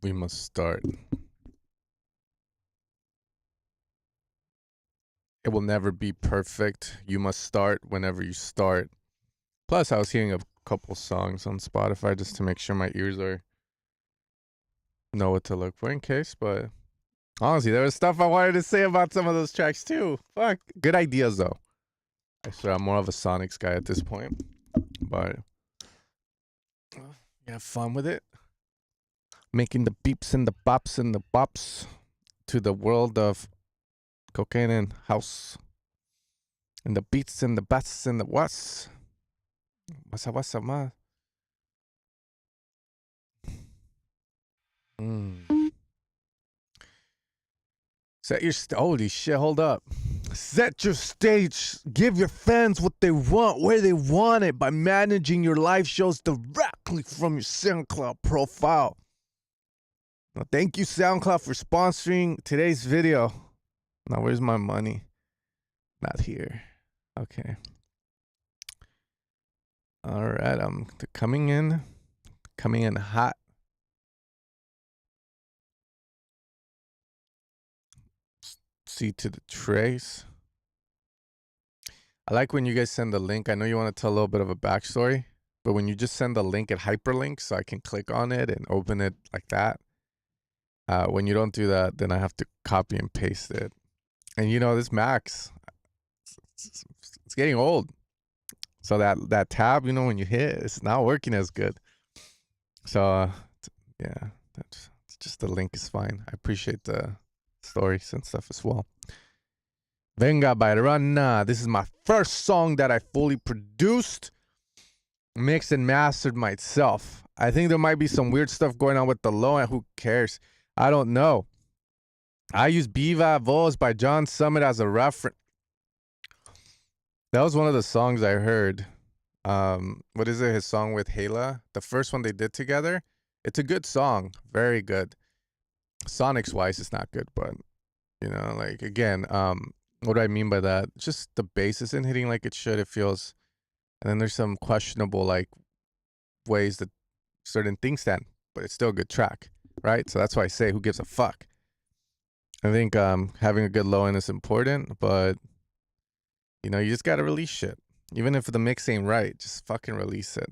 We must start. It will never be perfect. You must start whenever you start. Plus, I was hearing a couple songs on Spotify just to make sure my ears know what to look for in case. But honestly, there was stuff I wanted to say about some of those tracks too. Fuck, good ideas though. I swear I'm more of a Sonics guy at this point, but you have fun with it. Making the beeps and the bops and the bops to the world of cocaine and house. And the beats and the bats and the what's. What's up, man? Set your holy shit, hold up. Set your stage. Give your fans what they want, where they want it by managing your live shows directly from your SoundCloud profile. Now, thank you, SoundCloud, for sponsoring today's video. Now, where's my money? Not here. Okay. All right, I'm coming in hot. See to the trace. I like when you guys send the link. I know you want to tell a little bit of a backstory, but when you just send the link, it hyperlinks so I can click on it and open it like that. When you don't do that, then I have to copy and paste it. And you know, this Max, it's getting old. So that tab, you know, when you hit, it's not working as good. So yeah, that's just the link is fine. I appreciate the stories and stuff as well. Venga Bairana. This is my first song that I fully produced, mixed and mastered myself. I think there might be some weird stuff going on with the low end. Who cares? I don't know. I use Viva Voz by John Summit as a reference. That was one of the songs I heard. What is it? His song with Hala. The first one they did together. It's a good song. Very good. Sonics wise, it's not good, but you know, like again, what do I mean by that? Just the bass isn't hitting like it should. It feels, and then there's some questionable like ways that certain things stand, but it's still a good track, right? So that's why I say, who gives a fuck? I think having a good low end is important, but you know, you just gotta release shit. Even if the mix ain't right, just fucking release it.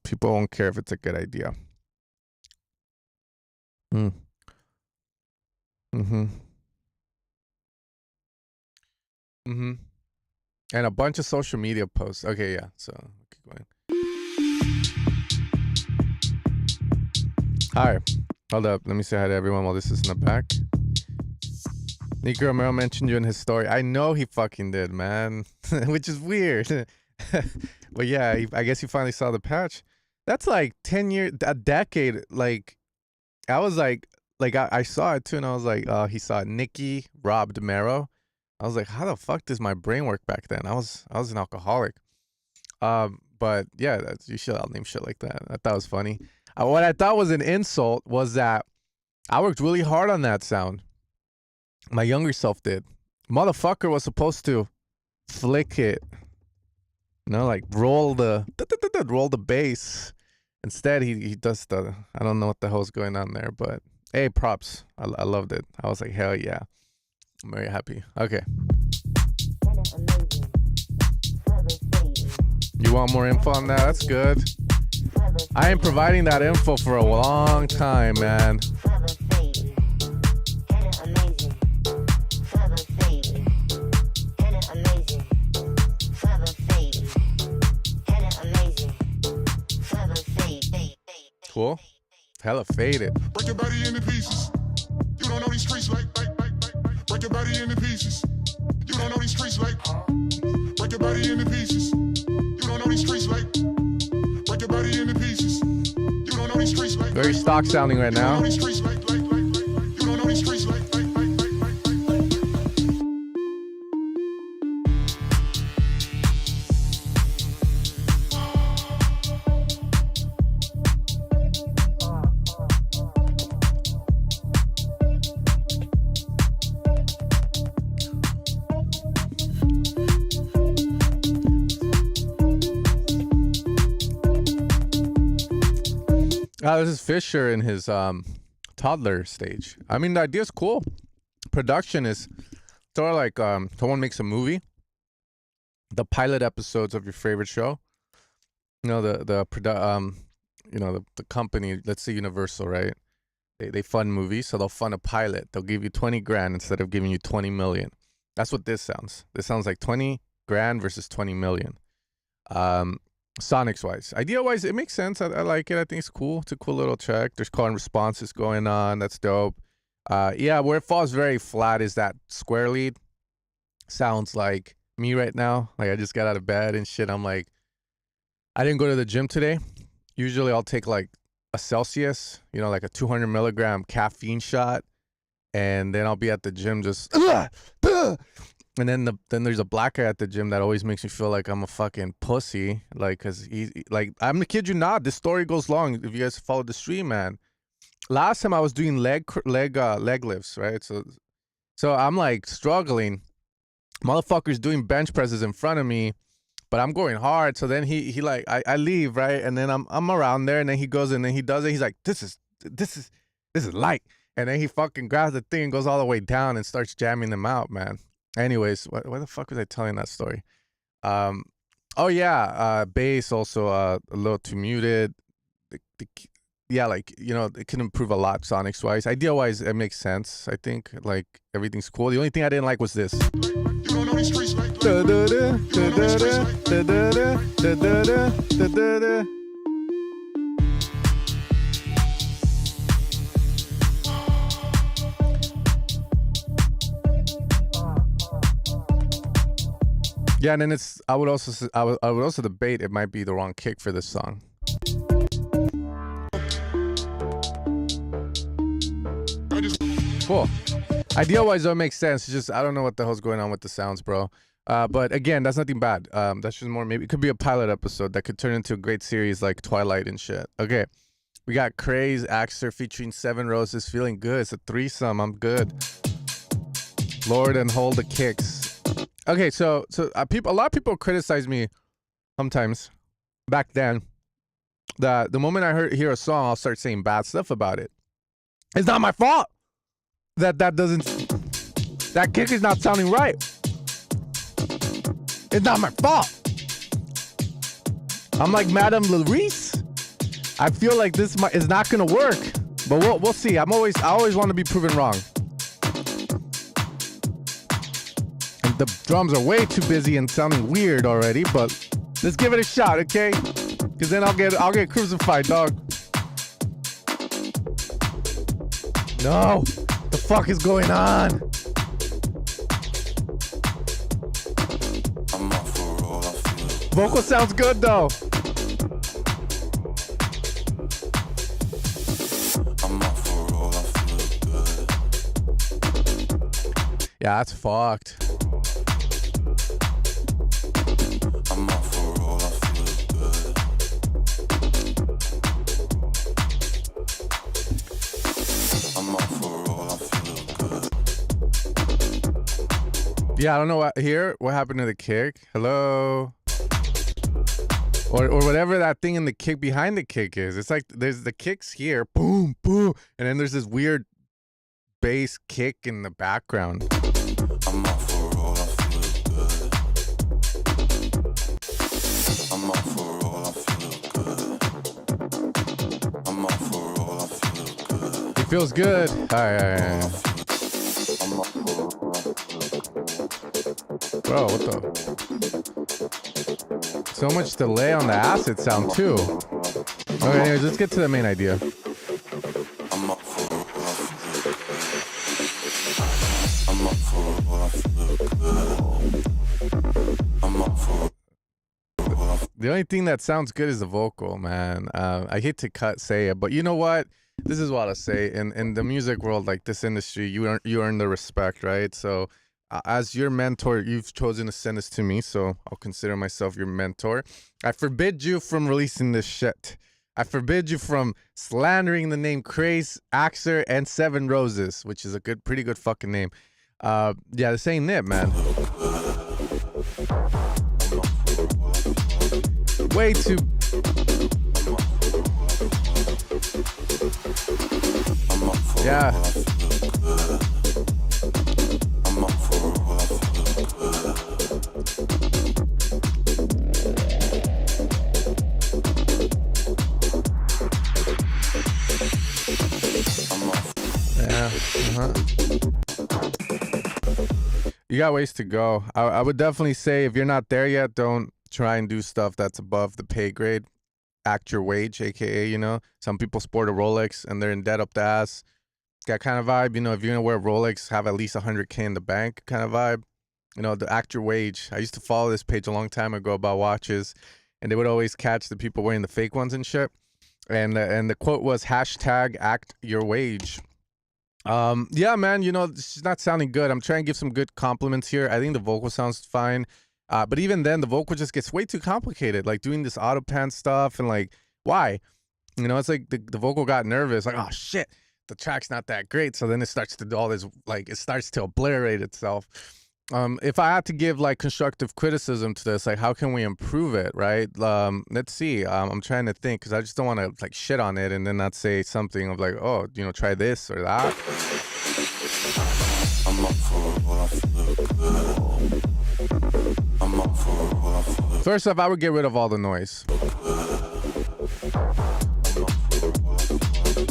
People won't care if it's a good idea. And a bunch of social media posts. Okay, yeah. So keep going. Hi. Hold up. Let me say hi to everyone while this is in the back. Nico Romero mentioned you in his story. I know he fucking did, man. Which is weird. But yeah, I guess he finally saw the patch. That's like 10 years, a decade. Like, I was like I saw it too, and I was like, he saw Nicki, Rob DeMero. I was like, how the fuck does my brain work back then? I was an alcoholic. But yeah, you should name shit like that. I thought it was funny. What I thought was an insult was that I worked really hard on that sound. My younger self did. Motherfucker was supposed to flick it, you know, like roll the bass. Instead, he does the, I don't know what the hell's going on there, but hey, props. I loved it. I was like, hell yeah. I'm very happy. Okay. You want more info on that? That's good. I am providing that info for a long time, man. Cool. Hella faded. Break your body into pieces. You don't know these streets like. Break your body into pieces. You don't know these streets like. Break your body into pieces. You don't know these streets like. Break your body into pieces. You don't know these streets like. Very stock sounding right now. You don't know these streets like. You don't know these streets like. This is Fisher in his toddler stage. I mean, the idea's cool. Production is sort of like someone makes a movie. The pilot episodes of your favorite show. You know, the company, let's say Universal, right? They fund movies, so they'll fund a pilot. They'll give you 20 grand instead of giving you 20 million. That's what this sounds. This sounds like 20 grand versus 20 million. Sonics wise, idea wise, it makes sense. I like it. I think it's cool. It's a cool little track. There's call and responses going on. That's dope. Yeah, where it falls very flat is that square lead. Sounds like me right now. Like I just got out of bed and shit. I'm like, I didn't go to the gym today. Usually I'll take like a Celsius, you know, like a 200 milligram caffeine shot, and then I'll be at the gym just and then there's a black guy at the gym that always makes me feel like I'm a fucking pussy, like, cause he, like, I'm the kid you not. This story goes long. If you guys follow the stream, man. Last time I was doing leg lifts, right? So I'm like struggling. Motherfucker's doing bench presses in front of me, but I'm going hard. So then he like I leave, right? And then I'm around there, and then he goes and then he does it. He's like, this is light. And then he fucking grabs the thing and goes all the way down and starts jamming them out, man. Anyways, why the fuck was I telling that story? Oh yeah, bass also a little too muted. Yeah, like, you know, it can improve a lot sonics wise. Idea wise, it makes sense. I think like everything's cool. The only thing I didn't like was this. Yeah, and then I would also debate it might be the wrong kick for this song. Cool. Idea-wise, though, it makes sense. It's just I don't know what the hell's going on with the sounds, bro. But again, that's nothing bad. That's just more, maybe it could be a pilot episode that could turn into a great series like Twilight and shit. Okay, we got Craze Axer featuring 7 Roses. Feeling good. It's a threesome. I'm good. Lord and hold the kicks. Okay, so a lot of people criticize me sometimes back then that the moment I hear a song, I'll start saying bad stuff about it. It's not my fault that kick is not sounding right. It's not my fault. I'm like Madame Larice. I feel like this is not gonna work, but we'll see. I always want to be proven wrong. The drums are way too busy and sounding weird already, but let's give it a shot, okay? Because then I'll get crucified, dog. No, the fuck is going on? Vocal sounds good though. Yeah, that's fucked. Yeah, I don't know what happened to the kick. Hello. Or whatever that thing in the kick behind the kick is. It's like there's the kicks here, boom, boom, and then there's this weird bass kick in the background. I'm up for all, I feel good. I'm up for all, I feel good. I'm up for all, I feel good. It feels good. All right. Bro, what the? So much delay on the acid sound too. Okay, anyways, let's get to the main idea. The only thing that sounds good is the vocal, man. I hate to say it, but you know what? This is what I say. In the music world, like this industry, you earn the respect, right? So as your mentor, you've chosen to send this to me, so I'll consider myself your mentor. I forbid you from releasing this shit. I forbid you from slandering the name Craze, Axer, and 7 Roses, which is a pretty good fucking name. Yeah, this ain't it, man. Way too... Yeah. Yeah. You got ways to go. I would definitely say if you're not there yet, don't try and do stuff that's above the pay grade. Act your wage, aka, you know, some people sport a Rolex and they're in debt up the ass. That kind of vibe, you know, if you're gonna wear a Rolex, have at least 100K in the bank kind of vibe. You know, the act your wage. I used to follow this page a long time ago about watches, and they would always catch the people wearing the fake ones and shit. And the quote was hashtag act your wage. Yeah, man, you know, it's not sounding good. I'm trying to give some good compliments here. I think the vocal sounds fine. But even then, the vocal just gets way too complicated. Like doing this auto pan stuff and like, why? You know, it's like the vocal got nervous. Like, oh shit, the track's not that great. So then it starts to do all this, like, it starts to obliterate itself. If I had to give like constructive criticism to this, like how can we improve it, right? Let's see. I'm trying to think because I just don't want to like shit on it and then not say something of like, oh, you know, try this or that. First off, I would get rid of all the noise.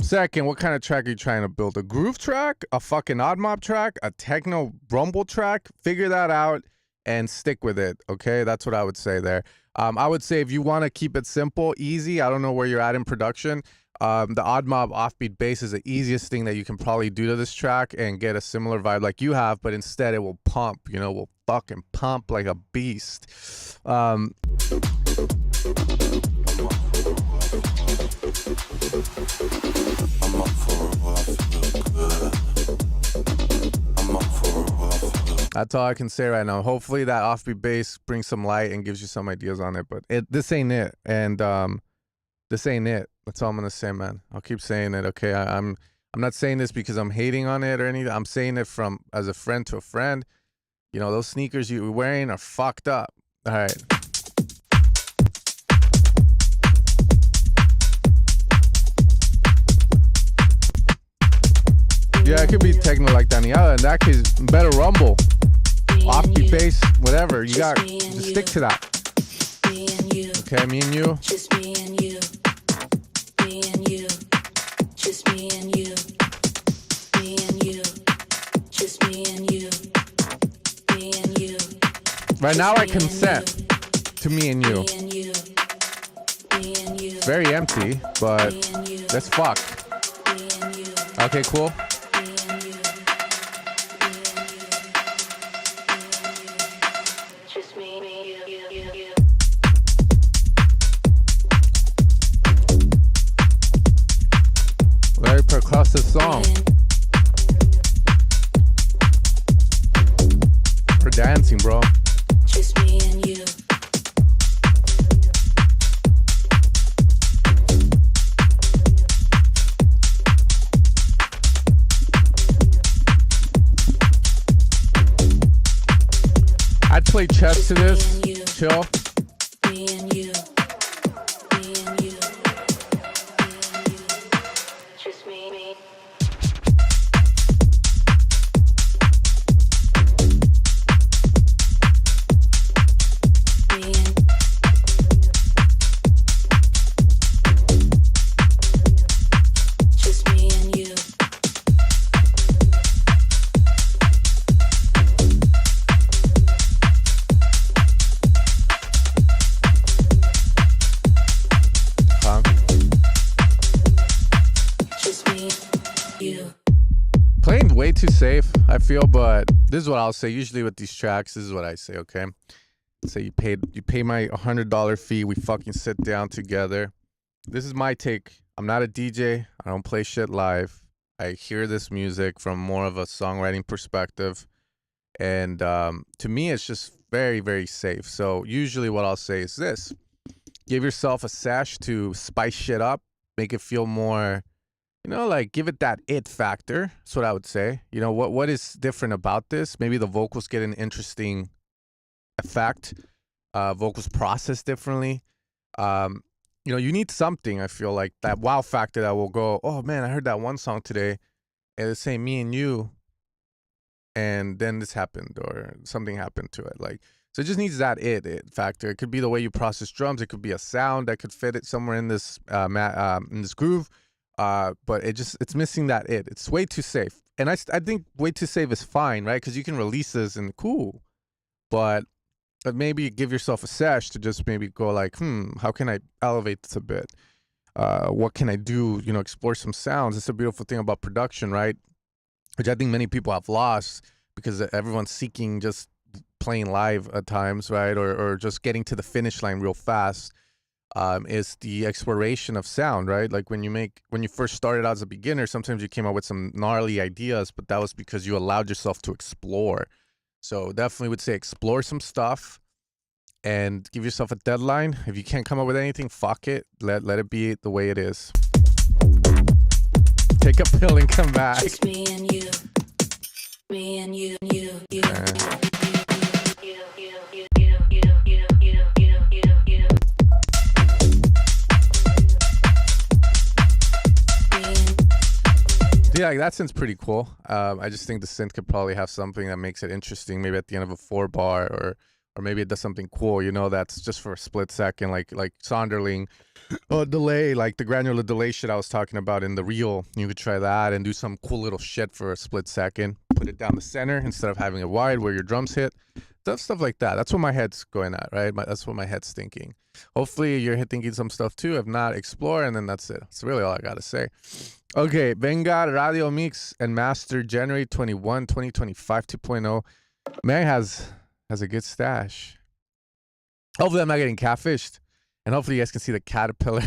Second, what kind of track are you trying to build? A groove track? A fucking odd mob track? A techno rumble track? Figure that out and stick with it, okay? That's what I would say there. I would say if you want to keep it simple, easy, I don't know where you're at in production, the odd mob offbeat bass is the easiest thing that you can probably do to this track and get a similar vibe like you have, but instead it will pump, you know, will fucking pump like a beast. That's all I can say right now. Hopefully that offbeat bass brings some light and gives you some ideas on it, but this ain't it. And this ain't it. That's all I'm gonna say, man. I'll keep saying it, okay? I'm not saying this because I'm hating on it or anything. I'm saying it from as a friend to a friend. You know, those sneakers you're wearing are fucked up. All right. Yeah, it could be techno like Daniela. In that case, better rumble. Offbeat bass, whatever. You got to stick to that. Okay, me and you. Just me and you. Me and you. Just me and you. Me and you. Just me and you. Me and you. Right now I consent to me and you. Very empty, but let's fuck. Okay, cool. Very percussive song. We're dancing, bro. Just me and you. I'd play chess to this. Chill. Me and you. Me and you. Just me. Just me and you. Just me, you. Playing way too safe, I feel, but this is what I'll say. Usually with these tracks, this is what I say, okay? Say you pay my $100 fee, we fucking sit down together. This is my take. I'm not a DJ. I don't play shit live. I hear this music from more of a songwriting perspective. And to me, it's just very, very safe. So usually what I'll say is this. Give yourself a sesh to spice shit up, make it feel more, you know, like give it that it factor. That's what I would say. You know, what is different about this? Maybe the vocals get an interesting effect. Vocals process differently. You know, you need something, I feel like, that wow factor that will go, oh man, I heard that one song today and it's saying me and you, and then this happened or something happened to it. Like, so it just needs that it factor. It could be the way you process drums. It could be a sound that could fit it somewhere in this in this groove. But it's missing that it. It's way too safe. And I think way too safe is fine, right? Because you can release this and cool. But maybe give yourself a sesh to just maybe go like, how can I elevate this a bit? What can I do? You know, explore some sounds. It's a beautiful thing about production, right? Which I think many people have lost because everyone's seeking just playing live at times, right? Or just getting to the finish line real fast. Is the exploration of sound, right? Like when you first started out as a beginner, sometimes you came up with some gnarly ideas, but that was because you allowed yourself to explore. So definitely would say explore some stuff and give yourself a deadline. If you can't come up with anything, fuck it. Let it be the way it is. Take a pill and come back. Just me and you, you. Yeah, like that sounds pretty cool. I just think the synth could probably have something that makes it interesting. Maybe at the end of a 4-bar, or maybe it does something cool. You know, that's just for a split second, like Sonderling, delay, like the granular delay shit I was talking about in the reel. You could try that and do some cool little shit for a split second. Put it down the center instead of having it wide where your drums hit. Stuff like that. That's what my head's going at, right? That's what my head's thinking. Hopefully you're thinking some stuff too. If not, explore, and then that's it. That's really all I gotta say. Okay, Venga Radio Mix and Master January 21, 2025 2.0. Man has a good stash. Hopefully I'm not getting catfished. And hopefully you guys can see the caterpillar.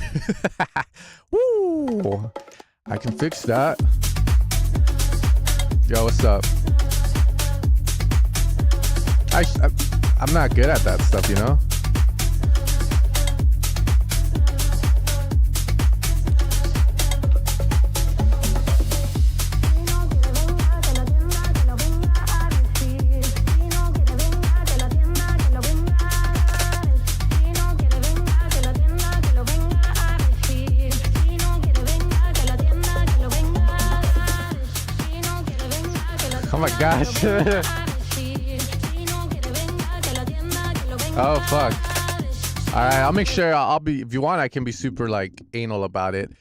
Woo! I can fix that. Yo, what's up? I'm not good at that stuff, you know? Oh my gosh. Oh fuck. Alright, I'll make sure I'll be, if you want, I can be super like anal about it.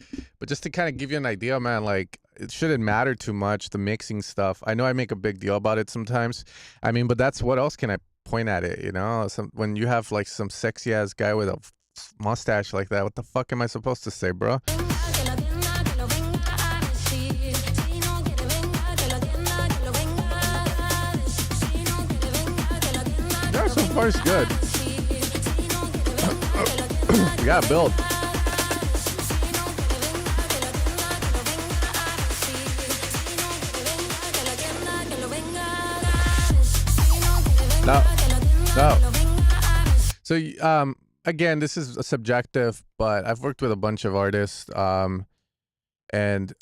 But just to kind of give you an idea, man, like it shouldn't matter too much, the mixing stuff. I know I make a big deal about it sometimes. I mean, but that's, what else can I point at it, you know? When you have like some sexy ass guy with a mustache like that, what the fuck am I supposed to say, bro? Yeah, so far it's good. We gotta build. No. So, again, this is a subjective, but I've worked with a bunch of artists, and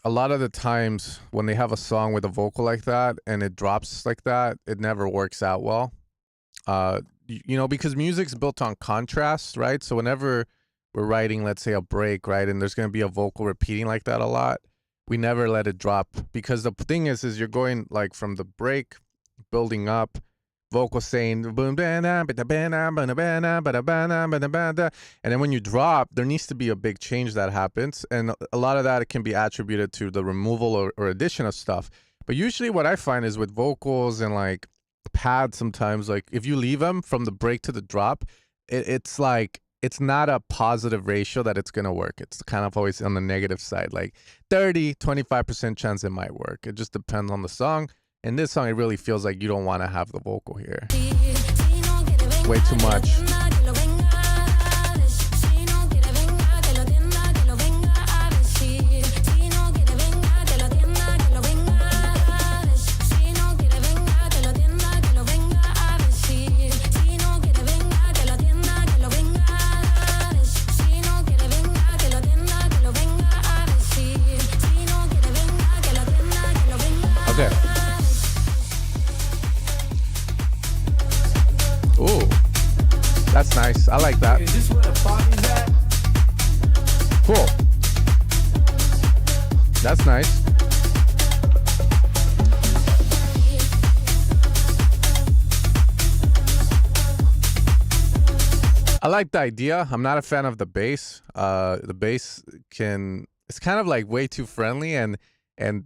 a lot of the times when they have a song with a vocal like that and it drops like that, it never works out well. You know, because music's built on contrast, right? So whenever we're writing, let's say, a break, right, and there's going to be a vocal repeating like that a lot, we never let it drop, because the thing is you're going like from the break, building up, vocal saying boom, and then when you drop, there needs to be a big change that happens, and a lot of that it can be attributed to the removal or addition of stuff. But usually what I find is with vocals and like pads, sometimes like if you leave them from the break to the drop, it's like it's not a positive ratio that it's gonna work. It's kind of always on the negative side, like 30-25% chance it might work. It just depends on the song. In this song, it really feels like you don't want to have the vocal here. Way too much. Okay. Ooh, that's nice. I like that. Cool. That's nice. I like the idea. I'm not a fan of the bass. The bass it's kind of like way too friendly, and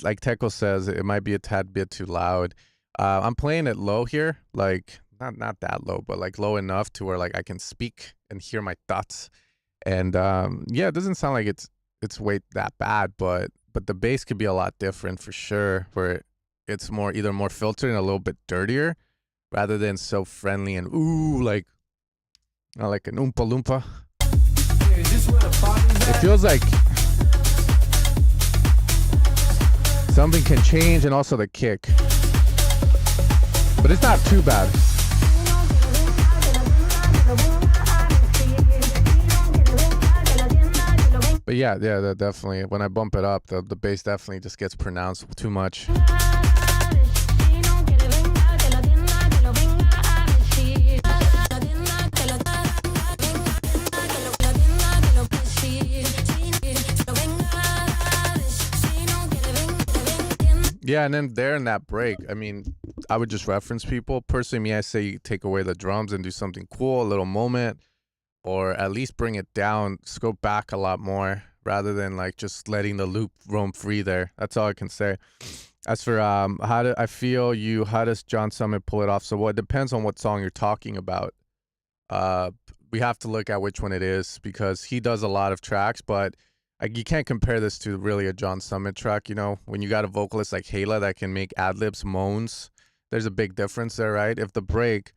like Teco says, it might be a tad bit too loud. I'm playing it low here, like not that low, but like low enough to where like I can speak and hear my thoughts. And yeah, it doesn't sound like it's way that bad, but the bass could be a lot different for sure, where it's either more filtered and a little bit dirtier, rather than so friendly and ooh, like an Oompa Loompa. It feels like something can change, and also the kick. But it's not too bad. But yeah, that definitely, when I bump it up, the bass definitely just gets pronounced too much. Yeah, and then there in that break, I mean, I would just reference people. Personally, me, I say you take away the drums and do something cool, a little moment, or at least bring it down, scope back a lot more, rather than like just letting the loop roam free there. That's all I can say. As for how does John Summit pull it off? So it depends on what song you're talking about. We have to look at which one it is, because he does a lot of tracks, but you can't compare this to really a John Summit track. You know, when you got a vocalist like Hayla that can make ad-libs, moans, there's a big difference there, right? If the break,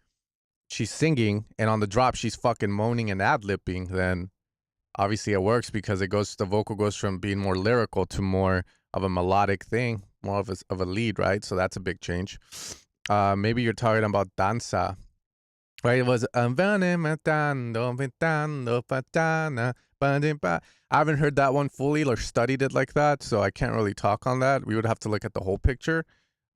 she's singing, and on the drop, she's fucking moaning and ad-lipping, then obviously it works, because the vocal goes from being more lyrical to more of a melodic thing, more of a lead, right? So that's a big change. Maybe you're talking about Danza, right? It was I haven't heard that one fully or studied it like that, so I can't really talk on that. We would have to look at the whole picture.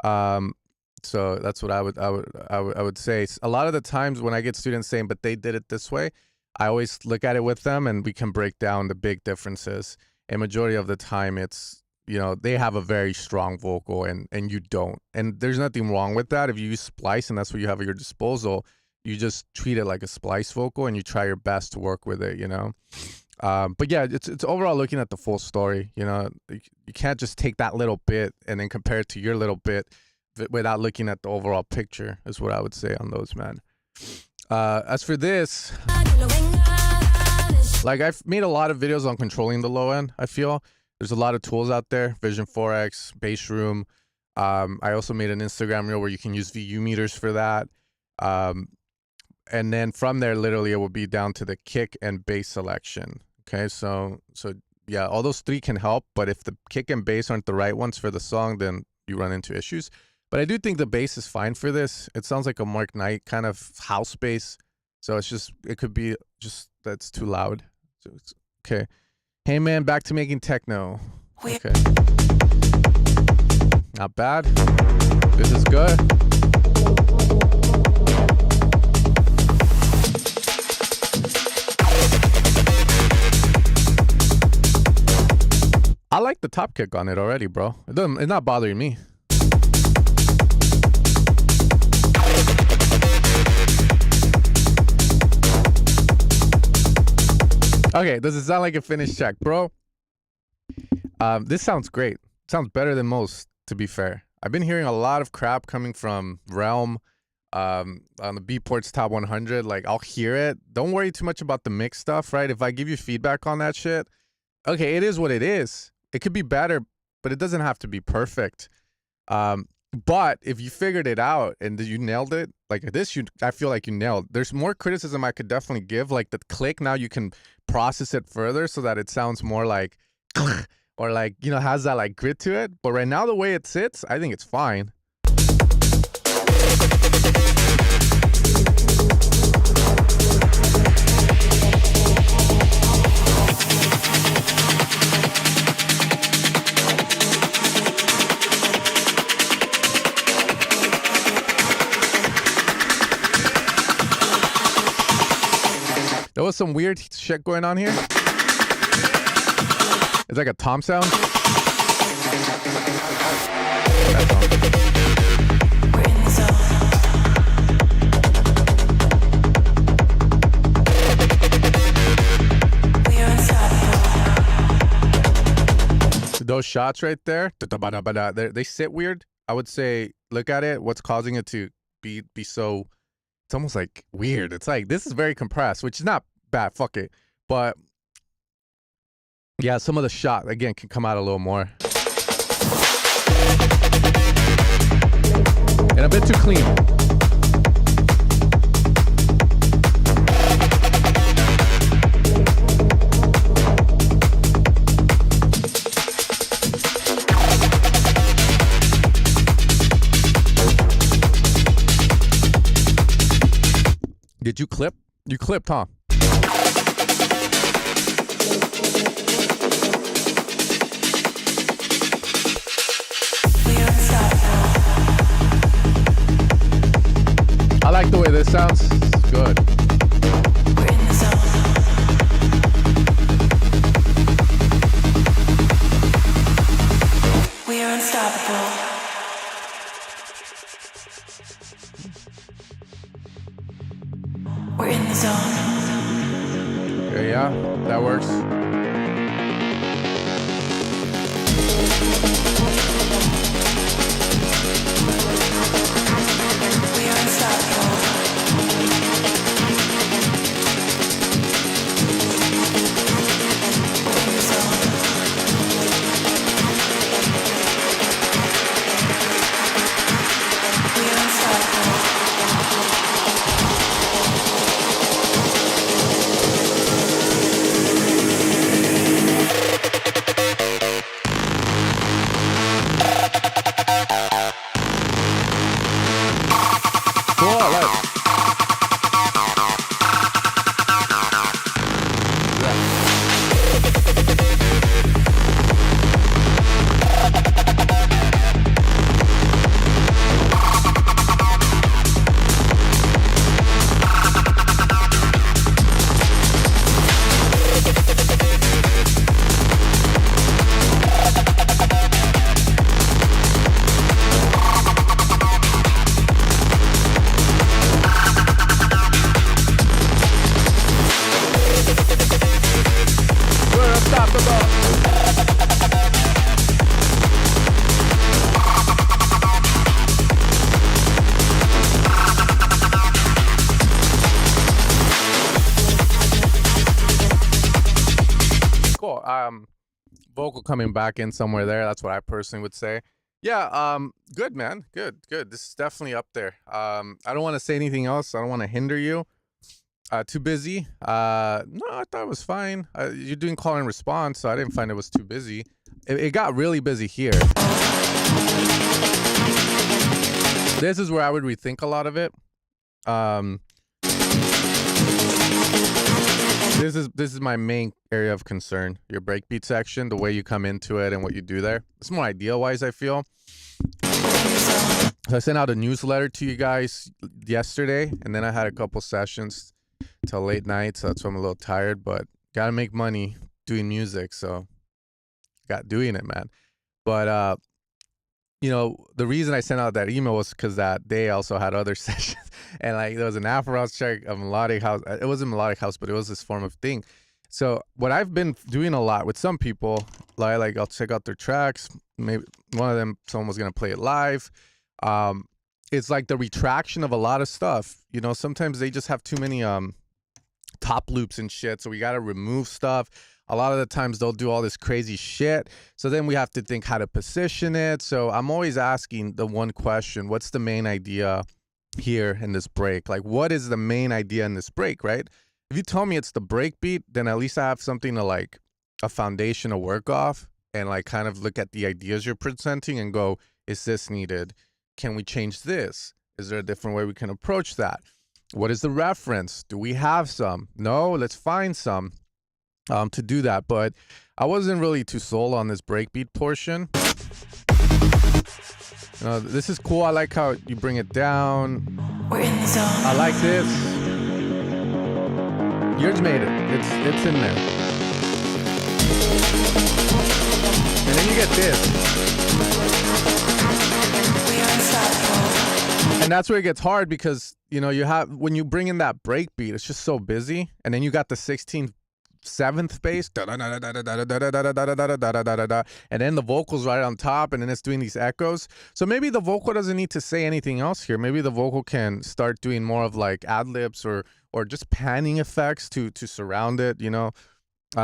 So that's what I would say. A lot of the times when I get students saying, but they did it this way, I always look at it with them, and we can break down the big differences. And majority of the time, it's, you know, they have a very strong vocal, and you don't. And there's nothing wrong with that. If you use splice and that's what you have at your disposal, you just treat it like a splice vocal, and you try your best to work with it, you know. But yeah, it's overall looking at the full story. You know, you can't just take that little bit and then compare it to your little bit without looking at the overall picture, is what I would say on those, man. As for this, like, I've made a lot of videos on controlling the low end. I feel there's a lot of tools out there, Vision 4X, Bass Room. I also made an Instagram reel where you can use VU meters for that. And then from there, literally, it will be down to the kick and bass selection. Okay, so yeah, all those three can help, but if the kick and bass aren't the right ones for the song, then you run into issues. But I do think the bass is fine for this. It sounds like a Mark Knight kind of house bass, so it could be just that's too loud. So it's okay. Hey man, back to making techno. Okay, not bad. This is good. I like the top kick on it already, bro. It's not bothering me. Okay, does it sound like a finished track, bro? This sounds great. Sounds better than most, to be fair. I've been hearing a lot of crap coming from Realm on the Beatport's Top 100. Like, I'll hear it. Don't worry too much about the mix stuff, right? If I give you feedback on that shit, okay, it is what it is. It could be better, but it doesn't have to be perfect. But if you figured it out and you nailed it, like this, I feel like you nailed. There's more criticism I could definitely give, like the click. Now you can process it further so that it sounds more like, or like, you know, has that like grit to it. But right now, the way it sits, I think it's fine. There was some weird shit going on here. It's like a tom sound. We're in the zone. those shots right there, they sit weird. I would say, look at it. What's causing it to be so? It's almost like weird. It's like this is very compressed, which is not bad. Fuck it, but yeah, some of the shot again can come out a little more, and a bit too clean. Did you clip? You clipped, huh? I like the way this sounds. It's good. We're in the zone. We are unstoppable. We're in the zone. Yeah, that works. We are unstoppable. We're in the zone. We are unstoppable. Cool, I like. We're unstoppable. Cool. Vocal coming back in somewhere there. That's what I personally would say. Yeah, good, man. Good. This is definitely up there. I don't want to say anything else. I don't want to hinder you. Too busy? No, I thought it was fine. You're doing call and response, so I didn't find it was too busy. It got really busy here. This is where I would rethink a lot of it. This is my main area of concern. Your breakbeat section, the way you come into it and what you do there. It's more idea-wise, I feel. So I sent out a newsletter to you guys yesterday, and then I had a couple sessions till late night, so that's why I'm a little tired, but gotta make money doing music, so got doing it, man. But you know, the reason I sent out that email was because that day I also had other sessions, and like there was an Afro house track, a melodic house. It wasn't melodic house, but it was this form of thing. So what I've been doing a lot with some people, like I'll check out their tracks. Maybe one of them, someone was gonna play it live. It's like the retraction of a lot of stuff. You know, sometimes they just have too many top loops and shit, so we gotta remove stuff. A lot of the times they'll do all this crazy shit, so then we have to think how to position it. So I'm always asking the one question: what's the main idea here in this break? Like, what is the main idea in this break, right? If you tell me it's the break beat, then at least I have something to, like, a foundation to work off and like kind of look at the ideas you're presenting and go, is this needed? Can we change this? Is there a different way we can approach that? What is the reference? Do we have some? No, let's find some to do that. But I wasn't really too sold on this breakbeat portion. This is cool. I like how you bring it down. We're in the zone. I like this. Yours made it. It's in there. And then you get this. And that's where it gets hard because, you know, you have, when you bring in that break beat, it's just so busy. And then you got the 16 seventh bass, and then the vocals right on top, and then it's doing these echoes. So maybe the vocal doesn't need to say anything else here. Maybe the vocal can start doing more of like ad libs or just panning effects to surround it, you know,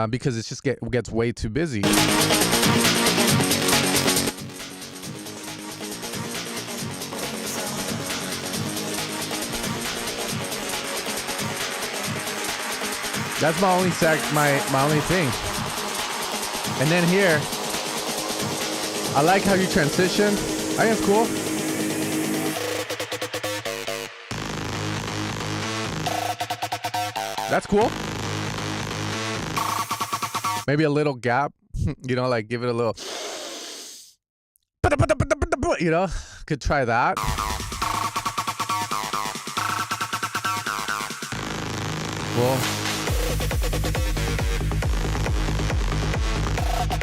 because it just gets way too busy. That's my only my only thing. And then here, I like how you transition. I think it's cool. That's cool. Maybe a little gap, you know, like give it a little, you know, could try that. Cool.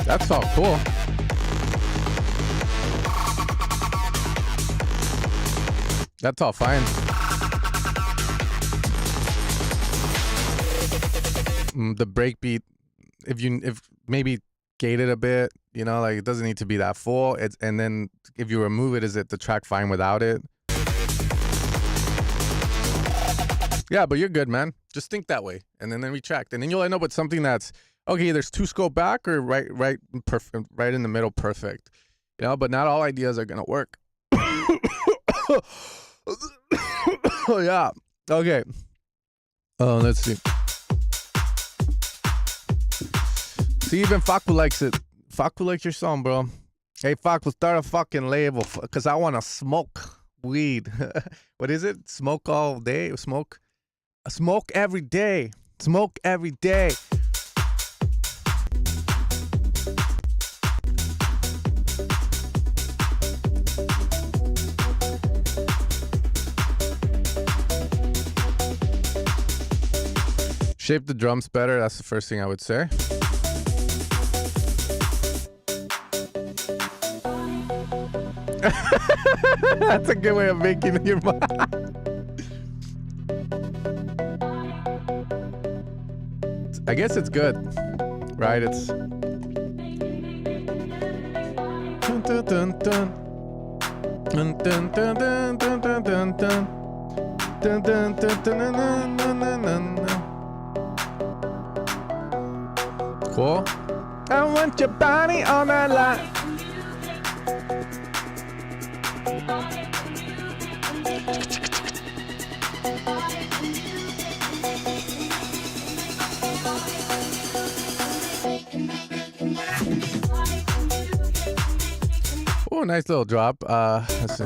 That's all cool. That's all fine. The breakbeat, if maybe gate it a bit, you know, like it doesn't need to be that full. And then if you remove it, is it the track fine without it? Yeah, but you're good, man. Just think that way, and then retract, and then you'll end up with something that's okay. There's 2 scope back or right perfect, right in the middle, perfect. You know, but not all ideas are gonna work. Oh yeah. Okay. Let's see. See, even Faku likes it. Faku likes your song, bro. Hey, Faku, start a fucking label, cause I wanna smoke weed. What is it? Smoke all day? Smoke every day. Smoke every day. Shape the drums better. That's the first thing I would say. That's a good way of making your mind. I guess it's good, right? It's dun, dun, dun, dun. Dun, dun, dun, dun, dun, dun, dun, dun. Dun, dun, dun, dun, dun, dun, dun, dun, dun. Cool. I want your body on my line. Oh, nice little drop. Let's see.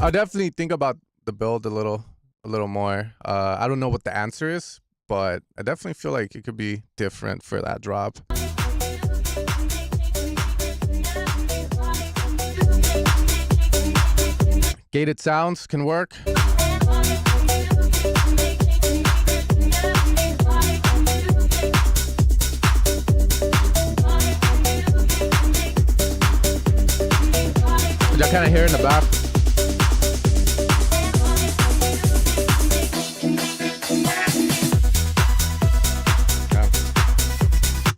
I'll definitely think about the build a little more. I don't know what the answer is, but I definitely feel like it could be different for that drop. Gated sounds can work. Y'all kind of hear in the back.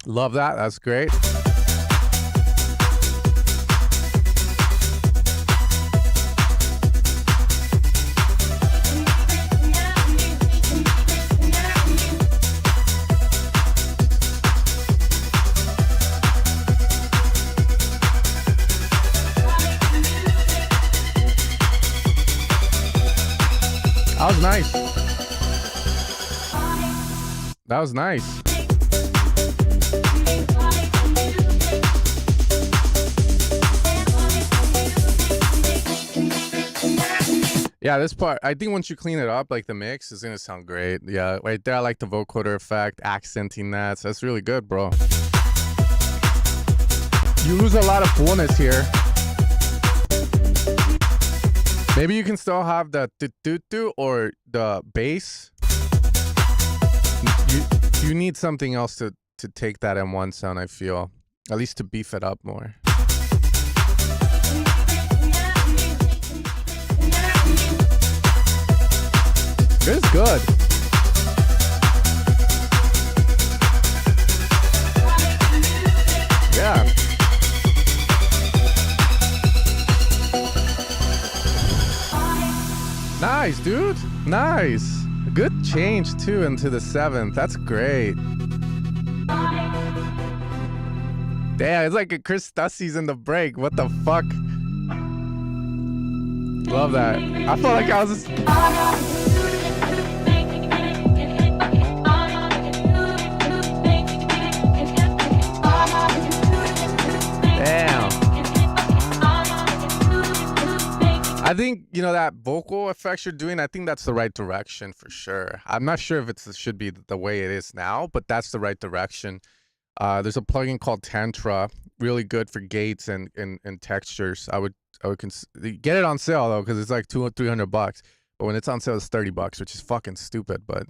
Love that. That's great. That was nice. That was nice. Yeah, this part, I think once you clean it up, like the mix is going to sound great. Yeah, right there, I like the vocoder effect, accenting that. So that's really good, bro. You lose a lot of fullness here. Maybe you can still have the do or the bass. You need something else to take that M1 sound, I feel. At least to beef it up more. This is good. Yeah. Nice, dude. Nice. A good change, too, into the 7th. That's great. Damn, it's like a Chris Stussey's in the break. What the fuck? Love that. I felt like I was just... Damn. I think, you know, that vocal effects you're doing, I think that's the right direction for sure. I'm not sure if it should be the way it is now, but that's the right direction. There's a plugin called Tantra, really good for gates and textures. I would get it on sale though, because it's like $200 or $300. But when it's on sale, it's $30, which is fucking stupid. But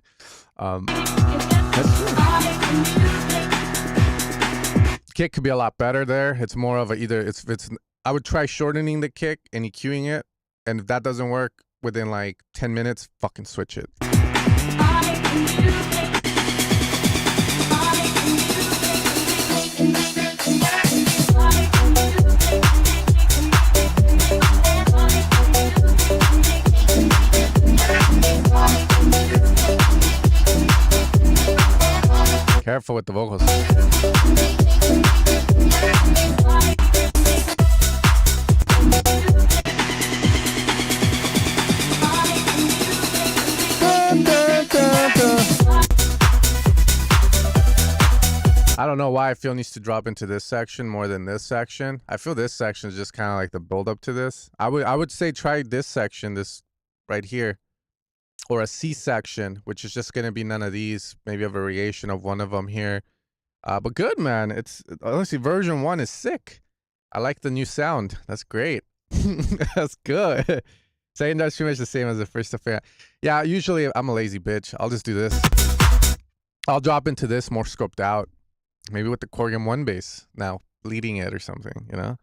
kick could be a lot better there. It's more of a it's. I would try shortening the kick and EQing it, and if that doesn't work within like 10 minutes, fucking switch it. Careful with the vocals. I don't know why I feel needs to drop into this section more than this section. I feel this section is just kind of like the build up to this. I would say try this section, this right here, or a C section, which is just going to be none of these, maybe a variation of one of them here. But good, man. It's honestly, version 1 is sick. I like the new sound. That's great. That's good. Saying that's pretty much the same as the first affair. Yeah, usually I'm a lazy bitch. I'll just do this. I'll drop into this more scoped out. Maybe with the Korg M1 bass now leading it or something, you know?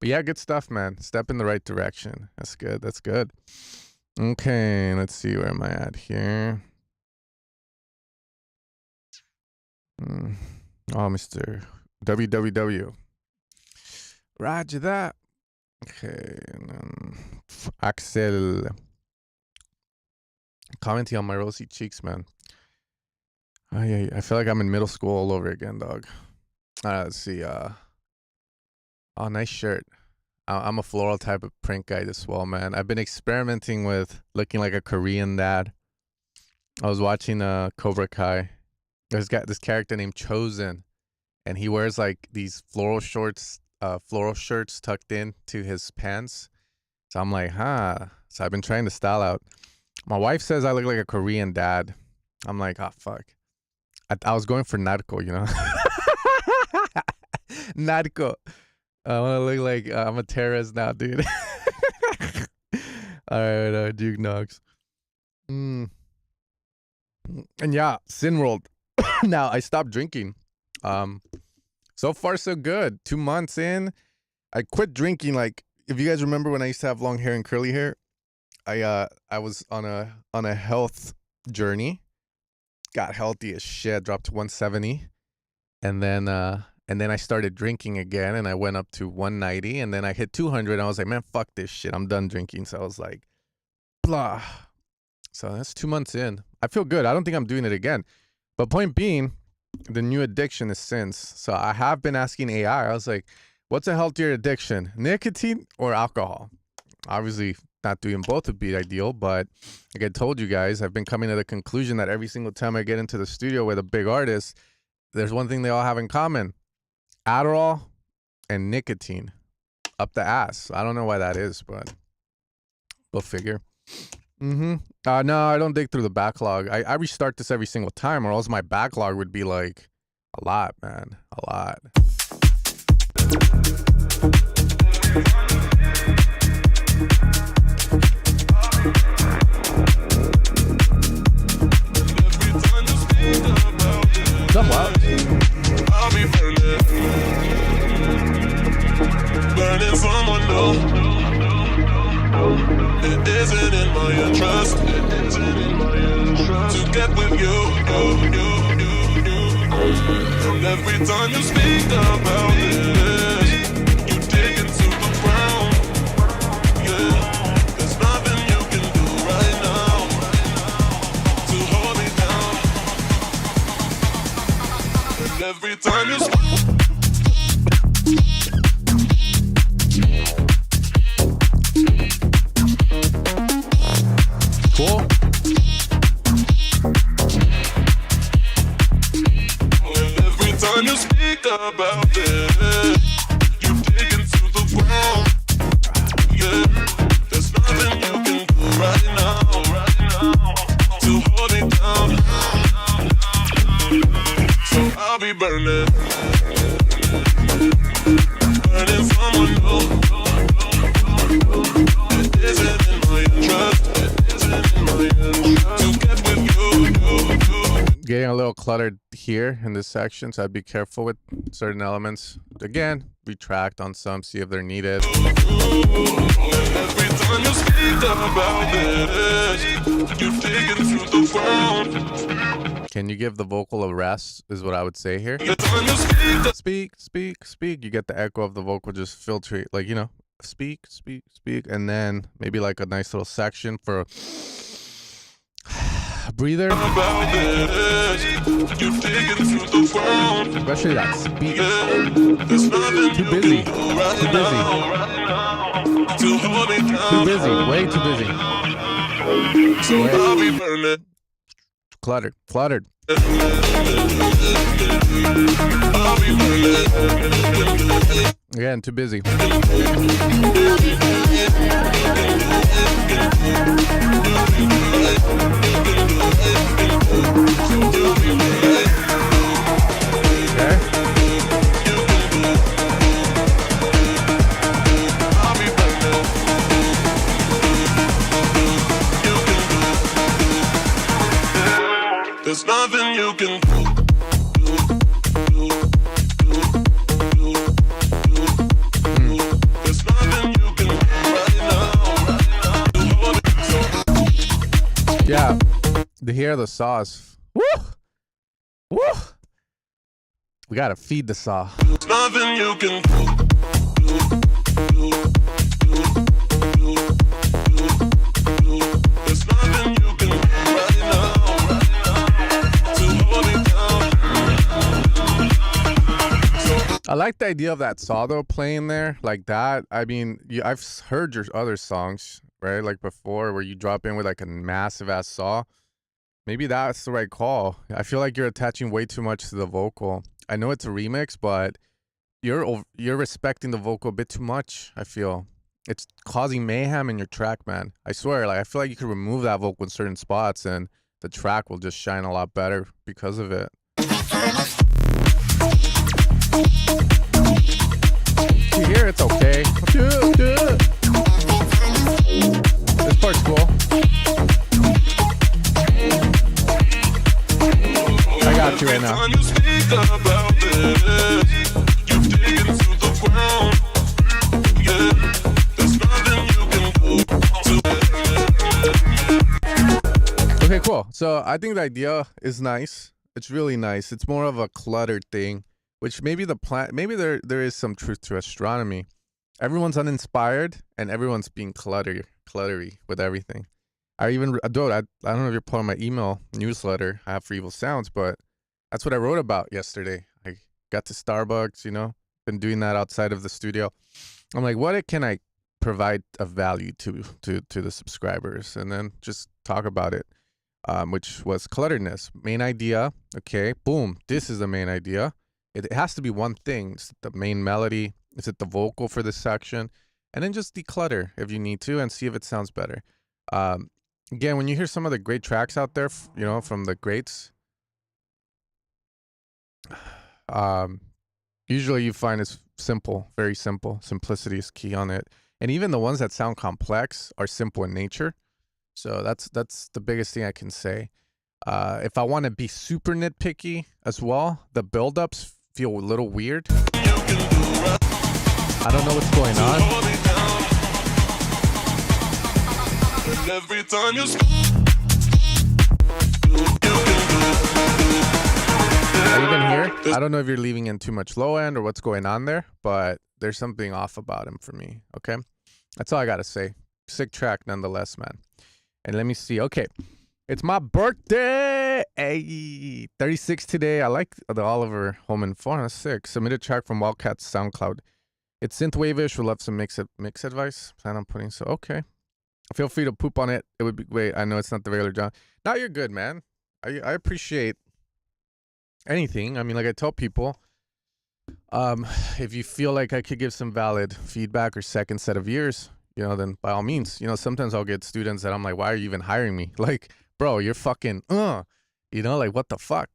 But yeah, good stuff, man. Step in the right direction. That's good. That's good. Okay, let's see. Where am I at here? Oh, Mr. WWW. Roger that. Okay, and then Axel. Commenting on my rosy cheeks, man. I feel like I'm in middle school all over again, dog. Let's see. Oh, nice shirt. I'm a floral type of print guy as well, man. I've been experimenting with looking like a Korean dad. I was watching Cobra Kai. There's got this character named Chosen, and he wears like these floral shirts tucked into his pants. So I'm like, huh. So I've been trying to style out. My wife says I look like a Korean dad. I'm like, oh, fuck. I was going for Narco, you know? Narco. I want to look like I'm a terrorist now, dude. All right, Duke Knox. And yeah, Sin World. Now, I stopped drinking. So far, so good. 2 months in. I quit drinking. Like, if you guys remember when I used to have long hair and curly hair, I was on a health journey. Got healthy as shit, dropped to 170, and then I started drinking again, and I went up to 190, and then I hit 200, and I was like, man, fuck this shit, I'm done drinking. So I was like, blah. So that's 2 months in. I feel good. I don't think I'm doing it again. But point being, the new addiction is sins. So I have been asking AI. I was like, what's a healthier addiction, nicotine or alcohol? Obviously, not doing both would be ideal, but like I told you guys, I've been coming to the conclusion that every single time I get into the studio with a big artist, there's one thing they all have in common: Adderall and nicotine up the ass. I don't know why that is, but go figure. No, I don't dig through the backlog. I restart this every single time, or else my backlog would be like a lot, man. A lot. I'll be burning, burning someone new. It isn't in my interest, to get with you. And every time you speak about this, you dig into the ground. Yeah, there's nothing you can do right now to hold me down. And every time you speak. Cool. Every time you speak about this, you dig into the ground. Yeah, there's nothing you can do right now to hold it down. So I'll be burning, burning someone new. It isn't in my interest, to get with you. Getting a little cluttered here in this section, so I'd be careful with certain elements. Again, retract on some, see if they're needed. Every time you speak about this, you dig into the ground. Can you give the vocal a rest, is what I would say here. Every time you speak, Speak, speak, speak. You get the echo of the vocal just filter, like, you know, speak, speak, speak. And then maybe like a nice little section for breather. about this, you dig into the ground. Especially that speak. There's nothing Too you busy. can do right Too busy. now to hold it Too down. busy. Way too busy. So I'll be burning. Cluttered. Cluttered. I'll be burning. Again, too busy. Okay. I'll be burning. There's nothing you can do. There's nothing you can do right now. Yeah. To hear the sauce. Woo! Woo! We gotta feed the saw. There's nothing you can do. There's nothing you can do right now to hold it down. I like the idea of that saw though playing there like that. I mean, I've heard your other songs, right? Like before, where you drop in with like a massive ass saw. Maybe that's the right call. I feel like you're attaching way too much to the vocal. I know it's a remix, but you're respecting the vocal a bit too much. I feel it's causing mayhem in your track, man. I swear, like I feel like you could remove that vocal in certain spots, and the track will just shine a lot better because of it. You hear it's okay. This part's cool. I got you right now. Every time you speak about this, you dig into the ground. Yeah, there's nothing you can do. Okay, cool. So I think the idea is nice. It's really nice. It's more of a cluttered thing, which maybe maybe there is some truth to astronomy. Everyone's uninspired and everyone's being cluttery with everything. I don't know if you're part of my email newsletter I have for Evil Sounds, but that's what I wrote about yesterday. I got to Starbucks, you know, been doing that outside of the studio. I'm like, what can I provide of value to the subscribers? And then just talk about it, which was clutteredness. Main idea. Okay, boom. This is the main idea. It has to be one thing. It's the main melody. Is it the vocal for this section? And then just declutter if you need to and see if it sounds better. Again, when you hear some of the great tracks out there, you know, from the greats, usually you find it's simple, very simple. Simplicity is key on it. And even the ones that sound complex are simple in nature. So that's the biggest thing I can say. If I want to be super nitpicky as well, the build-ups feel a little weird. I don't know what's going on. Every time you Are you even here? I don't know if you're leaving in too much low end or what's going on there, but there's something off about him for me, okay? That's all I gotta say. Sick track nonetheless, man. And let me see. Okay, it's my birthday. Hey, 36 today. I like the Oliver Holman 406. Submitted track from Wildcats SoundCloud. It's synthwave-ish. We'll have some mix advice. Plan on putting so okay. Feel free to poop on it. It would be wait. I know it's not the regular John. Now you're good, man. I appreciate anything. I mean, like I tell people, if you feel like I could give some valid feedback or second set of ears, you know, then by all means. You know, sometimes I'll get students that I'm like, why are you even hiring me? Like, bro, you're fucking, you know, like what the fuck?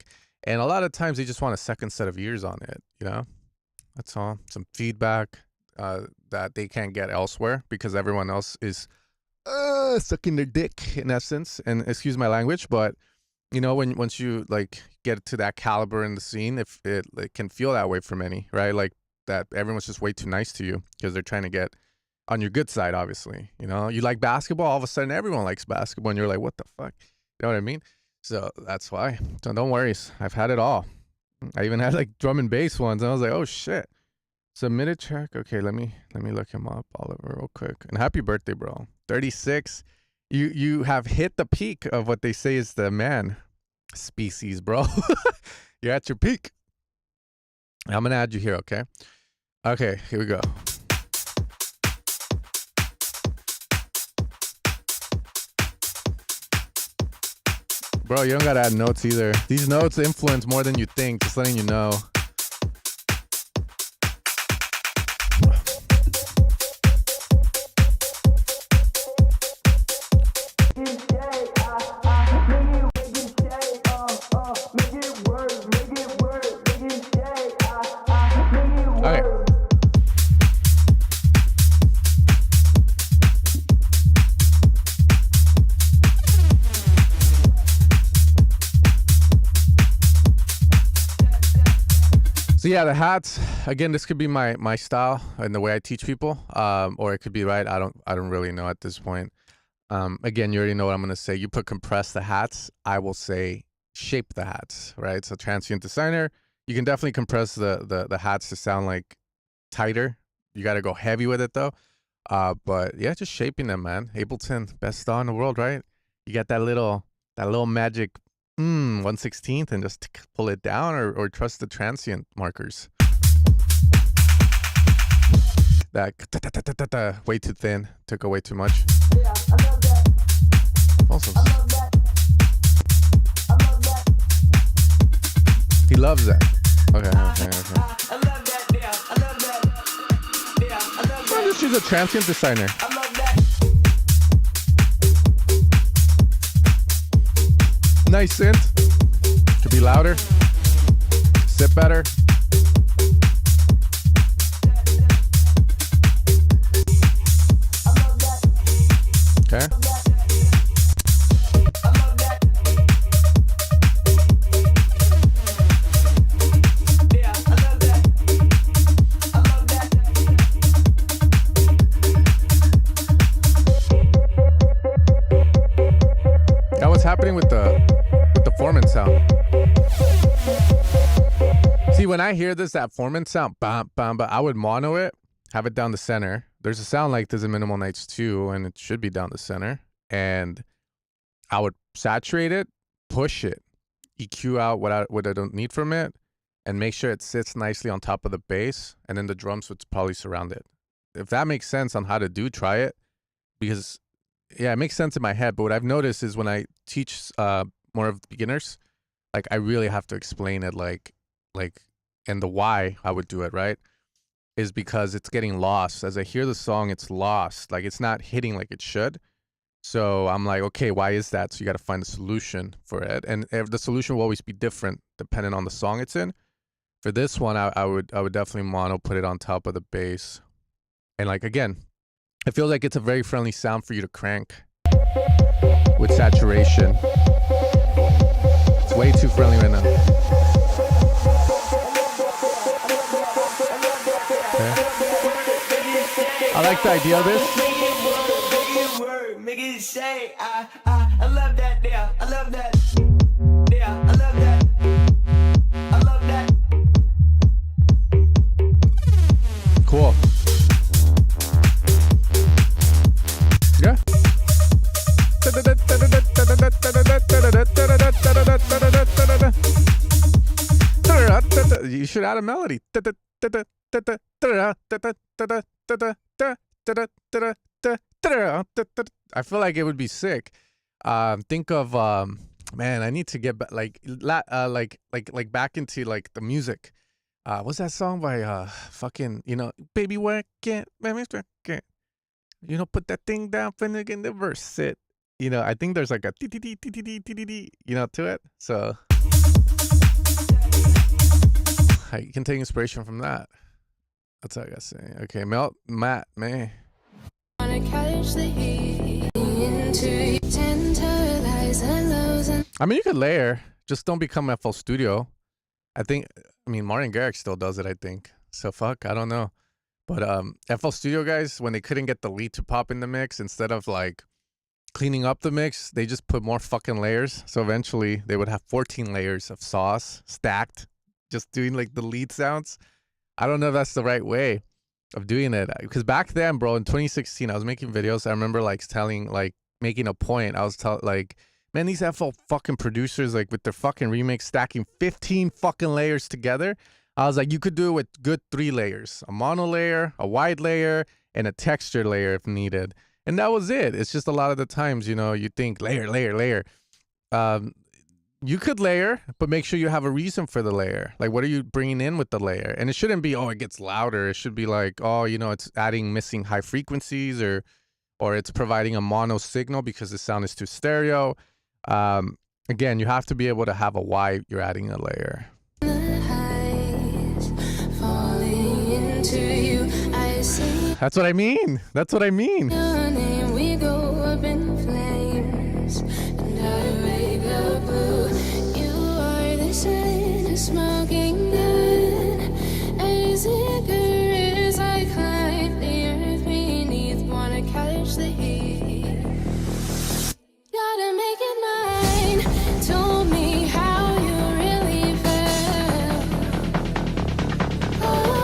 And a lot of times they just want a second set of ears on it, you know? That's all. Some feedback that they can't get elsewhere because everyone else is sucking their dick in essence. And excuse my language, but you know, once you like get to that caliber in the scene, if it can feel that way for many, right? Like that everyone's just way too nice to you because they're trying to get on your good side, obviously. You know, you like basketball, all of a sudden everyone likes basketball, and you're like, what the fuck? You know what I mean? So that's why. So don't worry, I've had it all. I even had like drum and bass ones, and I was like, oh shit. Submitted track. Okay, let me look him up, Oliver, real quick. And happy birthday, bro. 36. You have hit the peak of what they say is the man species, bro. You're at your peak. I'm gonna add you here, okay? Okay, here we go. Bro, you don't gotta add notes either. These notes influence more than you think, just letting you know. So yeah, the hats, again, this could be my style and the way I teach people, or it could be right. I don't really know at this point. Again, you already know what I'm gonna say. You put compress the hats, I will say shape the hats, right? So transient designer, you can definitely compress the hats to sound like tighter. You got to go heavy with it though. But yeah, just shaping them, man. Ableton, best style in the world, right? You got that little magic 1/16th and just pull it down, or trust the transient markers. That way too thin, took away too much. Yeah, I love that. Also, I love that. I love that. he loves that. Okay. I love that. Yeah, I love that. Yeah, I love that. Just use a transient designer. I love that. Nice synth. Could be louder. Sit better. Okay. Now what's happening with the Foreman sound? See, when I hear this, that Foreman sound, bam, bam, but I would mono it, have it down the center. There's a sound like there's a Minimal Nights 2, and it should be down the center. And I would saturate it, push it, EQ out what I don't need from it, and make sure it sits nicely on top of the bass, and then the drums would probably surround it. If that makes sense on how to do, try it. Because, yeah, it makes sense in my head, but what I've noticed is when I teach more of beginners, like I really have to explain it like, and the why I would do it, right? Is because it's getting lost. As I hear the song, it's lost. Like it's not hitting like it should. So I'm like, okay, why is that? So you got to find a solution for it. And the solution will always be different depending on the song it's in. For this one, I would definitely mono, put it on top of the bass. And like, again, it feels like it's a very friendly sound for you to crank with saturation. It's way too friendly right now. Okay. I like the idea of this. Make it say, I love that there. I love that. There, I love that. I love that. Cool. Yeah. You should add a melody. I feel like it would be sick. Think of man, I need to get back like back into like the music. What's that song by fucking, you know, baby work it, baby work it. You know, put that thing down, finish in the verse sit. You know, I think there's like a you know, to it. So you can take inspiration from that. That's all I gotta say. Okay, Matt, man. I mean, you could layer. Just don't become FL Studio. I mean, Martin Garrix still does it, I think. So fuck, I don't know. But FL Studio guys, when they couldn't get the lead to pop in the mix, instead of like cleaning up the mix, they just put more fucking layers. So eventually they would have 14 layers of sauce stacked, just doing like the lead sounds. I don't know if that's the right way of doing it. Because back then, bro, in 2016, I was making videos. I remember like making a point. I was like, man, these FL fucking producers, like with their fucking remix, stacking 15 fucking layers together. I was like, you could do it with good 3 layers, a mono layer, a wide layer, and a texture layer if needed. And that was it. It's just a lot of the times, you know, you think layer. You could layer, but make sure you have a reason for the layer. Like, what are you bringing in with the layer? And it shouldn't be, oh, it gets louder. It should be like, oh, you know, it's adding missing high frequencies or it's providing a mono signal because the sound is too stereo. Again, you have to be able to have a why you're adding a layer. That's what I mean. That's what I mean. We go up in flames, and I wake up blue. You are the sign of smoking gun. As it as I climb the earth beneath, wanna catch the heat. Gotta make it mine. Told me how you really felt. Oh,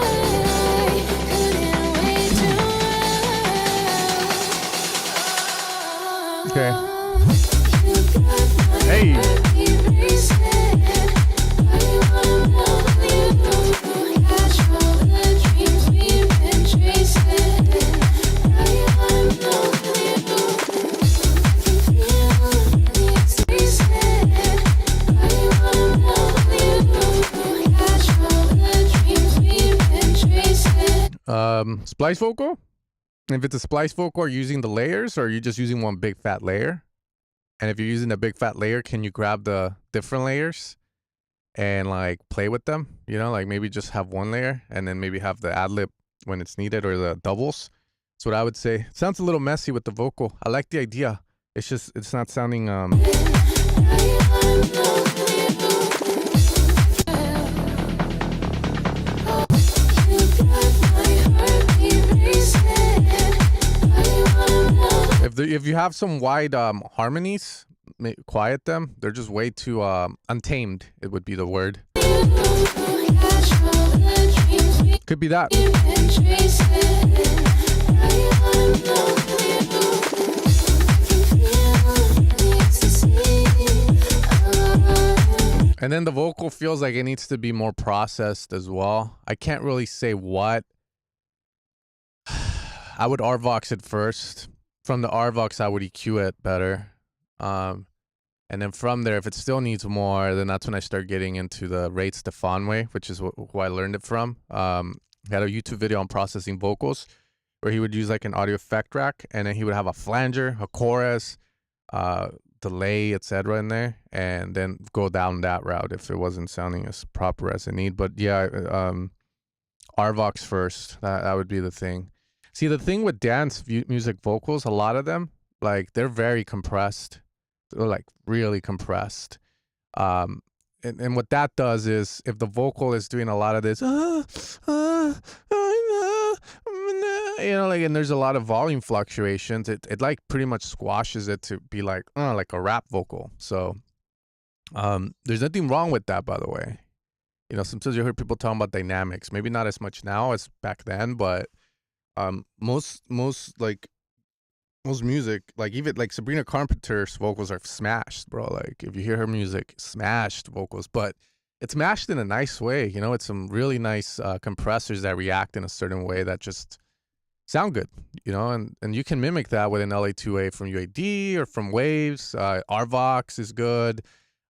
okay. Hey. Splice vocal? If it's a splice vocal, are you using the layers or are you just using one big fat layer? And if you're using a big fat layer, can you grab the different layers and like play with them? You know, like maybe just have one layer and then maybe have the ad lib when it's needed or the doubles. That's what I would say. It sounds a little messy with the vocal. I like the idea. It's just, it's not sounding, If you have some wide harmonies, quiet them. They're just way too untamed. It would be the word. Could be that. And then the vocal feels like it needs to be more processed as well. I can't really say what. I would RVox it first. From the RVox, I would EQ it better. And then from there, if it still needs more, then that's when I start getting into the Ray Stefan way, which is who I learned it from. He had a YouTube video on processing vocals where he would use like an audio effect rack, and then he would have a flanger, a chorus, delay, etc. in there, and then go down that route if it wasn't sounding as proper as it need. But yeah, RVox first. That would be the thing. See, the thing with dance music vocals, a lot of them, like, they're very compressed. They're, like, really compressed. And what that does is if the vocal is doing a lot of this, like, and there's a lot of volume fluctuations, it like pretty much squashes it to be like a rap vocal. So there's nothing wrong with that, by the way. Sometimes you hear people talking about dynamics, maybe not as much now as back then, but most music, like even like Sabrina Carpenter's vocals are smashed, bro. Like if you hear her music, smashed vocals, but it's mashed in a nice way. It's some really nice compressors that react in a certain way that just sound good, and you can mimic that with an LA2A from UAD or from Waves. RVox is good.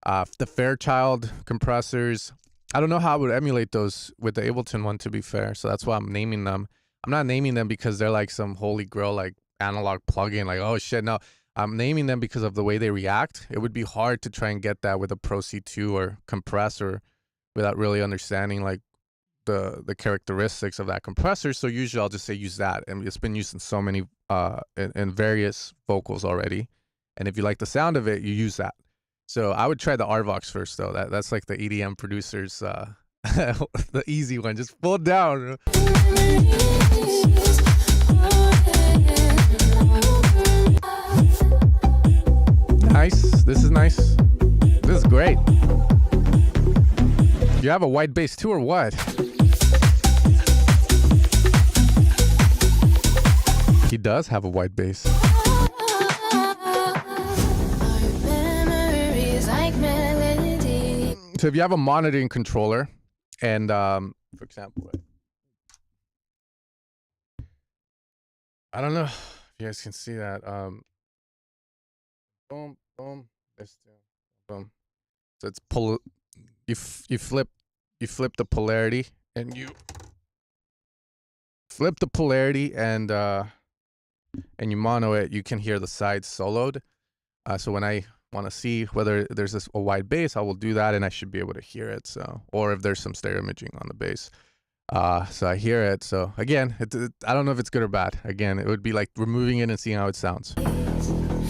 The Fairchild compressors. I don't know how I would emulate those with the Ableton one, to be fair. So that's why I'm naming them. I'm not naming them because they're like some holy grail, like analog plugin, like, oh shit. No, I'm naming them because of the way they react. It would be hard to try and get that with a Pro C2 or compressor without really understanding like the characteristics of that compressor. So usually I'll just say use that, and it's been used in so many in various vocals already. And if you like the sound of it, you use that. So I would try the RVox first, though. That's like the EDM producers, the easy one. Just pull it down. Nice. This is nice. This is great. You have a white bass too, or what? He does have a white bass. So if you have a monitoring controller, and for example, I don't know if you guys can see that. Boom, boom, this, boom. So it's you flip the polarity, and you flip the polarity, and you mono it. You can hear the sides soloed. So when I want to see whether there's a wide bass, I will do that, and I should be able to hear it. So, or if there's some stereo imaging on the bass, so I hear it. So again, I don't know if it's good or bad. Again, it would be like removing it and seeing how it sounds.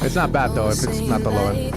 It's not bad though if it's not the low end.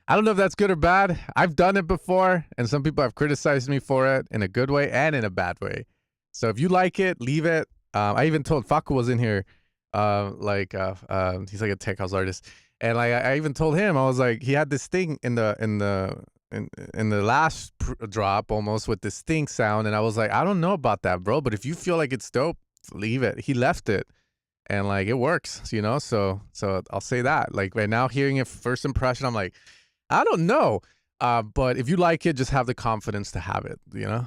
I don't know if that's good or bad. I've done it before, and some people have criticized me for it in a good way and in a bad way. So if you like it, leave it. I even told Faku was in here, he's like a tech house artist, and like I even told him, I was like, he had this thing in the last drop almost with this thing sound, and I was like, I don't know about that, bro, but if you feel like it's dope, leave it. He left it. And like it works, so I'll say that. Like right now, hearing it first impression, I'm like, I don't know. But if you like it, just have the confidence to have it, You got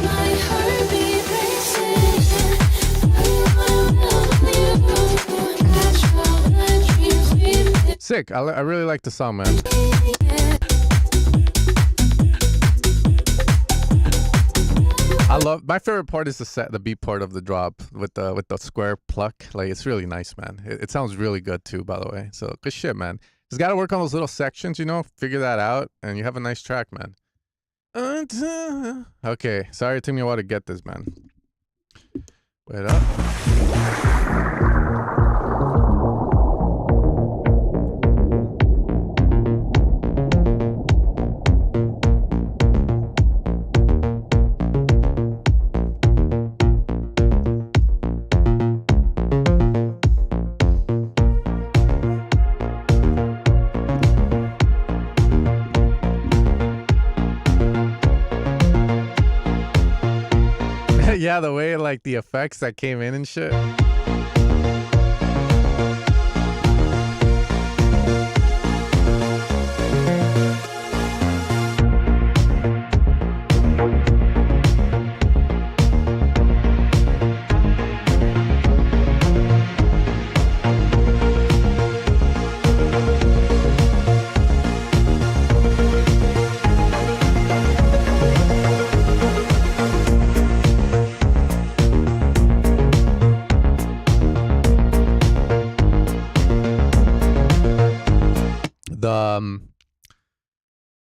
my heartbeat racing. Sick. I really like the song, man. My favorite part is the beat part of the drop with the square pluck. Like it's really nice, man. It sounds really good too, by the way. So good shit, man. Just gotta work on those little sections, figure that out, and you have a nice track, man. Okay, sorry it took me a while to get this, man. Wait up. Yeah, the way like the effects that came in and shit.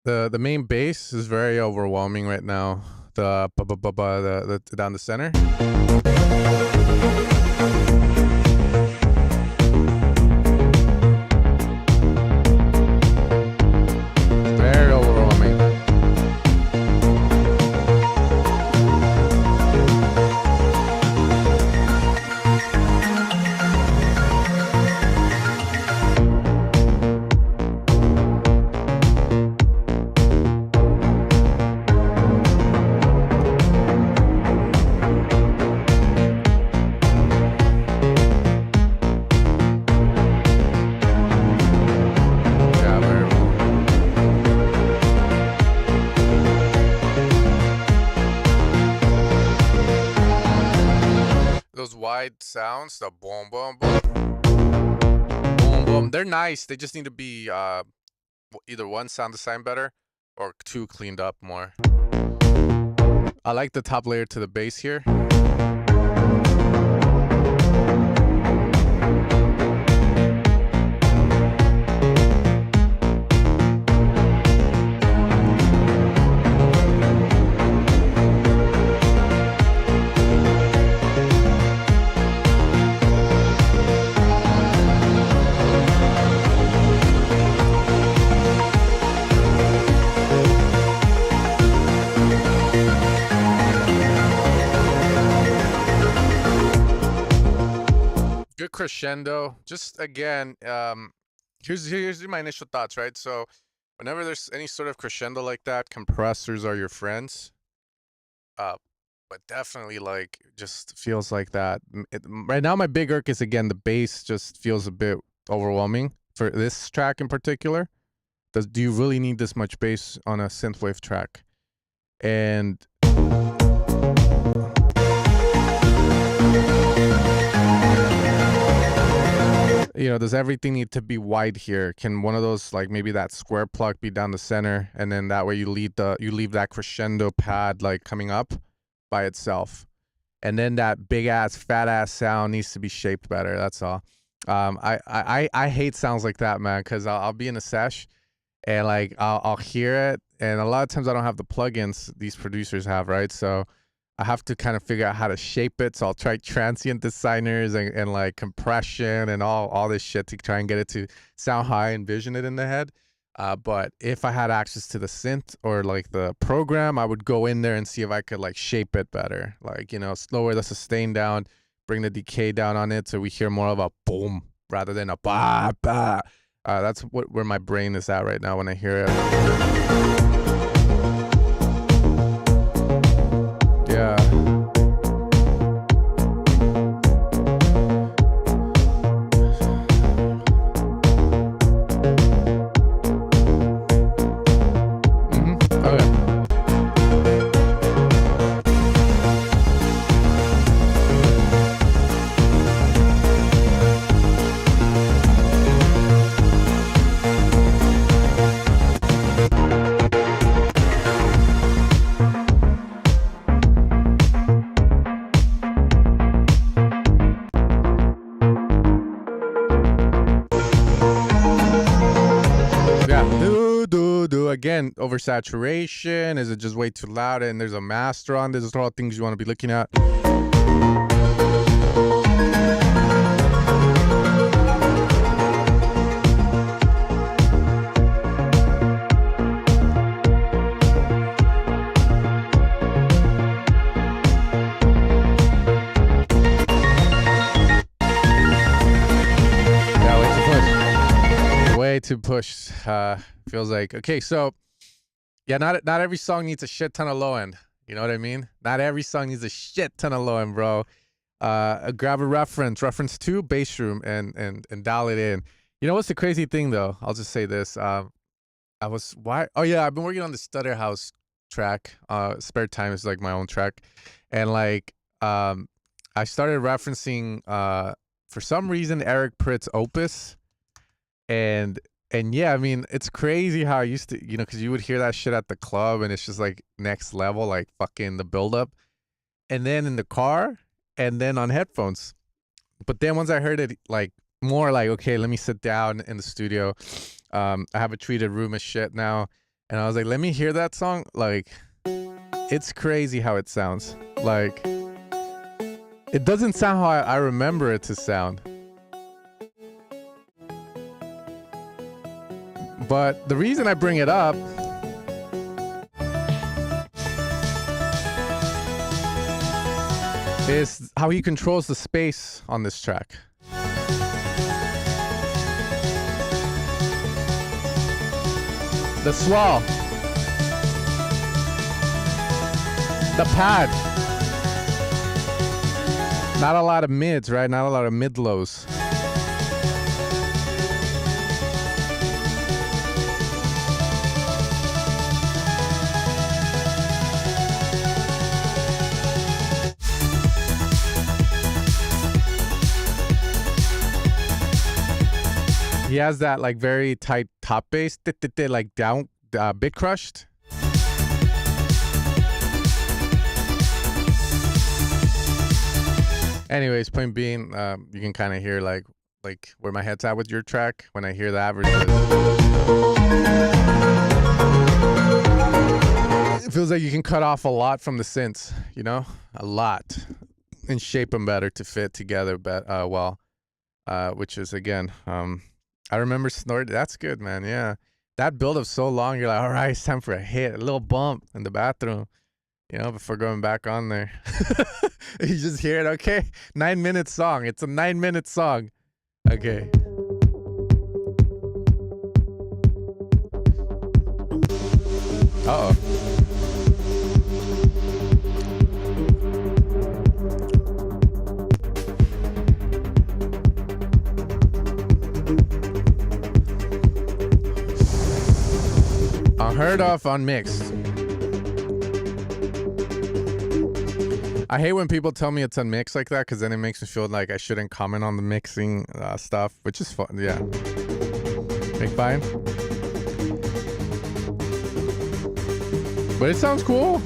the main bass is very overwhelming right now. The down the center. Very overwhelming. Yeah, very those wide sounds, the boom, boom, boom, boom, boom. They're nice. They just need to be either one, sound design better, or two, cleaned up more. I like the top layer to the bass here. Good crescendo. Just again, here's my initial thoughts, right? So whenever there's any sort of crescendo like that, compressors are your friends. But definitely like just feels like that. Right now my big irk is again the bass just feels a bit overwhelming for this track in particular. Do you really need this much bass on a synthwave track? And you know, does everything need to be wide here? Can one of those, like maybe that square plug be down the center, and then that way you leave that crescendo pad like coming up by itself, and then that big ass fat ass sound needs to be shaped better. That's all. I hate sounds like that, man, because I'll be in a sesh and like I'll hear it, and a lot of times I don't have the plugins these producers have, right? So I have to kind of figure out how to shape it. So I'll try transient designers and like compression and all this shit to try and get it to sound how I envision it in the head. But if I had access to the synth or like the program, I would go in there and see if I could like shape it better. Like, you know, lower the sustain down, bring the decay down on it so we hear more of a boom rather than a ba ba. That's where my brain is at right now when I hear it. Yeah. Okay. Again, oversaturation. Is it just way too loud and there's a master on this? Those are all things you want to be looking at. Way to push. Feels like okay. So yeah, not every song needs a shit ton of low end. You know what I mean? Not every song needs a shit ton of low end, bro. Grab a reference 2 bass room and dial it in. You know what's the crazy thing though? I'll just say this. I've been working on the Stutter House track. Spare Time is like my own track, and like I started referencing for some reason Eric Pritt's Opus. And yeah, I mean, it's crazy how I used to, you know, because you would hear that shit at the club and it's just like next level, like fucking the buildup. And then in the car and then on headphones. But then once I heard it, like more like, okay, let me sit down in the studio. I have a treated room as shit now. And I was like, let me hear that song. Like, it's crazy how it sounds. Like, it doesn't sound how I remember it to sound. But the reason I bring it up is how he controls the space on this track. The swell. The pad. Not a lot of mids, right? Not a lot of mid-lows. He has that like very tight top bass, like down, bit crushed. Anyways, point being, you can kind of hear like where my head's at with your track when I hear the averages. It feels like you can cut off a lot from the synths, you know, a lot, and shape them better to fit together, well, which is again, I remember Snort. That's good, man. Yeah, that build up so long. You're like, all right, it's time for a hit, a little bump in the bathroom, you know, before going back on there. You just hear it. Okay, 9-minute song. It's a 9-minute song. Okay. Uh-oh. Unheard of, unmixed. I hate when people tell me it's unmixed like that, because then it makes me feel like I shouldn't comment on the mixing stuff, which is fun. Yeah. Make fine. But it sounds cool.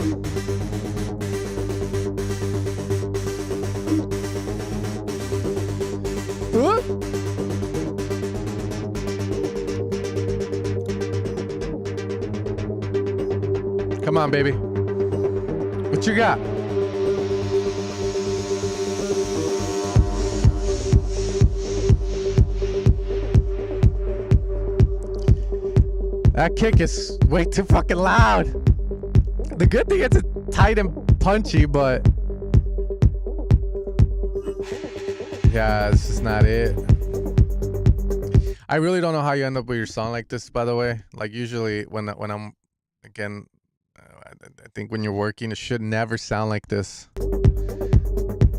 Come on, baby. What you got? That kick is way too fucking loud. The good thing is it's tight and punchy, but yeah, this is not it. I really don't know how you end up with your song like this, by the way. Like usually when I'm, again, I think when you're working, it should never sound like this.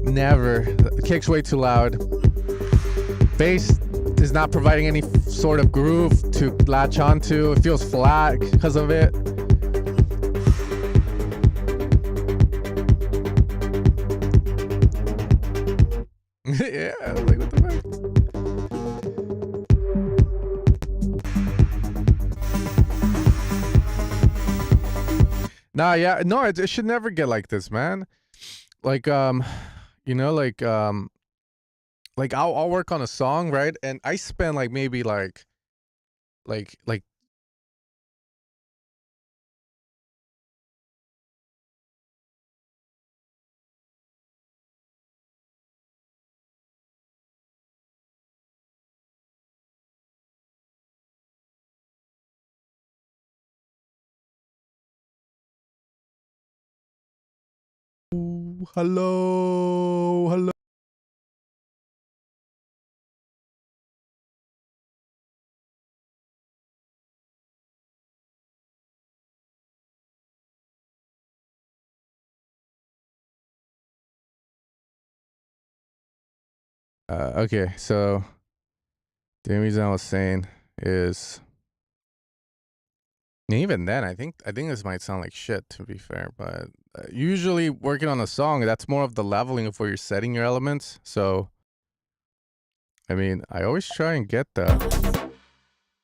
Never. The kick's way too loud. Bass is not providing any sort of groove to latch onto. It feels flat because of it. Yeah, like what the fuck? Nah, yeah, no, it should never get like this, man. Like, you know, like I'll work on a song, right? And I spend like maybe like hello. Okay, so the reason I was saying is, even then, I think this might sound like shit, to be fair, but usually working on a song, that's more of the leveling of where you're setting your elements. So, I mean, I always try and get the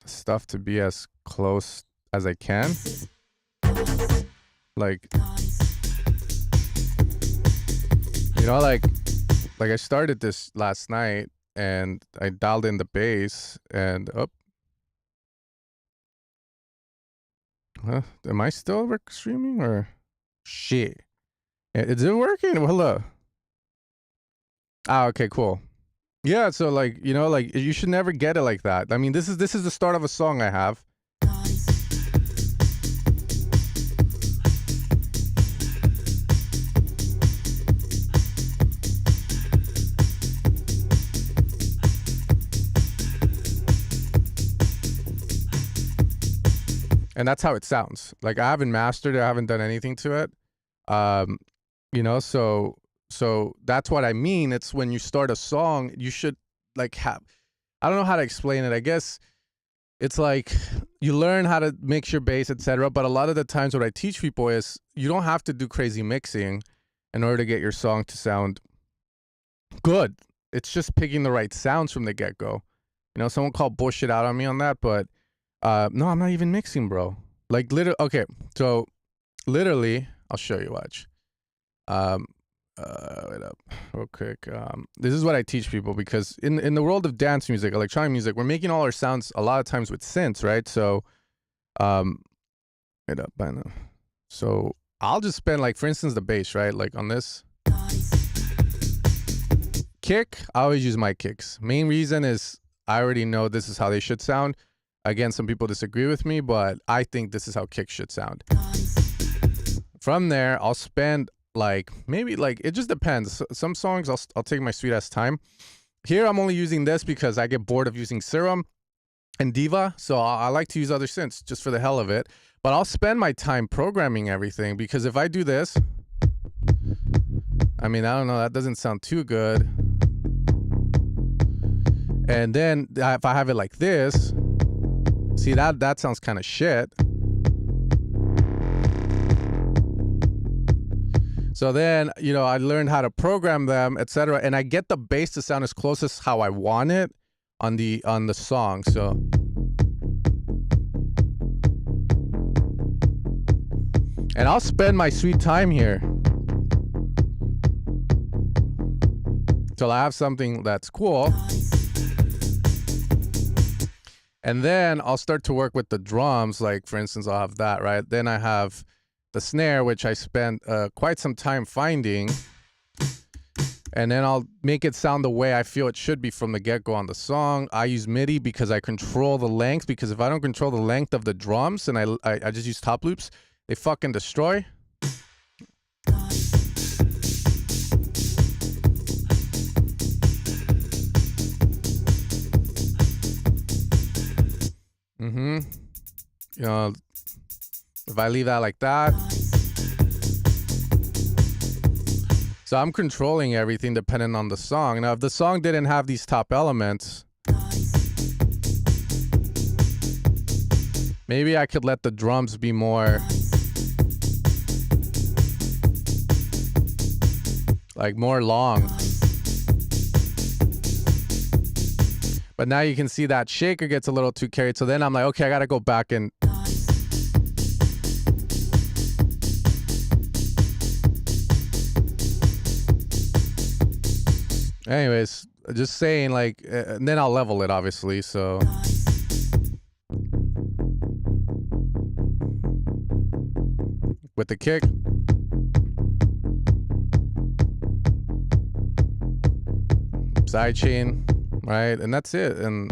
stuff to be as close as I can. Like, you know, like I started this last night and I dialed in the bass and Am I still streaming or shit? Is it working? Well, hello. Ah, okay, cool. Yeah, so like, you know, like you should never get it like that. I mean, this is the start of a song I have. And that's how it sounds. Like I haven't mastered it, I haven't done anything to it. You know, so that's what I mean. It's when you start a song, you should like have, I don't know how to explain it. I guess it's like you learn how to mix your bass, etc. But a lot of the times what I teach people is you don't have to do crazy mixing in order to get your song to sound good. It's just picking the right sounds from the get-go. You know, someone called bullshit out on me on that, but no, I'm not even mixing, bro. Like literally, okay, so literally, I'll show you, watch. Wait up real quick. This is what I teach people, because in the world of dance music, electronic music, we're making all our sounds a lot of times with synths, right? So wait up, I know. So I'll just spend, like, for instance, the bass, right? Like on this kick, I always use my kicks. Main reason is I already know this is how they should sound. Again, some people disagree with me, but I think this is how kicks should sound. From there, I'll spend like, maybe like, it just depends. Some songs I'll take my sweet ass time. Here I'm only using this because I get bored of using Serum and Diva, so I like to use other synths just for the hell of it. But I'll spend my time programming everything, because if I do this, I mean, I don't know, that doesn't sound too good. And then if I have it like this, see, that sounds kind of shit. So then, you know, I learned how to program them, etc., and I get the bass to sound as close as how I want it on the song. So and I'll spend my sweet time here till I have something that's cool. And then I'll start to work with the drums. Like, for instance, I'll have that, right? Then I have the snare, which I spent quite some time finding. And then I'll make it sound the way I feel it should be from the get-go on the song. I use MIDI because I control the length, because if I don't control the length of the drums and I just use top loops, they fucking destroy. You know, if I leave that like that. So I'm controlling everything depending on the song. Now, if the song didn't have these top elements, maybe I could let the drums be more like more long. But now you can see that shaker gets a little too carried. So then I'm like, okay, I gotta go back and anyways, just saying, like, and then I'll level it, obviously, so. With the kick. Sidechain, right? And that's it. And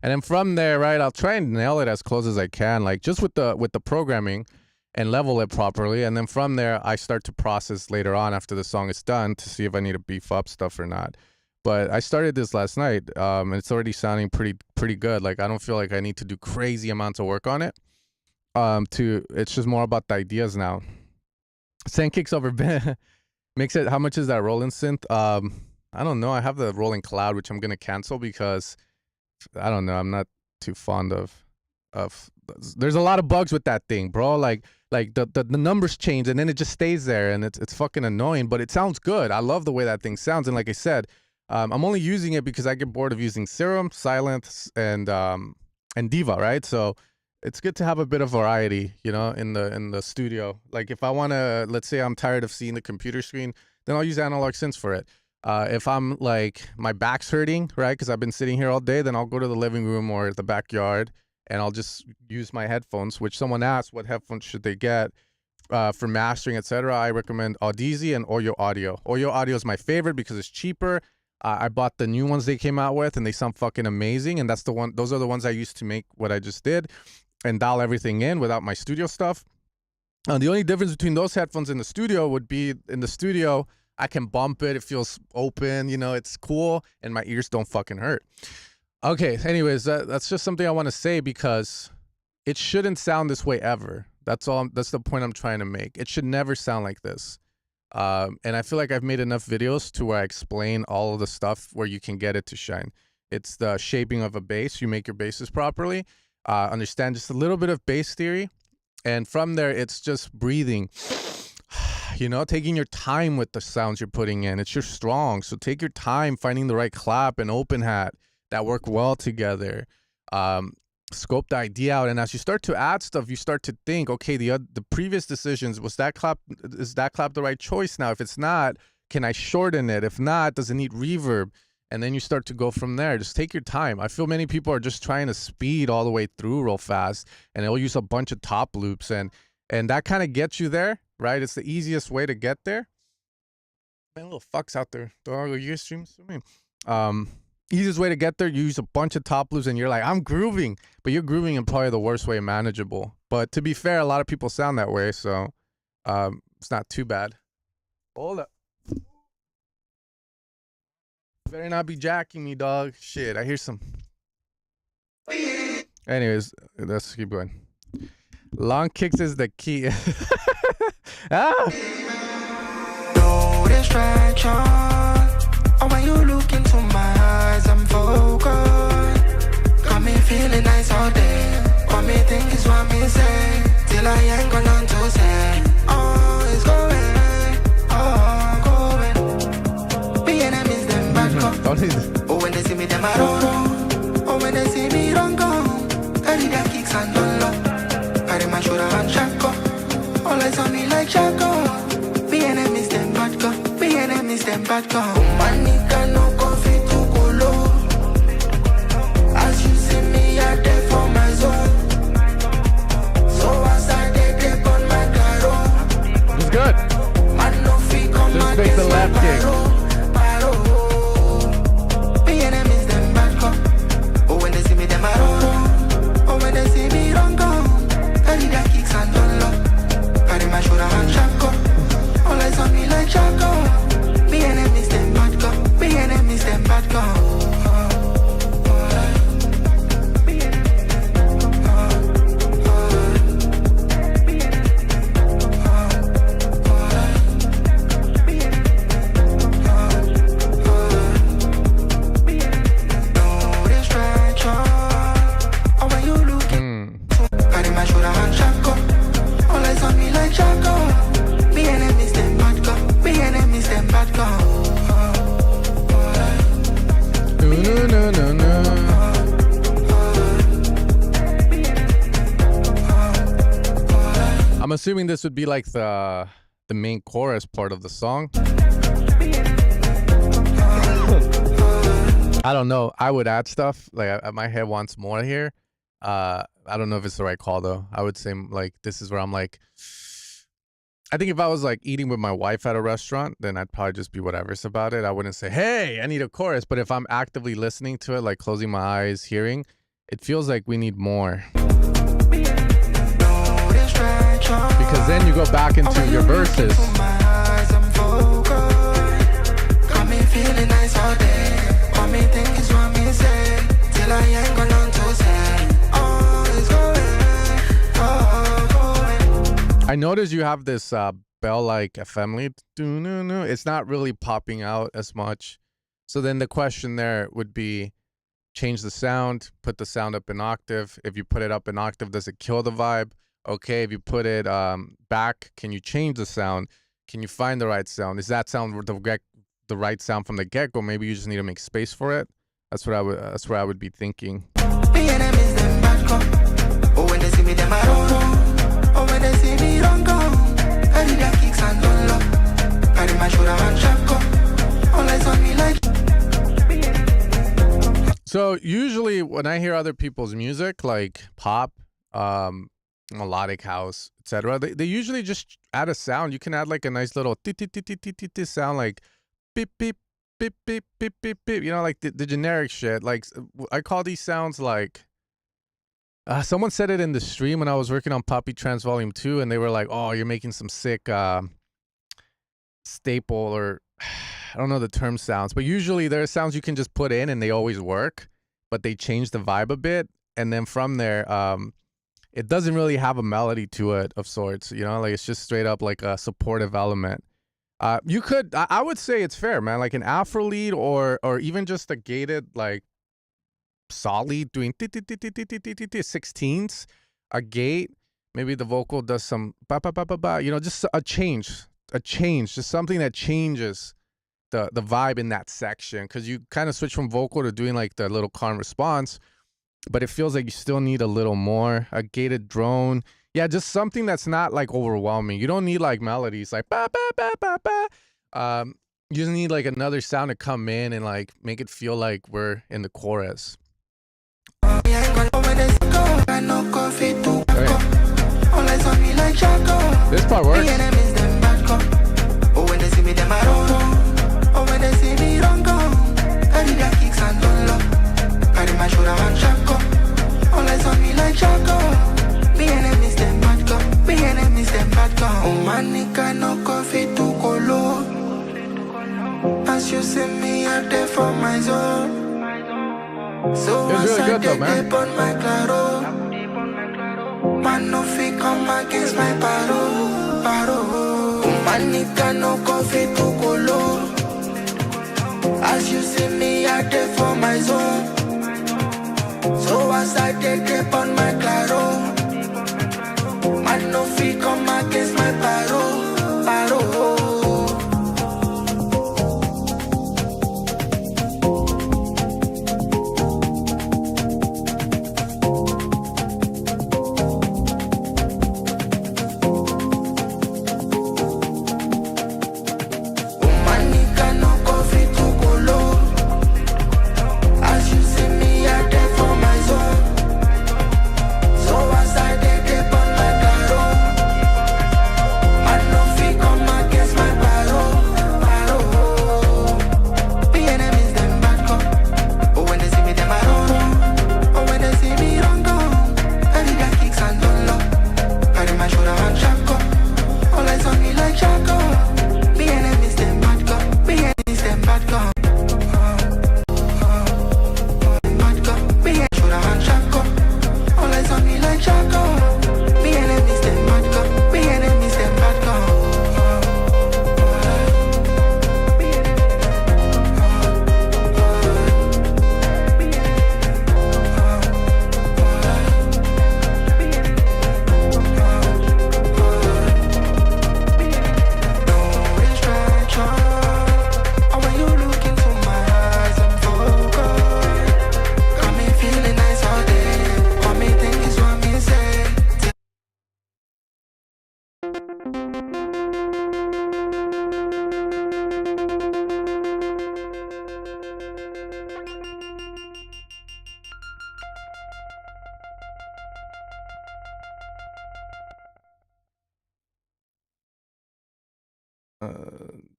then from there, right, I'll try and nail it as close as I can, like just with the programming, and level it properly. And then from there, I start to process later on after the song is done to see if I need to beef up stuff or not. But I started this last night, and it's already sounding pretty good. Like, I don't feel like I need to do crazy amounts of work on it. It's just more about the ideas now. Send kicks over makes it. How much is that Roland synth? I don't know. I have the Rolling Cloud, which I'm gonna cancel because I don't know. I'm not too fond of. There's a lot of bugs with that thing, bro. Like the numbers change and then it just stays there, and it's fucking annoying. But it sounds good. I love the way that thing sounds. And like I said, I'm only using it because I get bored of using Serum, Silence, and Diva, right? So it's good to have a bit of variety, you know, in the studio. Like if I want to, let's say I'm tired of seeing the computer screen, then I'll use analog synths for it. If I'm like, my back's hurting, right, because I've been sitting here all day, then I'll go to the living room or the backyard and I'll just use my headphones, which someone asked what headphones should they get for mastering, etc. I recommend Audeze and Oyo Audio. Oyo Audio is my favorite because it's cheaper. I bought the new ones they came out with, and they sound fucking amazing. And those are the ones I used to make what I just did and dial everything in without my studio stuff. The only difference between those headphones in the studio would be in the studio, I can bump it. It feels open, it's cool, and my ears don't fucking hurt. Okay, anyways, that's just something I want to say because it shouldn't sound this way ever. That's the point I'm trying to make. It should never sound like this. And I feel like I've made enough videos to where I explain all of the stuff where you can get it to shine. It's the shaping of a bass. You make your basses properly. Understand just a little bit of bass theory. And from there, it's just breathing, taking your time with the sounds you're putting in. It's your strong. So take your time finding the right clap and open hat that work well together. Scope the idea out. And as you start to add stuff, you start to think, okay, the previous decisions, is that clap the right choice now? If it's not, can I shorten it? If not, does it need reverb? And then you start to go from there. Just take your time. I feel many people are just trying to speed all the way through real fast, and they'll use a bunch of top loops, and that kind of gets you there, right? It's the easiest way to get there. Man, little fucks out there. Dog, are you guys streaming? Easiest way to get there, you use a bunch of top loops, and you're like, I'm grooving. But you're grooving in probably the worst way manageable. But to be fair, a lot of people sound that way, so it's not too bad. Hold up. Better not be jacking me, dog. Shit, I hear some. Anyways, let's keep going. Long kicks is the key. Ah! No distraction. Oh, when you look into my eyes, I'm focused. Got me feeling nice all day. What me think is what me say. Till I ain't got none to say. Oh, it's going. Oh, when they see me, them I don't know. Oh, when they see me, don't go. Carry their kicks and don't look. Carry my shoulder and shackle. All eyes on me like shackle. Be enemies, them bad go. Be enemies, them bad go. Oh, man, nigga, no coffee to go low. As you see me, I there for my zone. So I started dip on my caro. It's good. Man, no fee come just make the left kick. I'm assuming this would be like the main chorus part of the song. I don't know. I would add stuff. Like my head wants more here. I don't know if it's the right call though. I would say like this is where I'm like, I think if I was like eating with my wife at a restaurant, then I'd probably just be whatever's about it. I wouldn't say, hey, I need a chorus. But if I'm actively listening to it, like closing my eyes, hearing, it feels like we need more. Because then you go back into your verses. I noticed you have this bell-like FM. It's not really popping out as much. So then the question there would be, change the sound, put the sound up an octave. If you put it up an octave, does it kill the vibe? Okay, if you put it back, can you change the sound? Can you find the right sound? Is that sound the right sound from the get-go? Maybe you just need to make space for it. That's what I would be thinking. So usually when I hear other people's music, like pop, melodic house, etc., they usually just add a sound. You can add like a nice little sound, like beep beep beep beep beep beep beep. You know, like the generic shit. Like I call these sounds like. Someone said it in the stream when I was working on Poppy Trance Volume 2, and they were like, "Oh, you're making some sick staple or." I don't know the term sounds, but usually there are sounds you can just put in and they always work, but they change the vibe a bit. And then from there, it doesn't really have a melody to it of sorts, you know, like it's just straight up like a supportive element. You could, I would say it's fair, man, like an Afro lead or even just a gated, like solid doing 16ths, a gate, maybe the vocal does some ba ba ba ba ba, you know, just a change, just something that changes the vibe in that section, because you kind of switch from vocal to doing like the little calm response, but it feels like you still need a little more. A gated drone, yeah, just something that's not like overwhelming. You don't need like melodies like ba ba ba ba ba. You just need like another sound to come in and like make it feel like we're in the chorus. This part works. As you see me out there for my zone. So it's really good though, man. On my claro. Man no fit come against my paro. Manica no coffee to color. As you see me out there for my zone. So as I take on my claro. Man no fit come against my paro.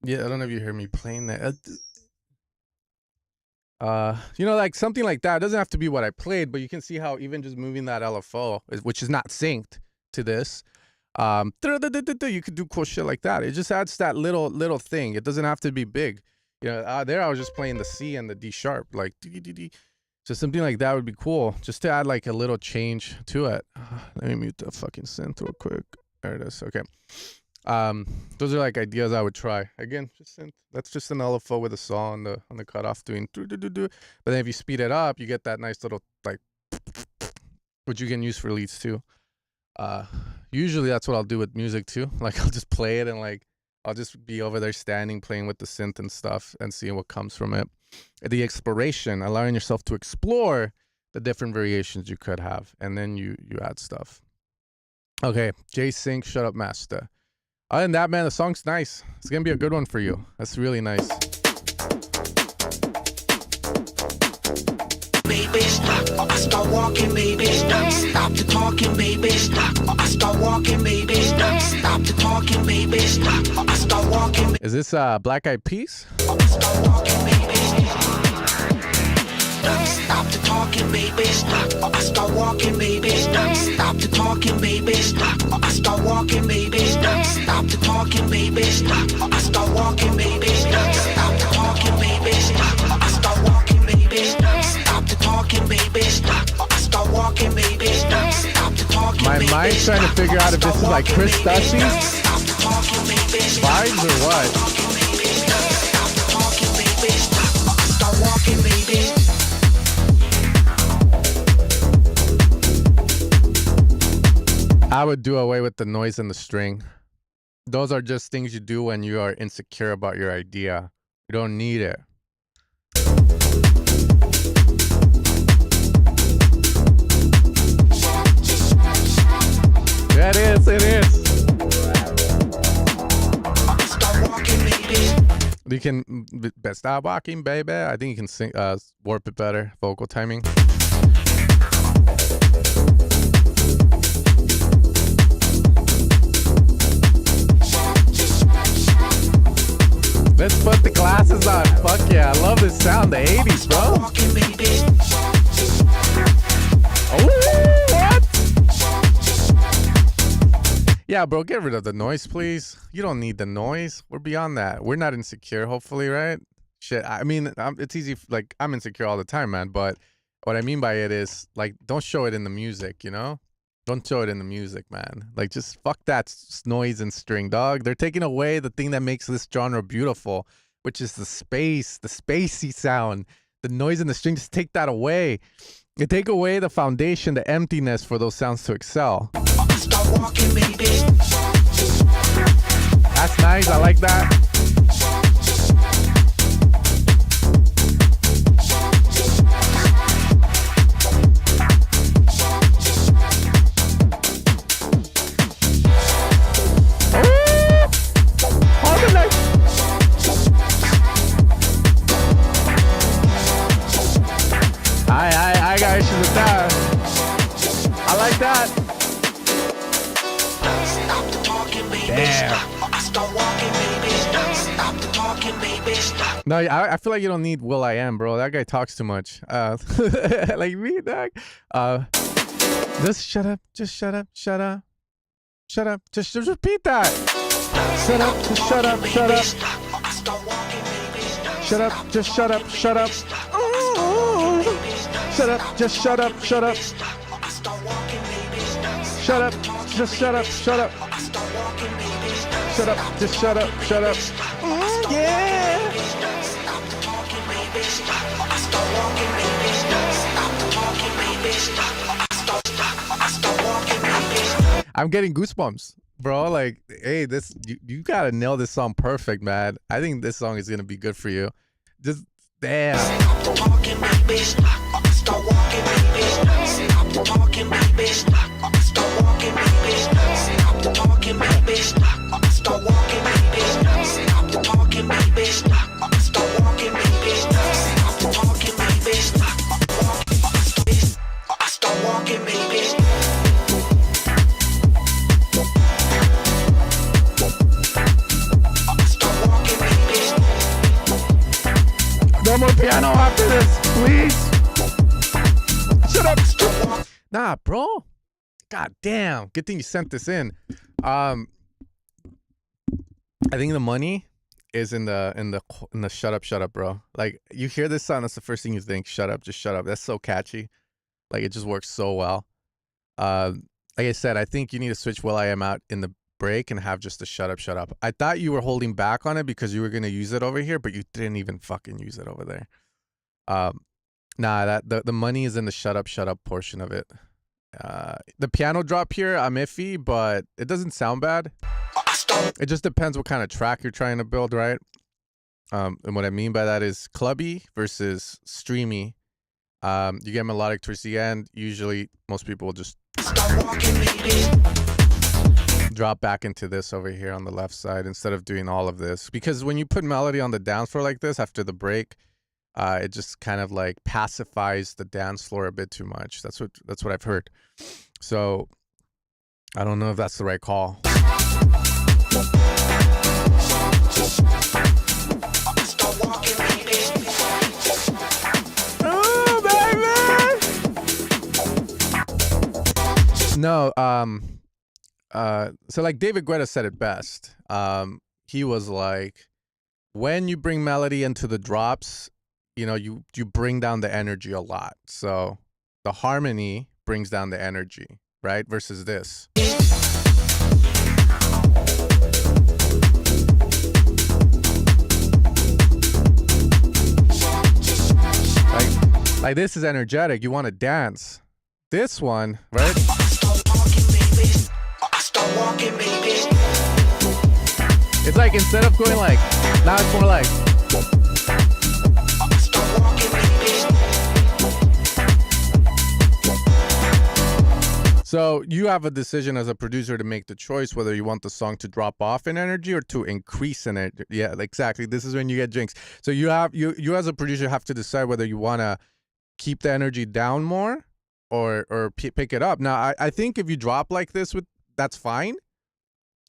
Yeah, I don't know if you hear me playing that. You know, like something like that. It doesn't have to be what I played, but you can see how even just moving that LFO, which is not synced to this, you could do cool shit like that. It just adds that little thing. It doesn't have to be big. You know, there I was just playing the C and the D sharp, like so something like that would be cool, just to add like a little change to it. Let me mute the fucking synth real quick. There it is. Okay. Those are like ideas I would try. Again, just synth. That's just an LFO with a saw on the cutoff doing but then if you speed it up, you get that nice little like, which you can use for leads too. Usually that's what I'll do with music too. Like I'll just play it and like I'll just be over there standing playing with the synth and stuff and seeing what comes from it. The exploration, allowing yourself to explore the different variations you could have, and then you add stuff. Okay, J Sync, Shut Up Master. Other than that, man, the song's nice. It's gonna be a good one for you. That's really nice. baby. I start walking, baby. Stop the talking, baby. I start walking, baby. Stop the talking, baby. I start walking. Is this Black Eyed Peas? I start walking, baby. Stop the talking, baby. I start walking, baby. Stop the talking, baby. I start walking, baby. Stop the talking, baby. I start walking, baby. Stop the talking, baby. I start walking, baby. Stop the talking, baby. I start walking, baby. Stop the talking, My baby. mind's trying to figure out if this is like Chris Dusty's Stop the talking, baby. vibes or what. Talking, baby. Stop the talking, baby. I start walking, baby. I would do away with the noise and the string. Those are just things you do when you are insecure about your idea. You don't need it. Yeah, it is. You can stop walking, baby. I think you can sing, warp it better, vocal timing. Let's put the glasses on. Fuck yeah, I love this sound. The 80s, bro. Oh, what? Yeah, bro, get rid of the noise, please. You don't need the noise. We're beyond that. We're not insecure, hopefully, right? Shit, I mean, it's easy. Like, I'm insecure all the time, man. But what I mean by it is, like, don't show it in the music, you know? Don't show it in the music, man. Like, just fuck that noise and string, dog. They're taking away the thing that makes this genre beautiful, which is the space, the spacey sound, the noise and the string. Just take that away. You take away the foundation, the emptiness for those sounds to excel. That's nice. I like that. I got issues with that. I like that. Damn. No, I feel like you don't need will.i.am, bro. That guy talks too much. Like me, dog. Just shut up. Just shut up. Shut up. Shut up. Just repeat that. Shut up. Just shut up. Shut up. Shut up. Just shut up. Shut up. Shut up, just shut up, shut up. Shut up, just shut up, shut up. Shut up, just shut up, shut up. Yeah. I'm getting goosebumps, bro. Like, hey, this you gotta nail this song perfect, man. I think this song is gonna be good for you. Just damn. Stop walking, baby. Stop walking, baby. Stop talking, baby. Stop walking, baby. Stop talking, baby. Stop walking, baby. Stop talking, baby. Stop walking, baby. Stop talking, baby. Stop walking, baby. No more piano after this, please. Shut up. Nah, bro. God damn. Good thing you sent this in. I think the money is in the shut up, bro. Like, you hear this song, that's the first thing you think. Shut up, just shut up. That's so catchy. Like, it just works so well. Like I said, I think you need to switch will.i.am out in the break and have just a shut up. I thought you were holding back on it because you were gonna use it over here, but you didn't even fucking use it over there. Nah, that the money is in the shut up portion of it. The piano drop here, I'm iffy, but it doesn't sound bad. It just depends what kind of track you're trying to build, right? And what I mean by that is clubby versus streamy. You get melodic towards the end. Usually, most people will just drop back into this over here on the left side instead of doing all of this. Because when you put melody on the dance floor like this after the break, It just kind of like pacifies the dance floor a bit too much. That's what I've heard. So I don't know if that's the right call. No, so like David Guetta said it best. He was like, when you bring melody into the drops, you know, you bring down the energy a lot. So the harmony brings down the energy, right? Versus this. Like this is energetic. You want to dance. This one, right? It's like instead of going like, now it's more like. So you have a decision as a producer to make the choice whether you want the song to drop off in energy or to increase in it. Yeah, exactly. This is when you get jinxed. So you as a producer have to decide whether you want to keep the energy down more or pick it up. Now, I think if you drop like this, that's fine.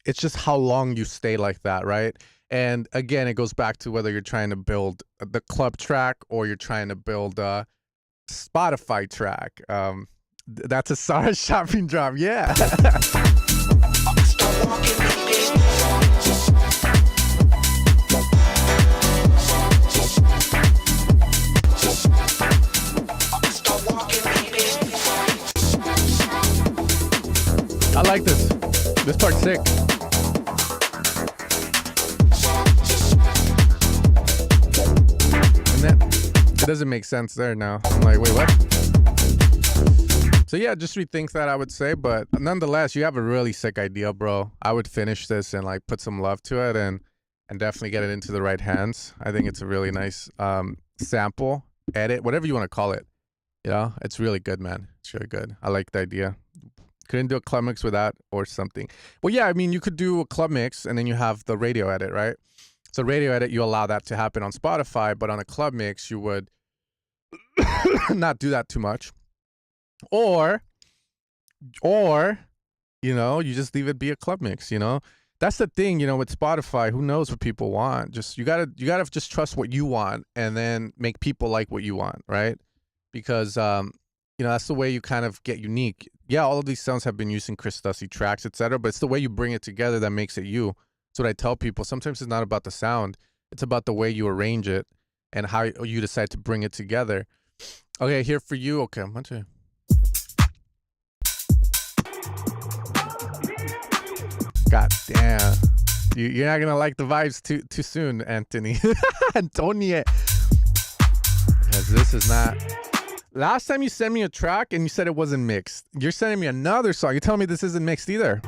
It's just how long you stay like that, right? And again, it goes back to whether you're trying to build the club track or you're trying to build a Spotify track. That's a Sarah shopping drop, yeah. I like this. This part's sick. And then it doesn't make sense there now. I'm like, wait, what? So yeah, just rethink that, I would say. But nonetheless, you have a really sick idea, bro. I would finish this and like put some love to it and definitely get it into the right hands. I think it's a really nice sample, edit, whatever you want to call it. You know, it's really good, man. It's really good. I like the idea. Couldn't do a club mix without or something. Well, yeah, I mean, you could do a club mix and then you have the radio edit, right? So radio edit, you allow that to happen on Spotify, but on a club mix, you would not do that too much. Or, you know, you just leave it be a club mix, you know? That's the thing, you know, with Spotify, who knows what people want? Just, you gotta just trust what you want and then make people like what you want, right? Because, you know, that's the way you kind of get unique. Yeah, all of these sounds have been used in Chris Dussy tracks, etc. But it's the way you bring it together that makes it you. That's what I tell people. Sometimes it's not about the sound. It's about the way you arrange it and how you decide to bring it together. Okay, here for you. Okay, I'm going to... God damn. You're not going to like the vibes too soon, Anthony. Antonia. Because this is not... Last time you sent me a track and you said it wasn't mixed. You're sending me another song. You're telling me this isn't mixed either.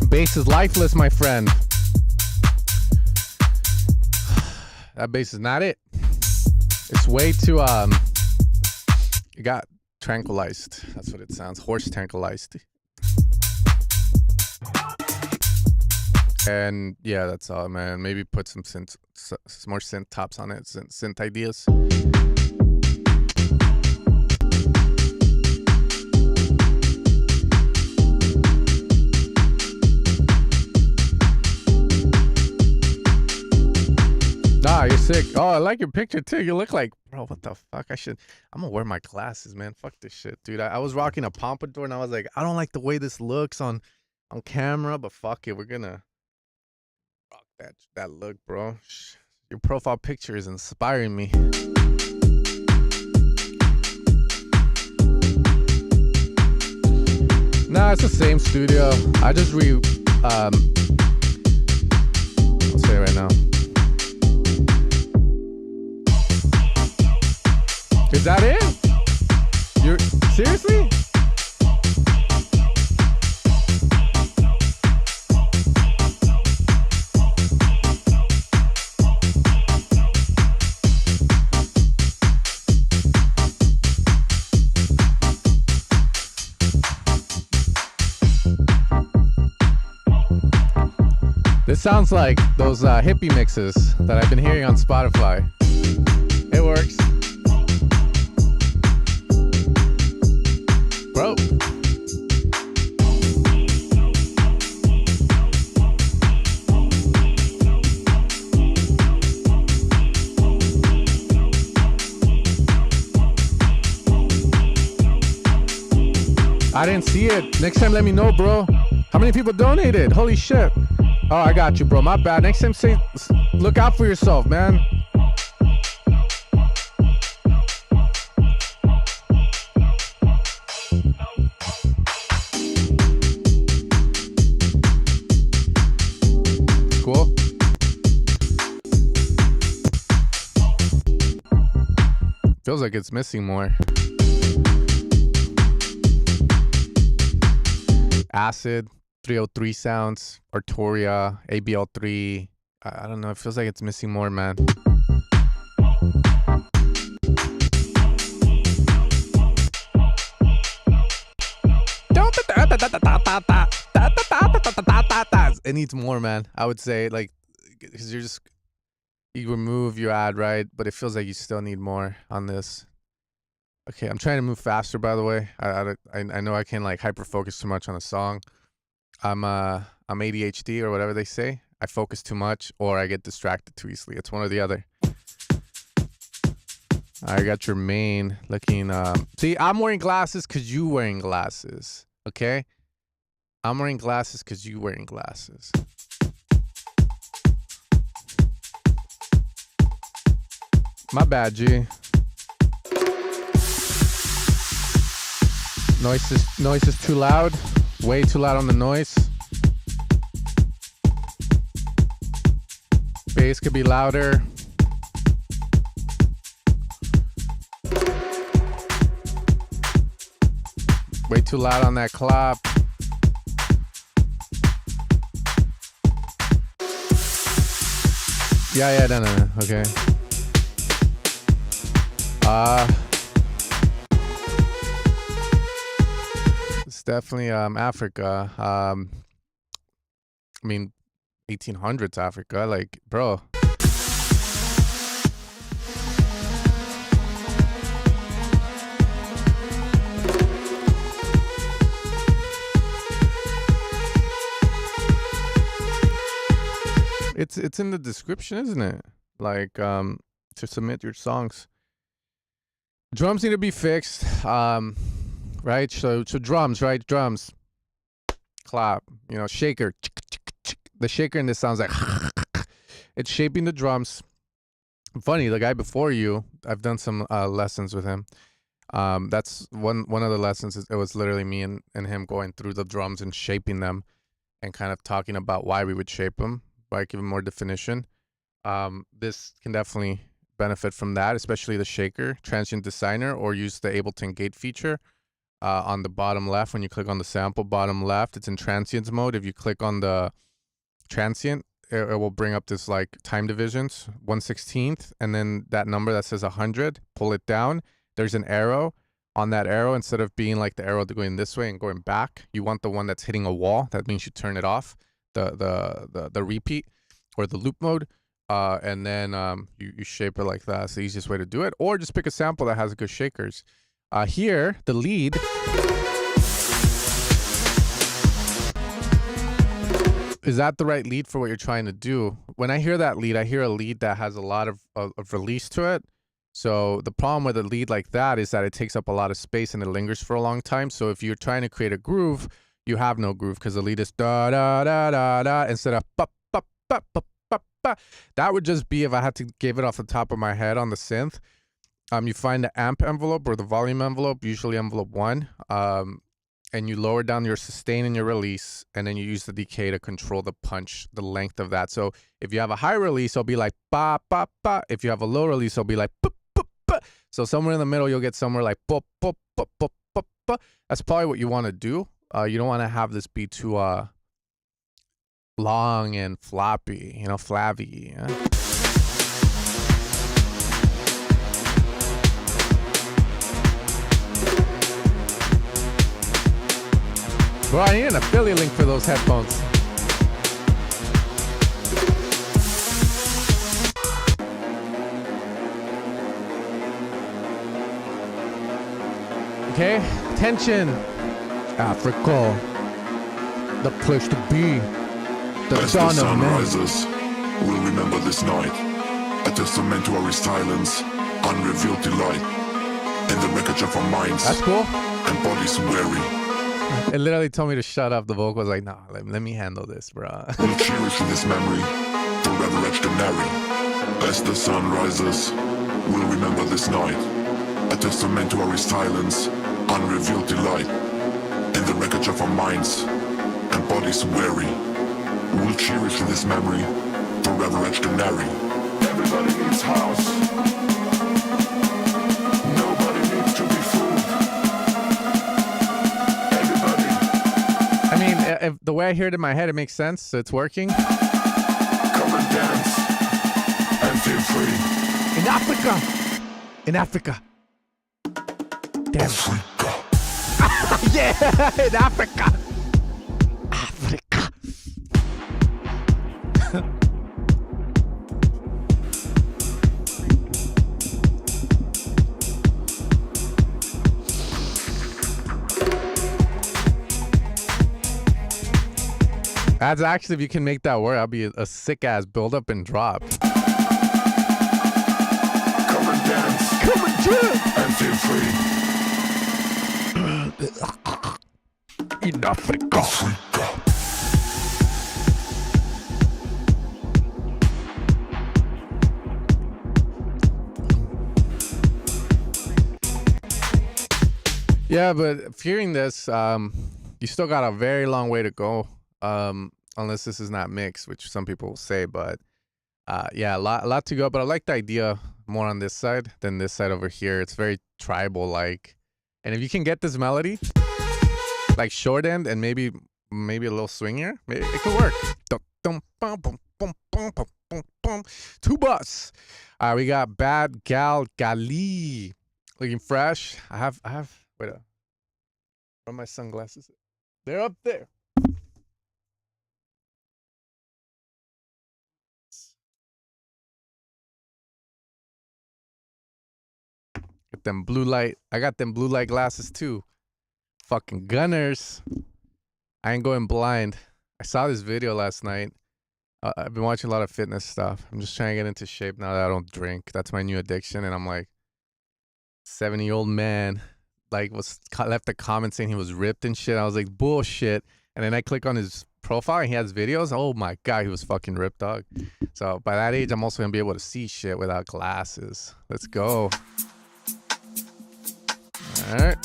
Bass is lifeless, my friend. That bass is not it. It's way too it got tranquilized. That's what it sounds. Horse tranquilized. And yeah, that's all, man. Maybe put some more synth tops on it. Synth ideas. Ah, you're sick. Oh, I like your picture too. You look like, bro, what the fuck? I'm gonna wear my glasses, man. Fuck this shit, dude. I was rocking a pompadour and I was like, I don't like the way this looks on camera, but fuck it. We're gonna rock that look, bro. Your profile picture is inspiring me. Nah, it's the same studio. I just I'll say it right now. that it? You're seriously? This sounds like those hippie mixes that I've been hearing on Spotify. It works. Bro. I didn't see it. Next time, let me know, bro. How many people donated? Holy shit. Oh, I got you, bro. My bad. Next time, say, look out for yourself, man. Cool. Feels like it's missing more. Acid. 303 sounds, Arturia, ABL3. I don't know. It feels like it's missing more, man. It needs more, man. I would say, like, because you remove, you add, right? But it feels like you still need more on this. Okay, I'm trying to move faster, by the way. I know I can't like hyper focus too much on a song. I'm ADHD or whatever they say. I focus too much or I get distracted too easily. It's one or the other. I got your main looking. See, I'm wearing glasses because you wearing glasses. Okay, I'm wearing glasses because you wearing glasses. My bad, G. Noise is too loud. Way too loud on the noise. Bass could be louder. Way too loud on that clap. Yeah, no. Okay. It's definitely Africa. I mean 1800s Africa, like, bro. It's in the description, isn't it? Like to submit your songs. Drums need to be fixed. Right? So drums, right? Drums. Clap. You know, shaker. The shaker in this sounds like it's shaping the drums. Funny, the guy before you, I've done some lessons with him. That's one of the lessons. It was literally me and him going through the drums and shaping them and kind of talking about why we would shape them, by giving more definition. This can definitely benefit from that, especially the shaker, transient designer, or use the Ableton gate feature on the bottom left. When you click on the sample, bottom left, it's in transients mode. If you click on the transient, it will bring up this like time divisions, 1/16th, and then that number that says 100, pull it down. There's an arrow. On that arrow, instead of being like the arrow going this way and going back, you want the one that's hitting a wall. That means you turn it off, the repeat or the loop mode, and then you shape it like that. It's the easiest way to do it. Or just pick a sample that has good shakers. Here, the lead. Is that the right lead for what you're trying to do? When I hear that lead, I hear a lead that has a lot of release to it. So the problem with a lead like that is that it takes up a lot of space and it lingers for a long time. So if you're trying to create a groove, you have no groove because the lead is da da da da da instead of ba ba ba ba ba ba. That would just be if I had to give it off the top of my head on the synth. You find the amp envelope or the volume envelope, usually envelope 1, and you lower down your sustain and your release, and then you use the decay to control the punch, the length of that. So if you have a high release, it'll be like ba ba ba. If you have a low release, it'll be like ba ba ba. So somewhere in the middle, you'll get somewhere like pop, pop, pop, pop, pop, pop. That's probably what you want to do. You don't want to have this be too long and floppy, flabby. Yeah? Bro, I need an affiliate link for those headphones. Okay, attention, Africa, the place to be, the As dawn the of sun man. rises, we'll remember this night. A testament to our silence, unrevealed delight. In the wreckage of our minds That's cool. and bodies weary. It literally told me to shut up. The vocal was like, nah, let me handle this, bro. We'll cherish this memory, forever etched and airy. As the sun rises, we'll remember this night. A testament to our silence, unrevealed delight. In the wreckage of our minds and bodies weary. We'll cherish this memory, forever etched and airy. Everybody needs house. Nobody needs to be fooled. Everybody. I mean, if the way I hear it in my head, it makes sense. So it's working. Come and dance and feel free. In Africa. In Africa. Damn. Africa. Yeah, in Africa. Africa. That's actually, if you can make that work, that'll be a sick ass build up and drop. Come and dance Come on, dude. and feel free. In Africa. Africa. Yeah, but fearing this, you still got a very long way to go, unless this is not mixed, which some people will say. But yeah, a lot to go. But I like the idea more on this side than this side over here. It's very tribal-like, and if you can get this melody, like short end and maybe a little swingier, maybe it could work. Two bus. We got Bad Gal Gali, looking fresh. I have. Wait up. Where are my sunglasses? They're up there. Get them blue light. I got them blue light glasses too. Fucking gunners. I ain't going blind. I saw this video last night. I've been watching a lot of fitness stuff. I'm just trying to get into shape now that I don't drink. That's my new addiction. And I'm like, 70-year-old man, like left a comment saying he was ripped and shit. I was like, bullshit. And then I click on his profile and he has videos. Oh my God, he was fucking ripped, dog. So by that age, I'm also gonna be able to see shit without glasses. Let's go. All right.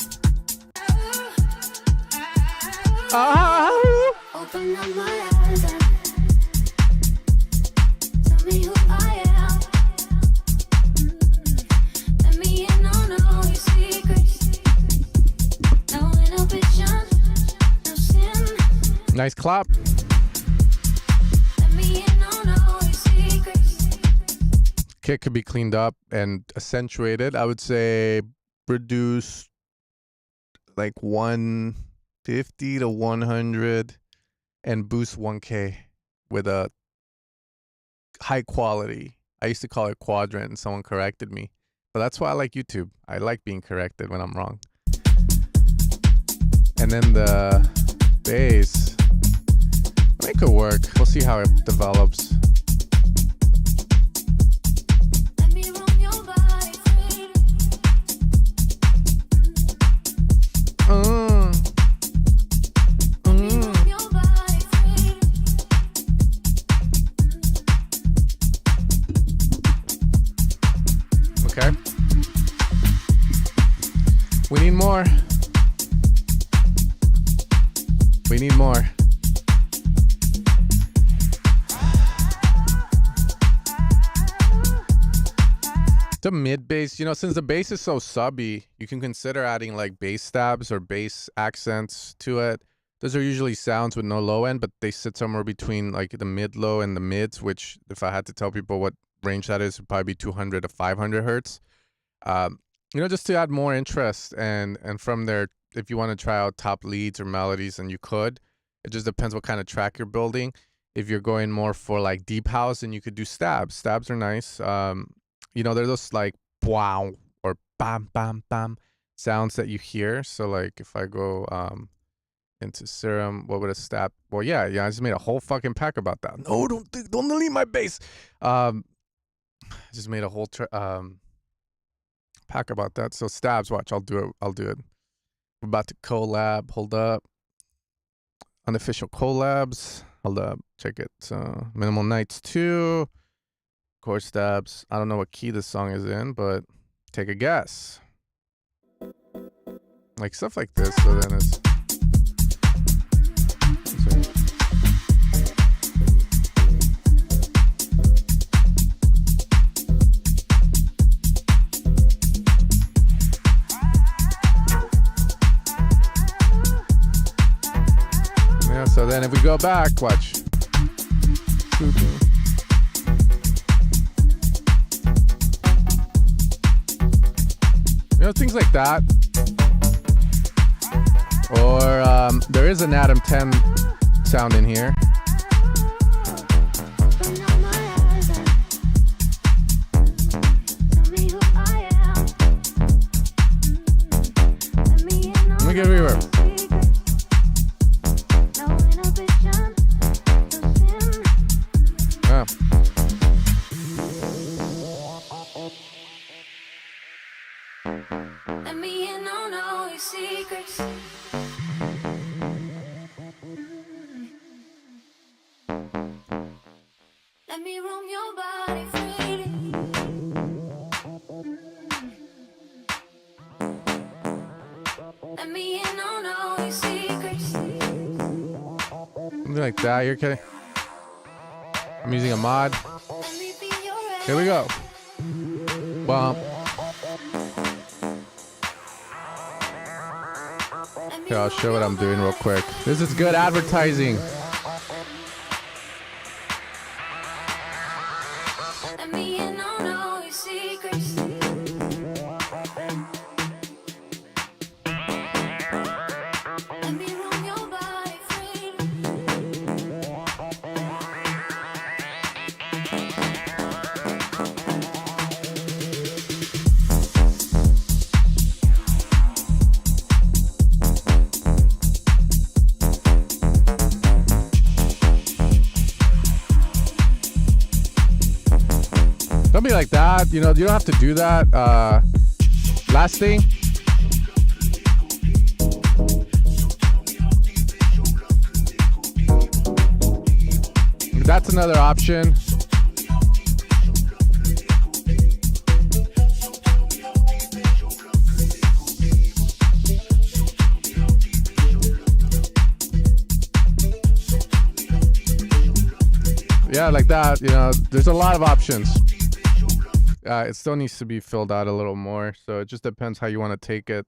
Open up my eyes and tell me who I am. Let me in on all your secrets. No inhibition, no sin. Nice clap. Let me in on all your secrets. Kick could be cleaned up and accentuated. I would say reduce like 150 to 100 and boost 1K with a high quality. I used to call it quadrant and someone corrected me. But that's why I like YouTube. I like being corrected when I'm wrong. And then the bass, it could work. We'll see how it develops. Let me roam your body free. Let me roam your body free. Okay. We need more. We need more. To mid bass, you know, since the bass is so subby, you can consider adding like bass stabs or bass accents to it. Those are usually sounds with no low end, but they sit somewhere between like the mid low and the mids, which if I had to tell people what range that is, it'd probably be 200 to 500 hertz. You know, just to add more interest, and from there, if you want to try out top leads or melodies, and you could. It just depends what kind of track you're building. If you're going more for like deep house, then you could do stabs. Stabs are nice. You know, they're those like wow or bam bam bam sounds that you hear. So like if I go into Serum, what would a stab? Well, yeah, I just made a whole fucking pack about that. No, don't delete my bass. I just made a whole pack about that. So stabs, watch, I'll do it. We're about to collab. Hold up. Unofficial collabs. Hold up. Check it. Minimal Nights 2. Chord stabs. I don't know what key this song is in, but take a guess. Like stuff like this. So then it's. Yeah, so then if we go back, watch. You know, things like that. Or there is an Atom 10 sound in here. Let me get reverb. Yeah. Let me in on all your secrets. Let me roam your body freely. Let me in on all your secrets. Something like that. You're kidding. I'm using a mod. Let me be your Here we go. Bump. Here, I'll show what I'm doing real quick. This is good advertising. Let me in on all your secrets. Let me roam your body freely. Don't be like that. You know, you don't have to do that. Last thing. That's another option. Yeah, like that. You know, there's a lot of options. It still needs to be filled out a little more, so it just depends how you want to take it.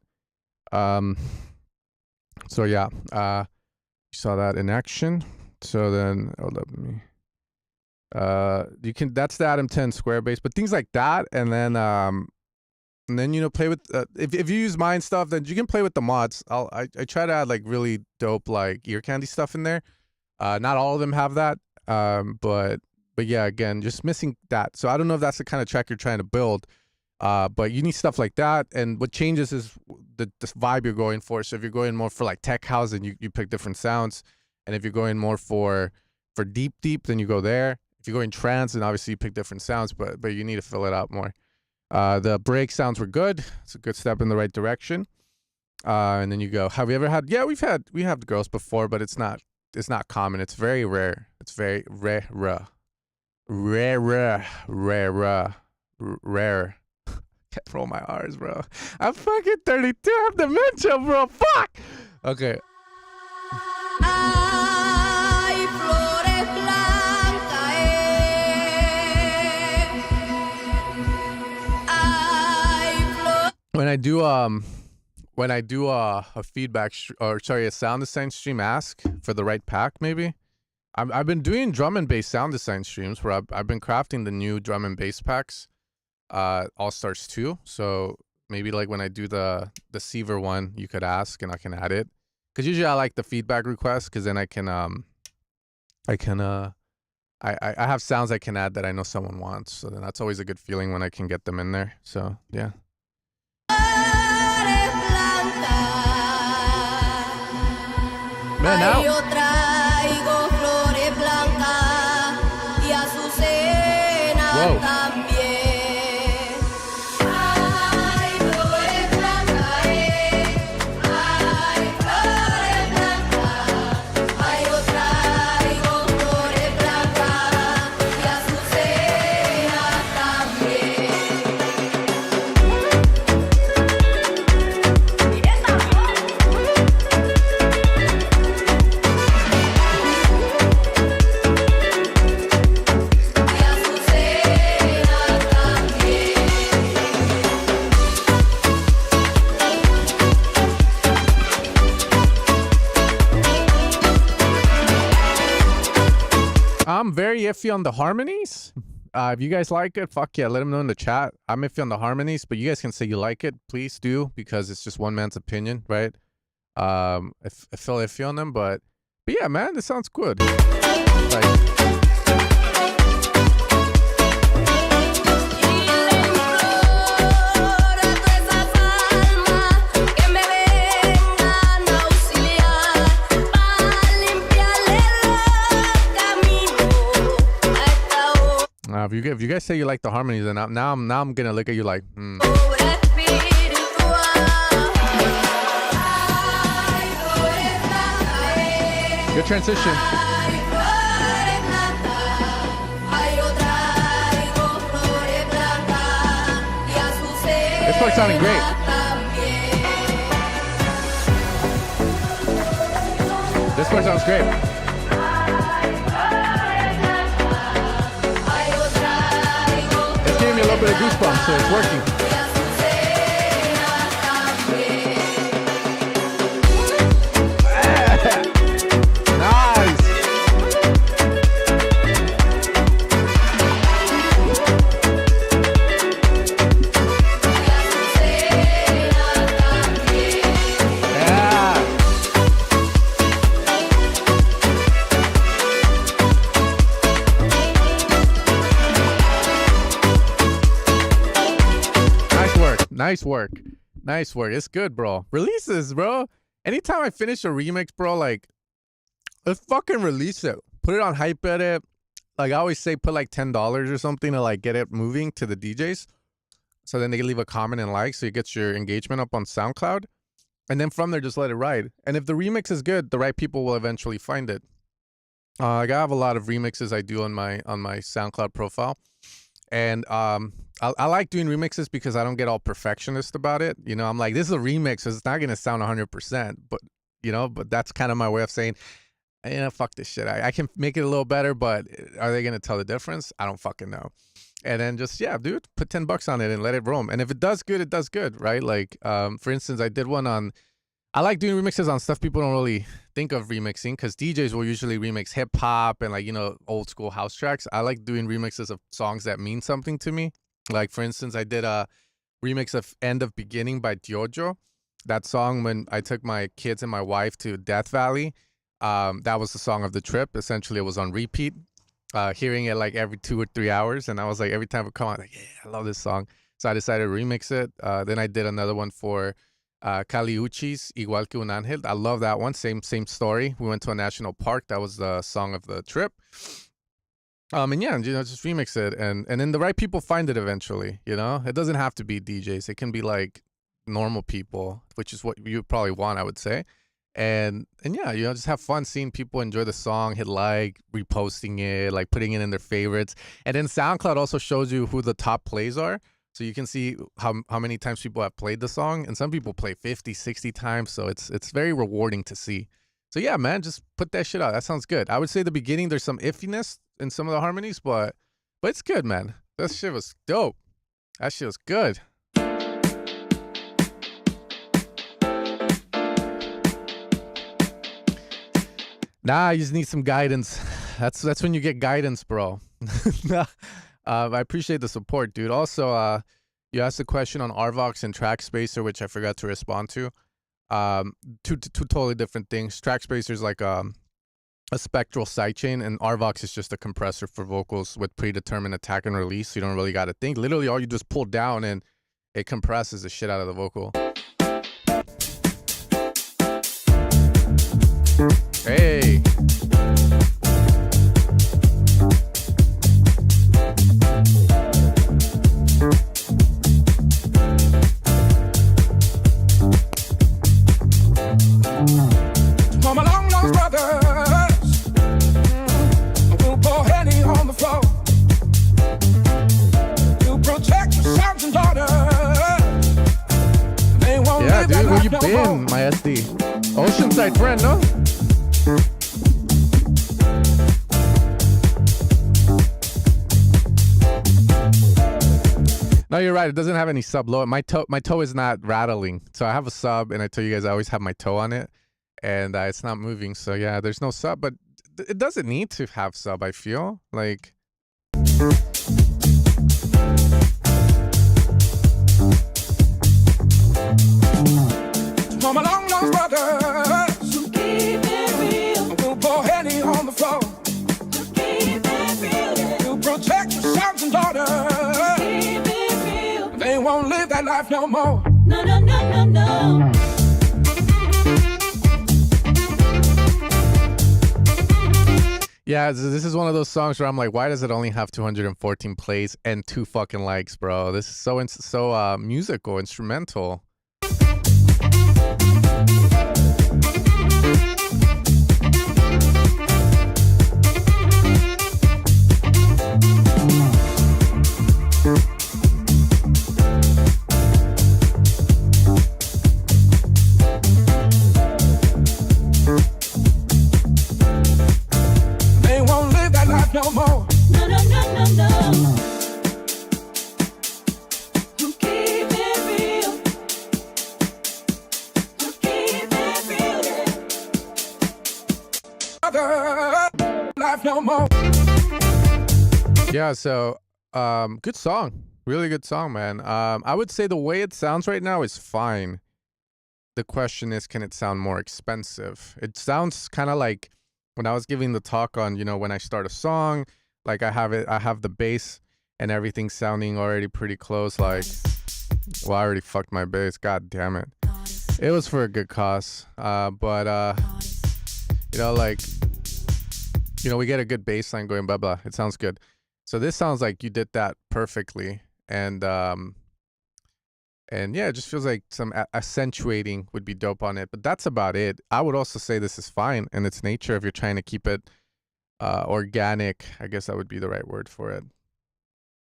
So yeah, you saw that in action. So then, hold up, you can. That's the Atom 10 square bass, but things like that, and then you know, play with. If you use mine stuff, then you can play with the mods. I try to add like really dope like ear candy stuff in there. Not all of them have that, but yeah, again, just missing that. So I don't know if that's the kind of track you're trying to build, but you need stuff like that. And what changes is the vibe you're going for. So if you're going more for like tech house, then you pick different sounds. And if you're going more for deep, then you go there. If you're going trance, then obviously you pick different sounds, but you need to fill it out more. The break sounds were good. It's a good step in the right direction. And then you go, have we ever had, yeah, we have girls before, but it's not common. It's very rare. It's very rare. Rare. Can't roll my R's, bro. I'm fucking 32. I have dementia, bro. Fuck. Okay. Ay, flores blancas, when I do a feedback a sound design stream, ask for the right pack. Maybe I've been doing drum and bass sound design streams where I've been crafting the new drum and bass packs, All Stars 2. So maybe like when I do the Seaver one, you could ask and I can add it. Because usually I like the feedback request because then I have sounds I can add that I know someone wants. So then that's always a good feeling when I can get them in there. So yeah. Man, now. Whoa. I'm very iffy on the harmonies. If you guys like it, fuck yeah, let them know in the chat. I'm iffy on the harmonies, but you guys can say you like it. Please do, because it's just one man's opinion, right? I feel iffy on them, but yeah, man, this sounds good. Like, if you guys say you like the harmonies, then now I'm gonna look at you like, Good transition. This part's sounding great. This part sounds great. Gave me a little bit of goosebumps, so it's working. Nice. Nice work. It's good, bro. Releases, bro. Anytime I finish a remix, bro, like, let's fucking release it. Put it on Hype Edit. Like I always say, put like $10 or something to like get it moving to the DJs. So then they can leave a comment and like, so it gets your engagement up on SoundCloud. And then from there, just let it ride. And if the remix is good, the right people will eventually find it. I have a lot of remixes I do on my SoundCloud profile. And I like doing remixes because I don't get all perfectionist about it. You know, I'm like, this is a remix, so it's not going to sound 100%. But, you know, but that's kind of my way of saying, you know, fuck this shit. I can make it a little better, but are they going to tell the difference? I don't fucking know. And then just, yeah, dude, put $10 on it and let it roam. And if it does good, it does good, right? Like, for instance, I did one on, I like doing remixes on stuff people don't really think of remixing, because DJs will usually remix hip hop and like, you know, old school house tracks. I like doing remixes of songs that mean something to me. Like, for instance, I did a remix of End of Beginning by Diojo. That song, when I took my kids and my wife to Death Valley, that was the song of the trip. Essentially, it was on repeat, hearing it like every 2 or 3 hours. And I was like, every time it come on, like, yeah, I love this song. So I decided to remix it. Then I did another one for Caliuchi's Igual que un Ángel. I love that one. Same story. We went to a national park. That was the song of the trip. And yeah, you know, just remix it, and then the right people find it eventually. You know, it doesn't have to be DJs. It can be like normal people, which is what you probably want, I would say. And yeah, you know, just have fun seeing people enjoy the song, hit like, reposting it, like putting it in their favorites. And then SoundCloud also shows you who the top plays are. So you can see how many times people have played the song. And some people play 50, 60 times. So it's very rewarding to see. So yeah, man, just put that shit out. That sounds good. I would say the beginning, there's some iffiness in some of the harmonies, but it's good, man. That shit was dope. That shit was good. Nah, you just need some guidance. That's when you get guidance, bro. I appreciate the support, dude. Also, you asked a question on Arvox and Track Spacer, which I forgot to respond to. Two totally different things. Track Spacer is like a spectral sidechain, and Arvox is just a compressor for vocals with predetermined attack and release. So you don't really got to think. Literally, all you just pull down and it compresses the shit out of the vocal. Hey. For my long lost brothers who pour Henny on the floor to protect your sons and daughters. They won't Yeah, live dude, that where life you no been, more. my SD? Oceanside friend, no? No, you're right. It doesn't have any sub low. My toe is not rattling. So I have a sub, and I tell you guys I always have my toe on it, and it's not moving. So yeah, there's no sub, but it doesn't need to have sub. I feel like. For my long lost brothers Keep it real, who pour Henny on the floor keep it real, to protect your sons and daughters. keep it real. They won't live that life no more. No, no, no, no, no. Yeah, this is one of those songs where I'm like, why does it only have 214 plays and 2 fucking likes, bro? This is so musical, instrumental. They won't live that life no more. No, no, no, no, no. Keep it real. Keep it real. Other life no more. Yeah, so good song. Really good song, man. I would say the way it sounds right now is fine. The question is, can it sound more expensive? It sounds kind of like when I was giving the talk on, when I start a song, like I have the bass and everything sounding already pretty close. Like, well, I already fucked my bass. God damn it. It was for a good cause. But we get a good bass line going, blah, blah. It sounds good. So this sounds like you did that perfectly. And yeah, it just feels like some accentuating would be dope on it. But that's about it. I would also say this is fine in its nature if you're trying to keep it organic. I guess that would be the right word for it.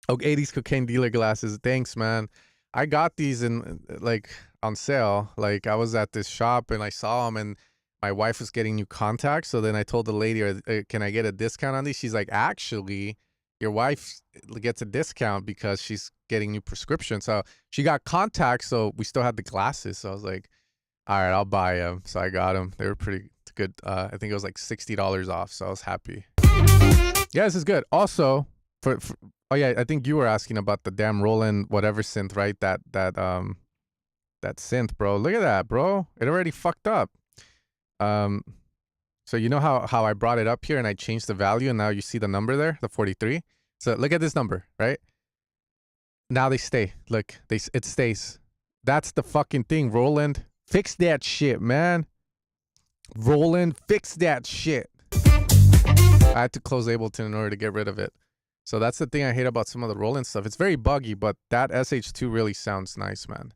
Oh, 80s cocaine dealer glasses. Thanks, man. I got these on sale. Like I was at this shop and I saw them and my wife was getting new contacts. So then I told the lady, can I get a discount on these? She's like, actually, your wife gets a discount because she's getting new prescriptions. So she got contacts, so we still had the glasses. So I was like, all right, I'll buy them. So I got them. They were pretty good. I think it was like $60 off. So I was happy. Yeah, this is good. Also, oh yeah, I think you were asking about the damn Roland whatever synth, right? That synth, bro. Look at that, bro. It already fucked up. So you know how I brought it up here and I changed the value and now you see the number there, the 43. So look at this number, right? Now they stay. Look, it stays. That's the fucking thing, Roland. Fix that shit, man. Roland, fix that shit. I had to close Ableton in order to get rid of it. So that's the thing I hate about some of the Roland stuff. It's very buggy, but that SH2 really sounds nice, man.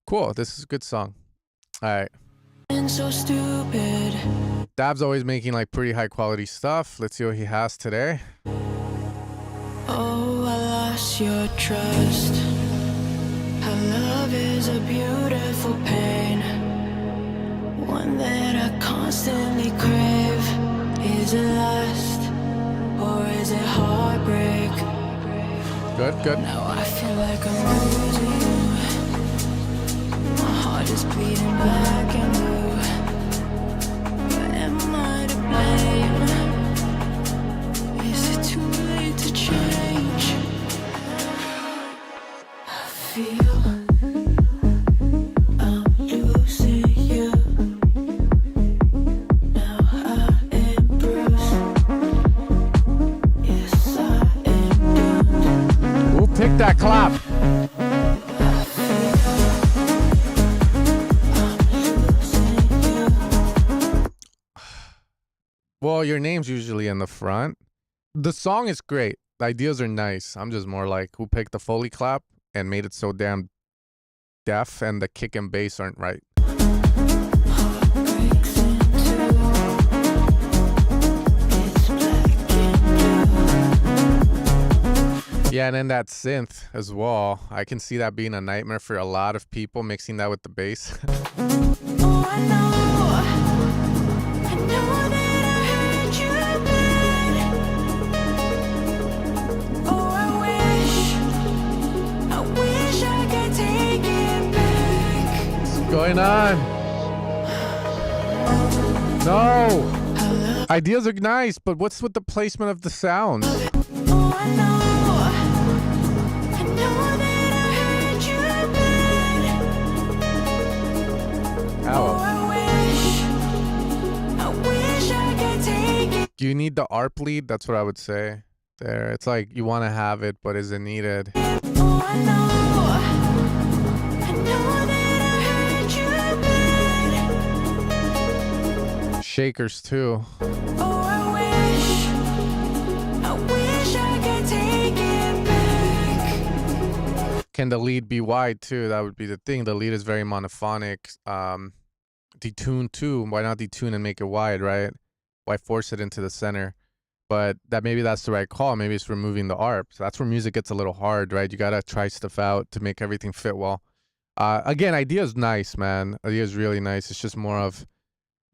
Cool. This is a good song. All right. So stupid. Dab's always making like pretty high quality stuff. Let's see what he has today. Oh, I lost your trust. Our love is a beautiful pain, one that I constantly crave. Is it lust or is it heartbreak? Good. Now I feel like I'm losing you. My heart is bleeding black and blue. But am I to blame? that clap. Well, your name's usually in the front. The song is great. The ideas are nice. I'm just more like, who picked the Foley clap and made it so damn deaf, and the kick and bass aren't right. Yeah, and then that synth as well. I can see that being a nightmare for a lot of people, mixing that with the bass. Oh, I know that I hurt you bad. Oh, I wish I could take it back. What's going on? No! Ideas are nice, but what's with the placement of the sound? Oh, I know that I hurt you bad. Ow. Oh, I wish I could take it. Do you need the ARP lead? That's what I would say. There. It's like you want to have it, but is it needed? Oh, I know that I hurt you bad. Shakers too. Oh, I wish I could take it back. Can the lead be wide too? That would be the thing. The lead is very monophonic. Detune too. Why not detune and make it wide, right? Why force it into the center? But maybe that's the right call. Maybe it's removing the ARP. So that's where music gets a little hard, right? You gotta try stuff out to make everything fit well. Again, idea is nice, man. Idea is really nice. It's just more of,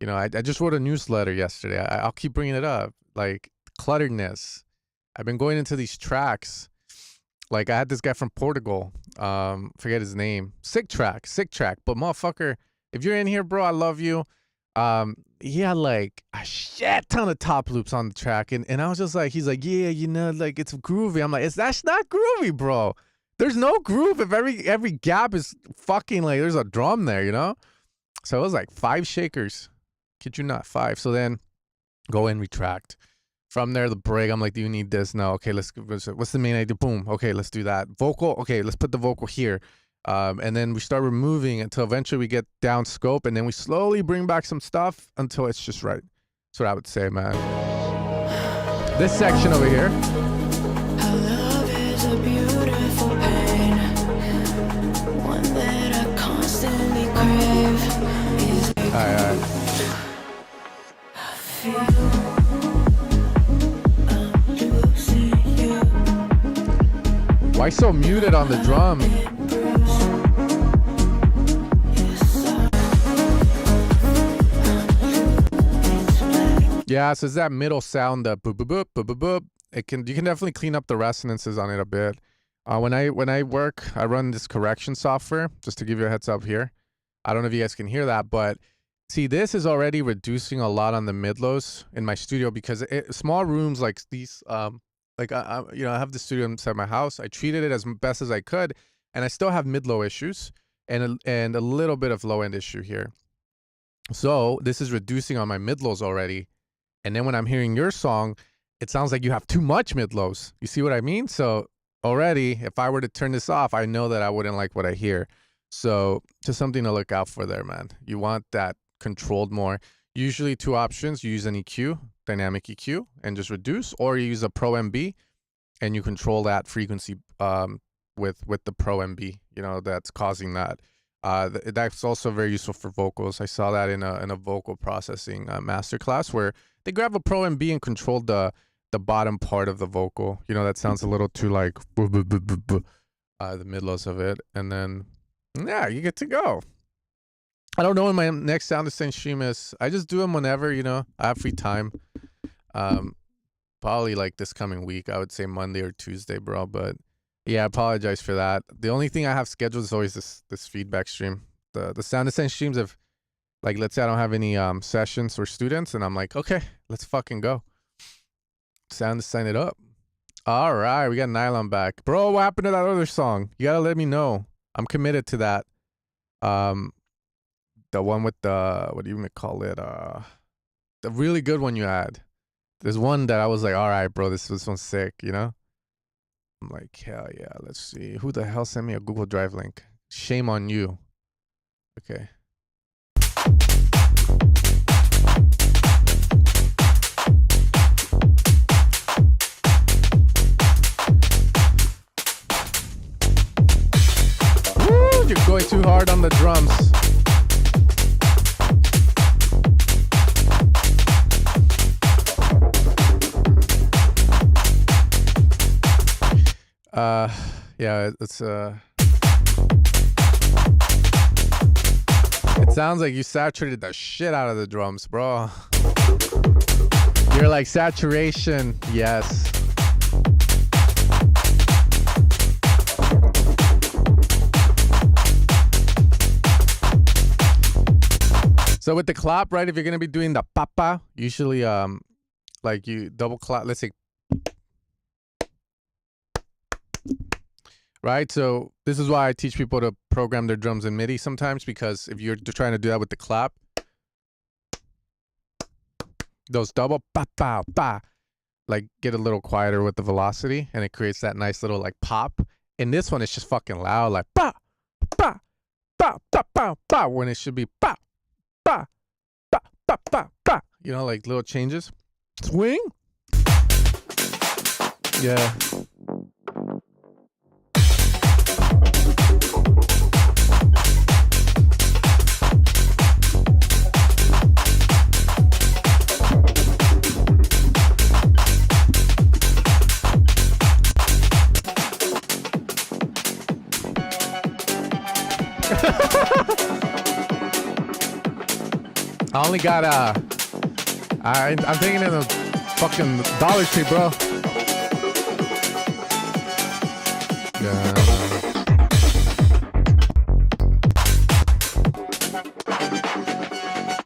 I just wrote a newsletter yesterday. I'll keep bringing it up. Like, clutteredness. I've been going into these tracks. Like, I had this guy from Portugal. Forget his name. Sick track. But motherfucker, if you're in here, bro, I love you. He had like a shit ton of top loops on the track. And I was just like, he's like, yeah, like it's groovy. I'm like, that's not groovy, bro. There's no groove if every gap is fucking like there's a drum there, So it was like 5 shakers. Kid you not, 5. So then go in, retract. From there, the break, I'm like, do you need this? No. Okay, what's the main idea? Boom. Okay, let's do that. Vocal. Okay, let's put the vocal here. And then we start removing until eventually we get down scope, and then we slowly bring back some stuff until it's just right. That's what I would say, man. This section over here. Our love is a beautiful pain, one that I constantly crave. All right. I feel I'm losing you. Why so muted on the drum? Yeah, so it's that middle sound, the boop boop boop boop boop boop. You can definitely clean up the resonances on it a bit. When I work, I run this correction software, just to give you a heads up here. I don't know if you guys can hear that, but see, this is already reducing a lot on the mid-lows in my studio because small rooms like these, I have the studio inside my house. I treated it as best as I could, and I still have mid-low issues and a little bit of low-end issue here. So this is reducing on my mid-lows already. And then when I'm hearing your song, it sounds like you have too much mid-lows. You see what I mean? So already, if I were to turn this off, I know that I wouldn't like what I hear. So just something to look out for there, man. You want that controlled more. Usually 2 options. You use an EQ, dynamic EQ, and just reduce, or you use a Pro MB and you control that frequency with the Pro MB, that's causing that. That's also very useful for vocals. I saw that in a vocal processing masterclass where they grab a Pro MB and control the bottom part of the vocal. That sounds a little too like the mid-lows of it. And then, yeah, you get to go. I don't know when my next sound design stream is. I just do them whenever, I have free time. Probably like this coming week. I would say Monday or Tuesday, bro. But yeah, I apologize for that. The only thing I have scheduled is always this feedback stream. The sound design streams have, like, let's say I don't have any sessions or students, and I'm like, okay, let's fucking go. Sound design it up. All right, we got Nylon back. Bro, what happened to that other song? You gotta let me know. I'm committed to that. The one with the, what do you call it? The really good one you had. There's one that I was like, all right, bro, this one's sick, I'm like, hell yeah, let's see. Who the hell sent me a Google Drive link? Shame on you. Okay. Woo, you're going too hard on the drums. Yeah, it's it sounds like you saturated the shit out of the drums, bro. You're like saturation, yes. So with the clap, right, if you're gonna be doing the papa, usually like you double clap, let's say, right? So this is why I teach people to program their drums in MIDI sometimes, because if you're trying to do that with the clap, those double pa pa pa, like get a little quieter with the velocity, and it creates that nice little like pop. In this one, it's just fucking loud, like pa pa pa pa pa pa, when it should be pa pa pa pa pa pa. You know, like little changes. Swing. Yeah. I only got I'm thinking in the fucking Dollar Tree, bro.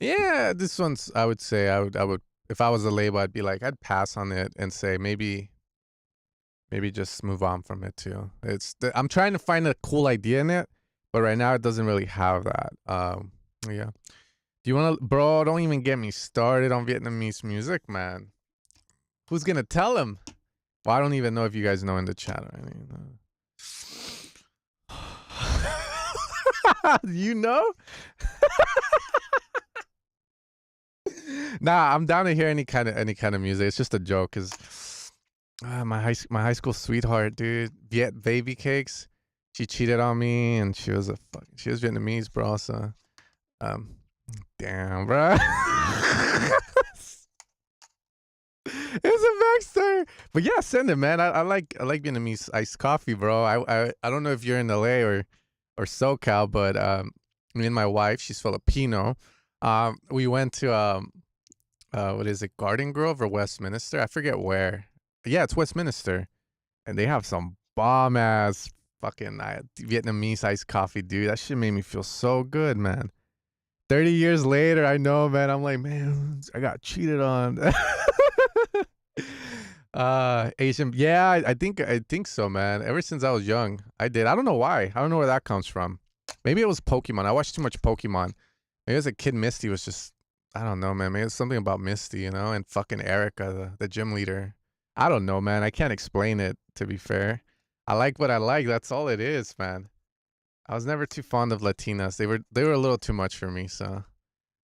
Yeah, this one's, I would say, I would, if I was a label, I'd be like, I'd pass on it and say maybe just move on from it too. I'm trying to find a cool idea in it, but right now it doesn't really have that. Yeah. Do you want to, bro? Don't even get me started on Vietnamese music, man. Who's gonna tell him? Well, I don't even know if you guys know in the chat. You know? Nah, I'm down to hear any kind of music. It's just a joke, cause my high school sweetheart, dude, Viet Baby Cakes. She cheated on me, and she was Vietnamese, bro. So, damn, bro. It's a backstory, but yeah, send it, man. I like Vietnamese iced coffee, bro. I don't know if you're in LA or SoCal, but me and my wife, she's Filipino. We went to what is it, Garden Grove or Westminster? I forget where. Yeah, it's Westminster, and they have some bomb ass fucking Vietnamese iced coffee, dude. That shit made me feel so good, man. 30 years later, I know, man. I'm like, man, I got cheated on. Asian, yeah, I think so, man. Ever since I was young, I did. I don't know why. I don't know where that comes from. Maybe it was Pokemon. I watched too much Pokemon. Maybe as a kid, Misty was just, I don't know, man. Maybe it's something about Misty, you know, and fucking Erica, the gym leader. I don't know, man. I can't explain it, to be fair. I like what I like. That's all it is, man. I was never too fond of Latinas. They were a little too much for me, so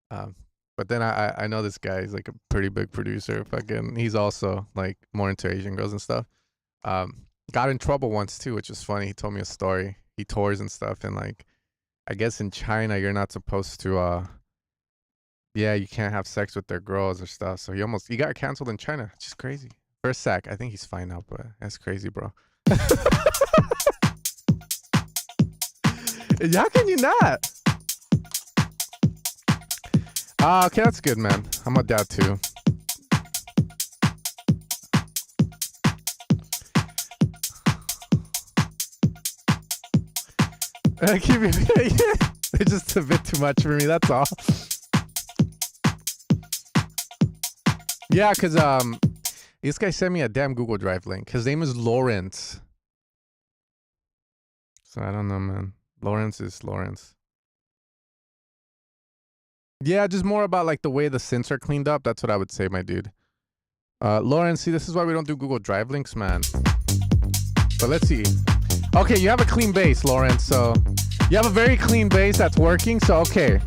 but then I know this guy. He's like a pretty big producer. Fucking, he's also like more into Asian girls and stuff. Got in trouble once too, which is funny. He told me a story. He tours and stuff, and like, I guess in China you're not supposed to yeah, you can't have sex with their girls or stuff. So he got canceled in China. It's just crazy. For a sec, I think he's fine now, but that's crazy, bro. How can you not? Okay, that's good, man. I'm a dad too. It's just a bit too much for me, that's all. Yeah, because this guy sent me a damn Google Drive link. His name is Lawrence. So I don't know, man. Lawrence is Lawrence. Yeah, just more about like the way the synths are cleaned up. That's what I would say, my dude. Lawrence, see, this is why we don't do Google Drive links, man. But let's see. Okay, you have a clean bass, Lawrence. So you have a very clean bass that's working. So okay.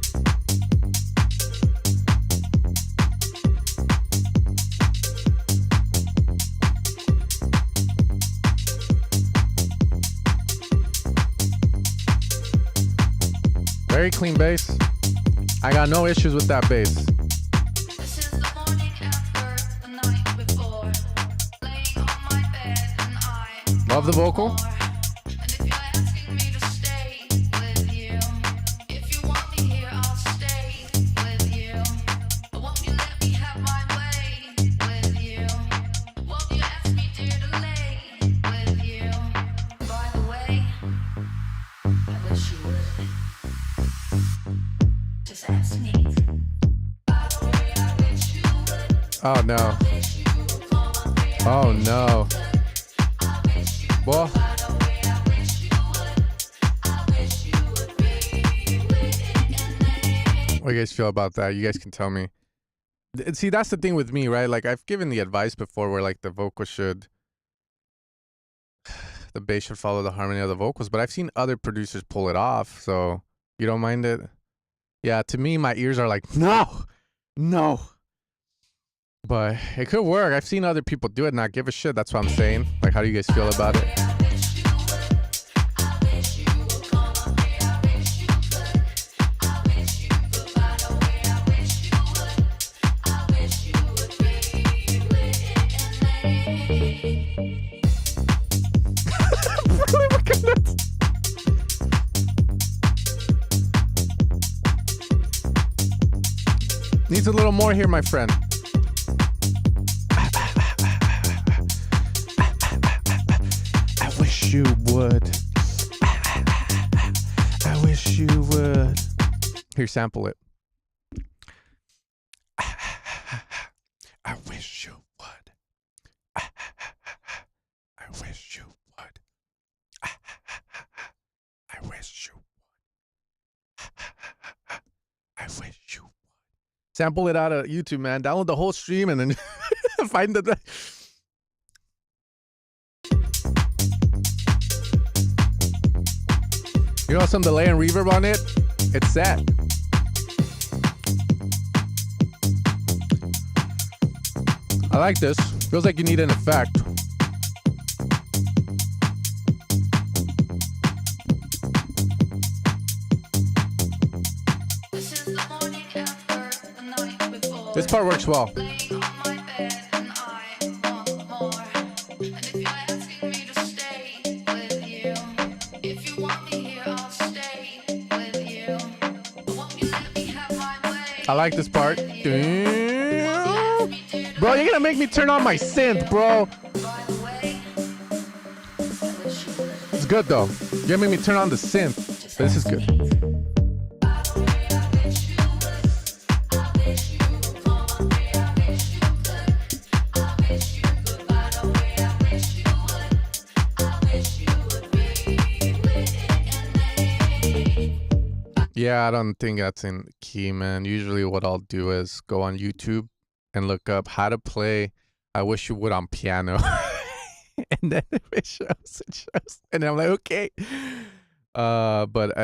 Very clean bass. I got no issues with that bass. This is the morning after the night before. Laying on my bed and I Love the vocal. more. And if you're asking me to stay with you, if you want me here, I'll stay with you. But won't you let me have my way with you? Won't you ask me, dear, to lay with you? By the way, I wish you would. Just ask me. Oh no. Oh no. Well, what do you guys feel about that? You guys can tell me. See, that's the thing with me, right? Like, I've given the advice before where, like, the vocal should, the bass should follow the harmony of the vocals, but I've seen other producers pull it off, so you don't mind it? Yeah, to me, my ears are like, no, no. But it could work. I've seen other people do it and not give a shit. That's what I'm saying. Like, how do you guys feel about it? Needs a little more here, my friend. I wish you would. I wish you would. Here, sample it. I wish you would. I wish you would. I wish you would. I wish you would. Sample it out of YouTube, man. Download the whole stream and then find the. You know, some delay and reverb on it. It's set. I like this. Feels like you need an effect. This part works well. I like this part. Bro, you're gonna make me turn on my synth, bro. It's good though. You're gonna make me turn on the synth. This is good. Yeah, I don't think that's in key, man. Usually what I'll do is go on YouTube and look up how to play I Wish You Would on piano. And then it shows. And I'm like, okay. But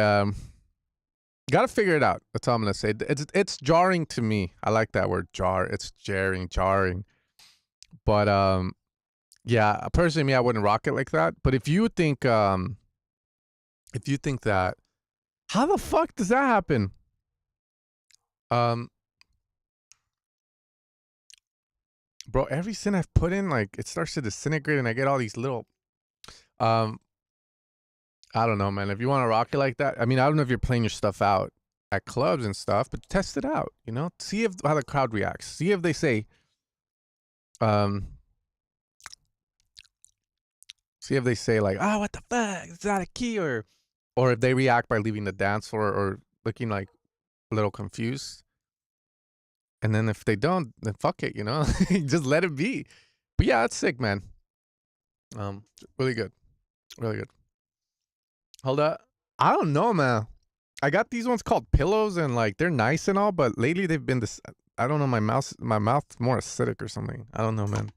gotta figure it out. That's all I'm gonna say. It's jarring to me. I like that word, jar. It's jarring. But yeah, personally, me, I wouldn't rock it like that. But if you think that, how the fuck does that happen? Bro, every sin I've put in, like, it starts to disintegrate and I get all these little, I don't know, man. If you want to rock it like that, I mean, I don't know if you're playing your stuff out at clubs and stuff, but test it out, you know? See how the crowd reacts. See if they say, see if they say like, oh, what the fuck? It's out of key, or if they react by leaving the dance floor or looking like a little confused. And then if they don't, then fuck it, you know? Just let it be. But yeah, that's sick, man. Really good. Really good. Hold up. I don't know, man. I got these ones called pillows and like they're nice and all, but lately they've been this, I don't know, my mouth's more acidic or something. I don't know, man.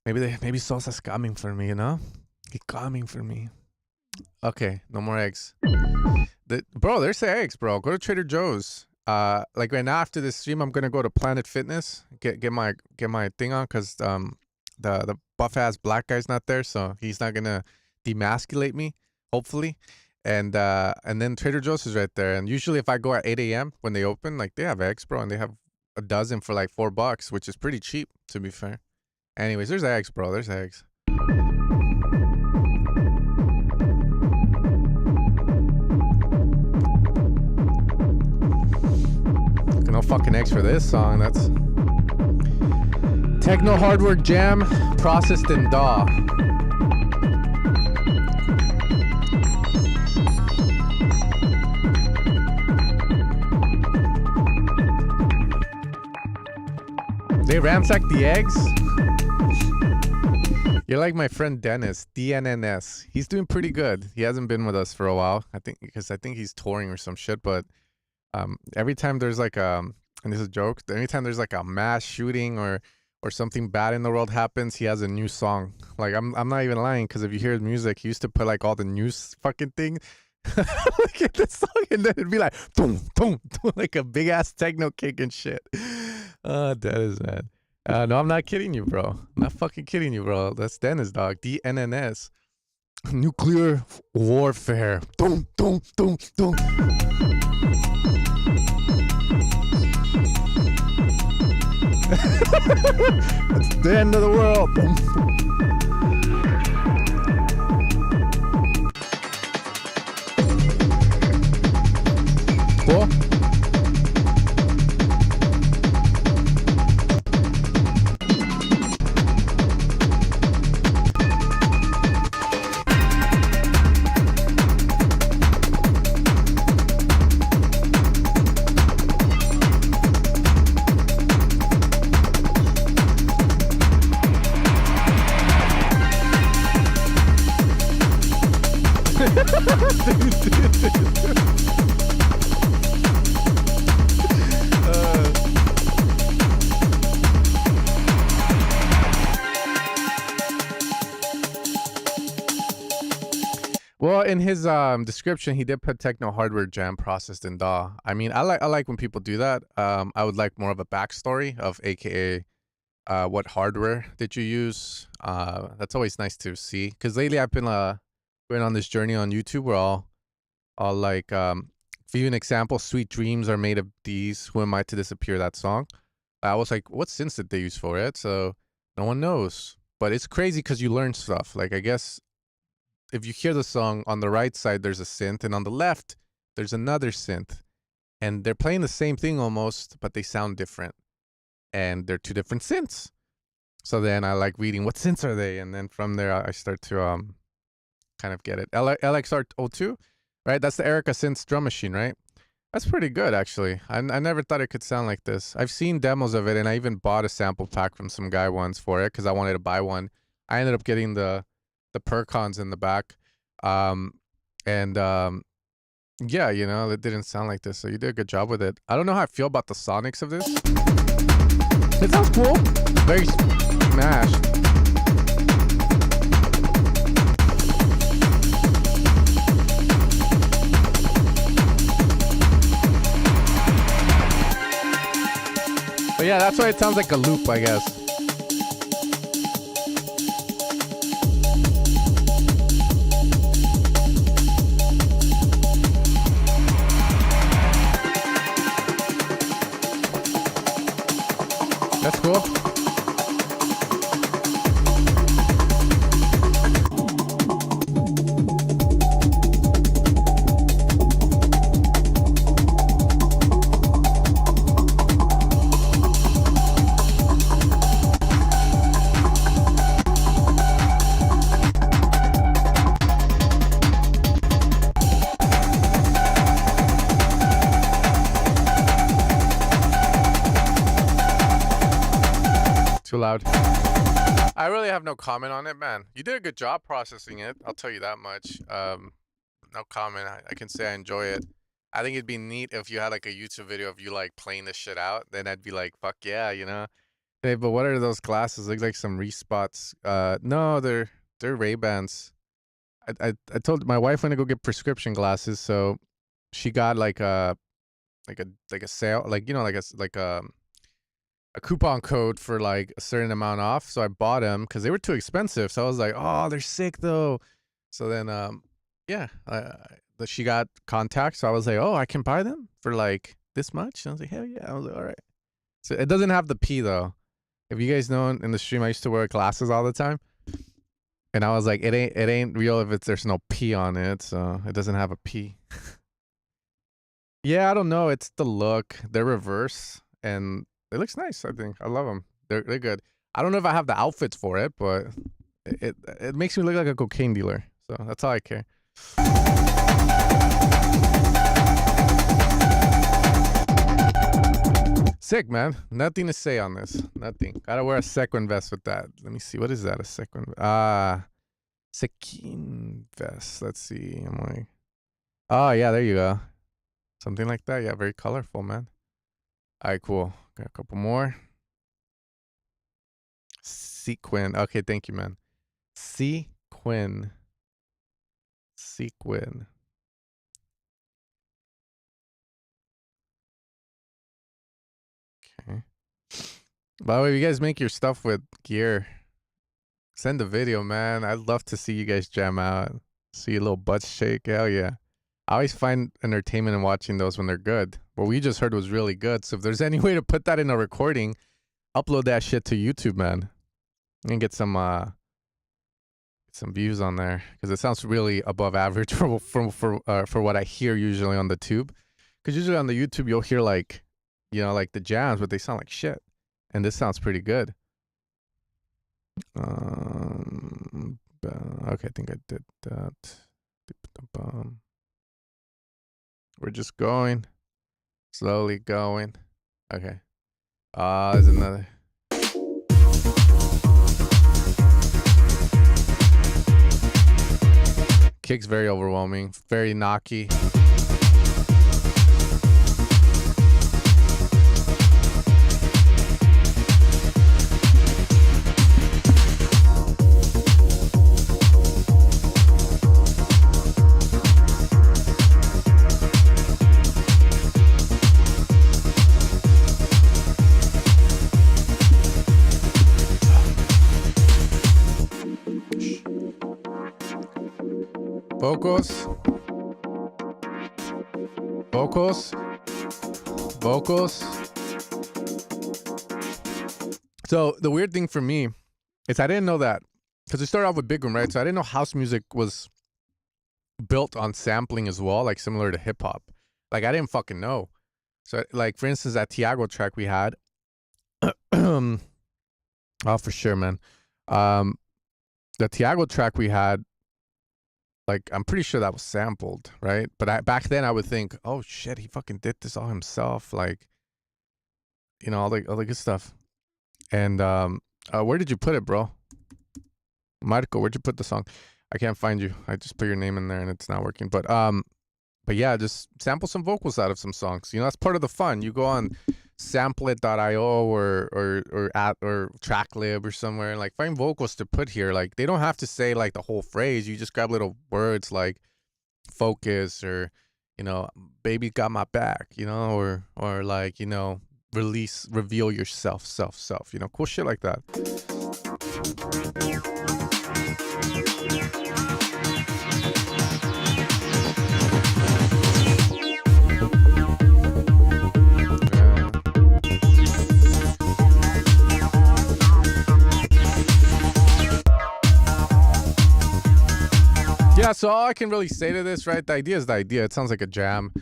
Maybe Sosa's coming for me, you know? He's coming for me. Okay, no more eggs. Bro, there's the eggs, bro. Go to Trader Joe's. Like right now after this stream, I'm gonna go to Planet Fitness. Get my thing on, cause the buff ass black guy's not there, so he's not gonna demasculate me, hopefully. And then Trader Joe's is right there. And usually if I go at 8 a.m. when they open, like they have eggs, bro, and they have a dozen for like $4, which is pretty cheap, to be fair. Anyways, there's eggs, bro. There's eggs. No fucking eggs for this song. That's techno hardware jam processed in DAW. They ransacked the eggs? You're like my friend Dennis, DNNS. He's doing pretty good. He hasn't been with us for a while, I think, because I think he's touring or some shit, but every time there's like and this is a joke, anytime there's like a mass shooting or something bad in the world happens, he has a new song. Like I'm not even lying, because if you hear his music, he used to put like all the news fucking thing like in the song, and then it'd be like boom boom, like a big ass techno kick and shit. That is, man. No, I'm not kidding you, bro. I'm not fucking kidding you, bro. That's Dennis, dog. DNNS. Nuclear warfare. Boom boom boom boom. It's the end of the world. Cool. Well, in his description, he did put techno hardware jam processed in DAW. I mean, I like when people do that. I would like more of a backstory of AKA what hardware did you use. That's always nice to see, because lately I've been going on this journey on YouTube where I'll like give you an example. Sweet Dreams are made of these. Who Am I to Disappear? That song. I was like, what synths did they use for it? So no one knows. But it's crazy because you learn stuff. Like, I guess if you hear the song, on the right side there's a synth, and on the left there's another synth, and they're playing the same thing almost, but they sound different, and they're two different synths. So then I like reading what synths are they, and then from there I start to kind of get it. LXR02, right? That's the Erica Synths drum machine, right? That's pretty good, actually. I never thought it could sound like this. I've seen demos of it, and I even bought a sample pack from some guy once for it because I wanted to buy one. I ended up getting the Percons in the back. Yeah, you know, it didn't sound like this, so you did a good job with it. I don't know how I feel about the sonics of this. It sounds cool. Very smashed. But yeah, that's why it sounds like a loop, I guess. That's cool. Too loud. I really have no comment on it, man. You did a good job processing it. I'll tell you that much. No comment. I can say I enjoy it. I think it'd be neat if you had like a YouTube video of you like playing this shit out. Then I'd be like, fuck yeah, you know. Hey, but what are those glasses? Look like some respots. No, they're Ray-Bans. I told my wife went to go get prescription glasses, so she got like a sale, like a coupon code for like a certain amount off. So I bought them because they were too expensive. So I was like, oh, they're sick though. So then yeah, she got contacts. So I was like, oh, I can buy them for like this much. And I was like, hell yeah. I was like, all right. So it doesn't have the P though. If you guys know, in the stream, I used to wear glasses all the time. And I was like, it ain't real if there's no P on it. So it doesn't have a P. Yeah, I don't know. It's the look. They're reverse and it looks nice. I think I love them. They're good. I don't know if I have the outfits for it, but it makes me look like a cocaine dealer. So that's all I care. Sick, man. Nothing to say on this. Nothing. Gotta wear a sequin vest with that. Let me see. What is that? A sequin? Sequin vest. Let's see. I'm like, oh yeah, there you go. Something like that. Yeah, very colorful, man. All right, cool. Got a couple more. Sequin. Okay, thank you, man. Sequin. Okay. By the way, if you guys make your stuff with gear, send a video, man. I'd love to see you guys jam out. See a little butt shake. Hell yeah. I always find entertainment in watching those when they're good. What we just heard was really good. So if there's any way to put that in a recording, upload that shit to YouTube, man, and get some views on there, because it sounds really above average for what I hear usually on the tube. Because usually on the YouTube you'll hear like, you know, like the jams, but they sound like shit. And this sounds pretty good. Okay, I think I did that. We're just going. Slowly going. Okay. There's another. Kick's very overwhelming. Very knocky. Vocals. So the weird thing for me is I didn't know that, because we started off with big room, right? So I didn't know house music was built on sampling as well, like similar to hip hop. Like I didn't fucking know. So like for instance, that Tiago track we had, oh for sure, man. The Tiago track we had, like, I'm pretty sure that was sampled, right? But back then I would think, oh shit, he fucking did this all himself, like, you know, all the good stuff. And where did you put it, bro? Marco, where'd you put the song? I can't find you. I just put your name in there and it's not working. But yeah, just sample some vocals out of some songs. You know, that's part of the fun. You go on samplet.io or Tracklib or somewhere and like find vocals to put here. Like they don't have to say like the whole phrase. You just grab little words like focus or, you know, baby got my back, you know, or like, you know, reveal yourself, self, you know, cool shit like that. Yeah, so all I can really say to this, right? The idea is the idea. It sounds like a jam.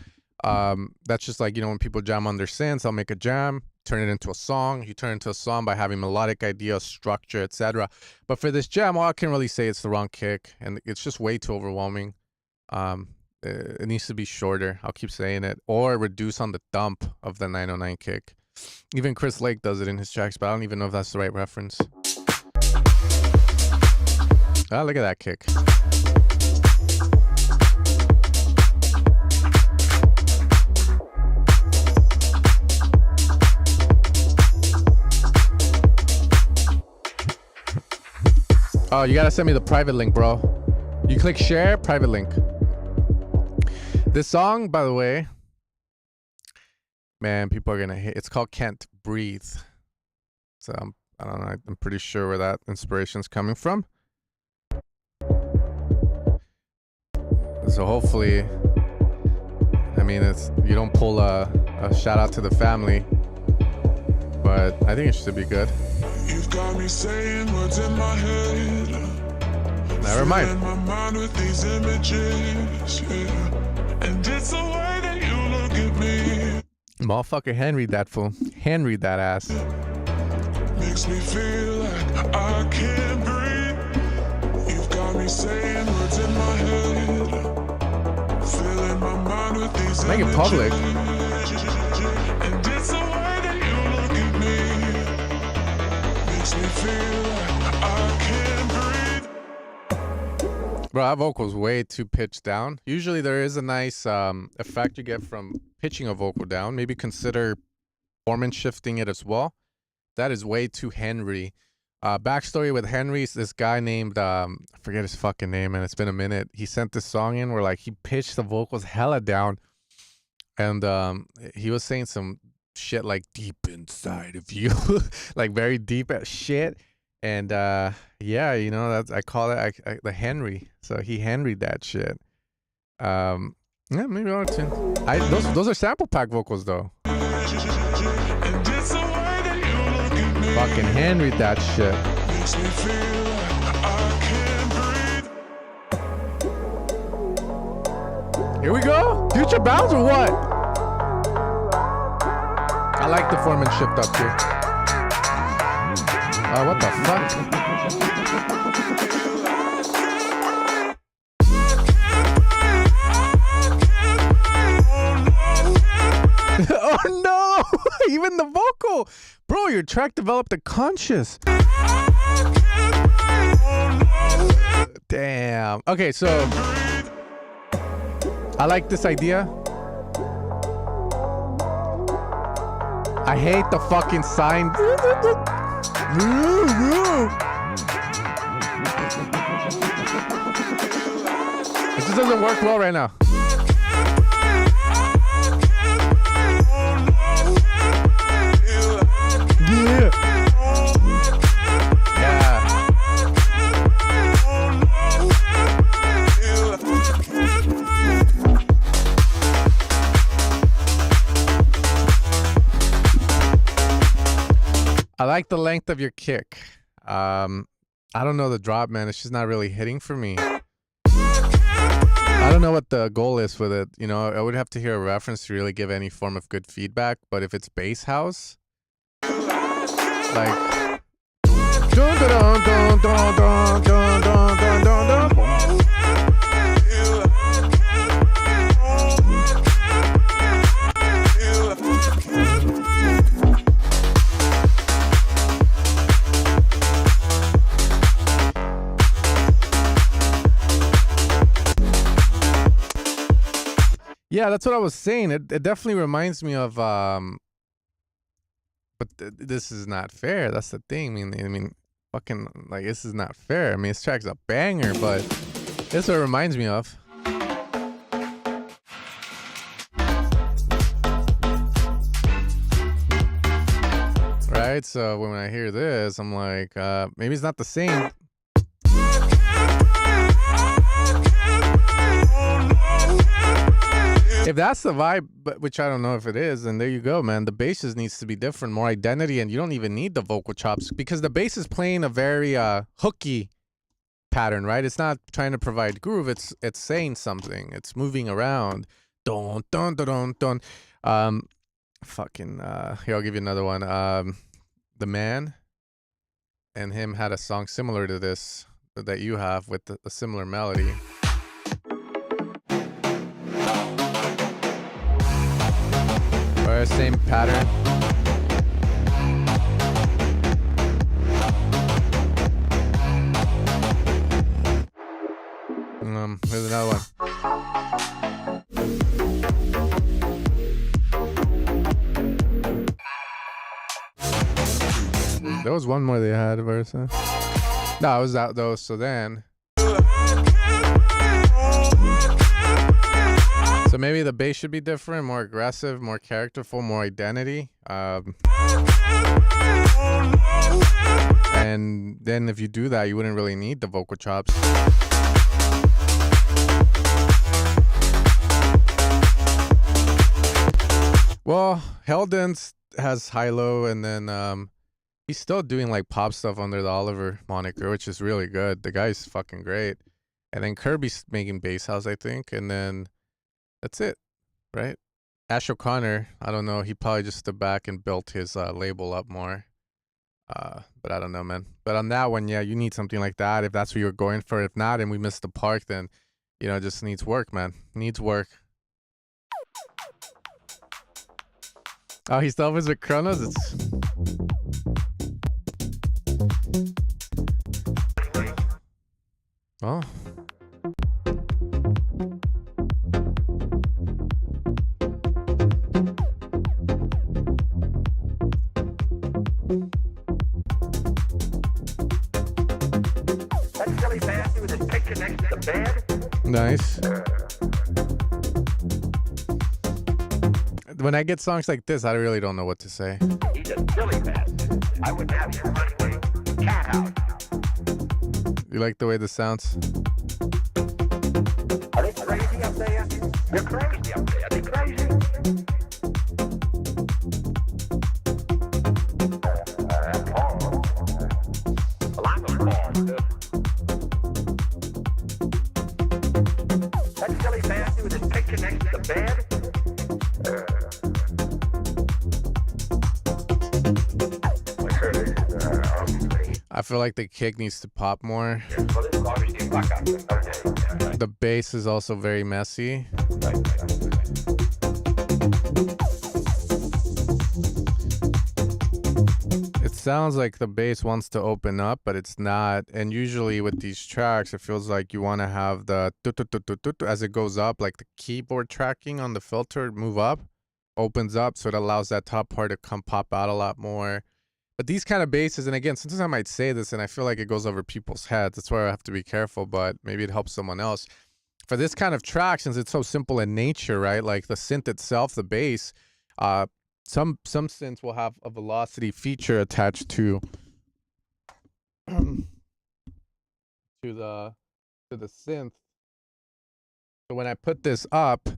That's just like, you know, when people jam on their synths, I'll make a jam, turn it into a song. You turn it into a song by having melodic idea, structure, etc. But for this jam, all I can really say it's the wrong kick, and it's just way too overwhelming. It needs to be shorter. I'll keep saying it, or reduce on the thump of the 909 kick. Even Chris Lake does it in his tracks, but I don't even know if that's the right reference. Ah, look at that kick. Oh, you gotta send me the private link, bro. You click share, private link. This song, by the way, man, people are gonna hate. It's called "Can't Breathe." So I don't know. I'm pretty sure where that inspiration's coming from. So hopefully, I mean, it's you don't pull a shout out to the family, but I think it should be good. You've got me saying what's in my head. Never mind. Filling my mind with these images, yeah. And it's the way that you look at me. Motherfucker, hand read that fool. Hand read that ass. Makes me feel like I can't breathe. You've got me saying what's in my head. Filling my mind with these Make it images. public. And it's the way that you look at me. Makes me feel like I can't breathe. Bro, that vocal's way too pitched down. Usually there is a nice effect you get from pitching a vocal down. Maybe consider performance shifting it as well. That is way too Henry. Backstory with Henry's this guy named I forget his fucking name, and it's been a minute. He sent this song in where like he pitched the vocals hella down, and he was saying some shit like deep inside of you, like very deep at shit. And yeah, you know, that's I call it the Henry. So he Henry'd that shit. Yeah, maybe one or two. Those are sample pack vocals though. Fucking Henry that shit. Makes me feel like I can't breathe. Here we go. Future bounds or what? I like the Foreman shift up here. What the fuck? Oh no! Even the vocal! Bro, your track developed a conscious. Damn. Okay, so I like this idea. I hate the fucking sign. It just doesn't work well right now. Yeah. I like the length of your kick. I don't know the drop, man. It's just not really hitting for me. I don't know what the goal is with it. You know, I would have to hear a reference to really give any form of good feedback. But if it's bass house, like dun, dun, dun, dun, dun, dun, dun, dun, dun, dun. Yeah, that's what I was saying. It definitely reminds me of but this is not fair. That's the thing. I mean, fucking like this is not fair. I mean, this track's a banger, but this is what it reminds me of. Right? So when I hear this, I'm like, maybe it's not the same. If that's the vibe, but which I don't know if it is, then there you go, man. The bass needs to be different, more identity, and you don't even need the vocal chops because the bass is playing a very hooky pattern, right? It's not trying to provide groove. It's saying something. It's moving around. Dun dun dun dun dun. Fucking here, I'll give you another one. The Man and him had a song similar to this that you have with a similar melody. Or same pattern. Here's another one. There was one more they had, versa. No, it was that though. So then. So maybe the bass should be different, more aggressive, more characterful, more identity. And then if you do that, you wouldn't really need the vocal chops. Well, Heldens has high-low, and then he's still doing like pop stuff under the Oliver moniker, which is really good. The guy's fucking great. And then Kirby's making bass house, I think, and then that's it, right? Ash O'Connor, I don't know. He probably just stood back and built his label up more. But I don't know, man. But on that one, yeah, you need something like that if that's what you're going for. If not, and we missed the park, then, you know, it just needs work, man. Needs work. Oh, he still was with Kronos? It's... Oh. That's really fancy with his picture next to the bed. Nice. When I get songs like this, I really don't know what to say. He's a silly bastard. I wouldn't have him run away. Cat out. You like the way this sounds? Are they crazy up there? You're crazy up there. Are they crazy? Paul. Well, I'm a Paul, too. That silly bastard with his picture next to the bed. I feel like the kick needs to pop more. The bass is also very messy. It sounds like the bass wants to open up, but it's not. And usually with these tracks, it feels like you want to have the as it goes up, like the keyboard tracking on the filter move up, opens up, so it allows that top part to come pop out a lot more. But these kind of basses, and again, sometimes I might say this and I feel like it goes over people's heads. That's why I have to be careful, but maybe it helps someone else. For this kind of track, since it's so simple in nature, right? Like the synth itself, the bass, some synths will have a velocity feature attached to the synth. So when I put this up,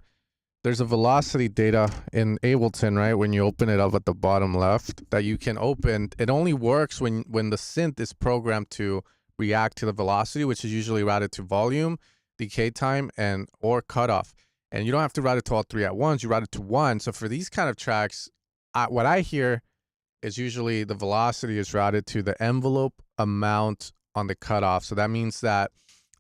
there's a velocity data in Ableton, right? When you open it up at the bottom left, that you can open. It only works when the synth is programmed to react to the velocity, which is usually routed to volume, decay time, and or cutoff. And you don't have to route it to all three at once. You route it to one. So for these kind of tracks, what I hear is usually the velocity is routed to the envelope amount on the cutoff. So that means that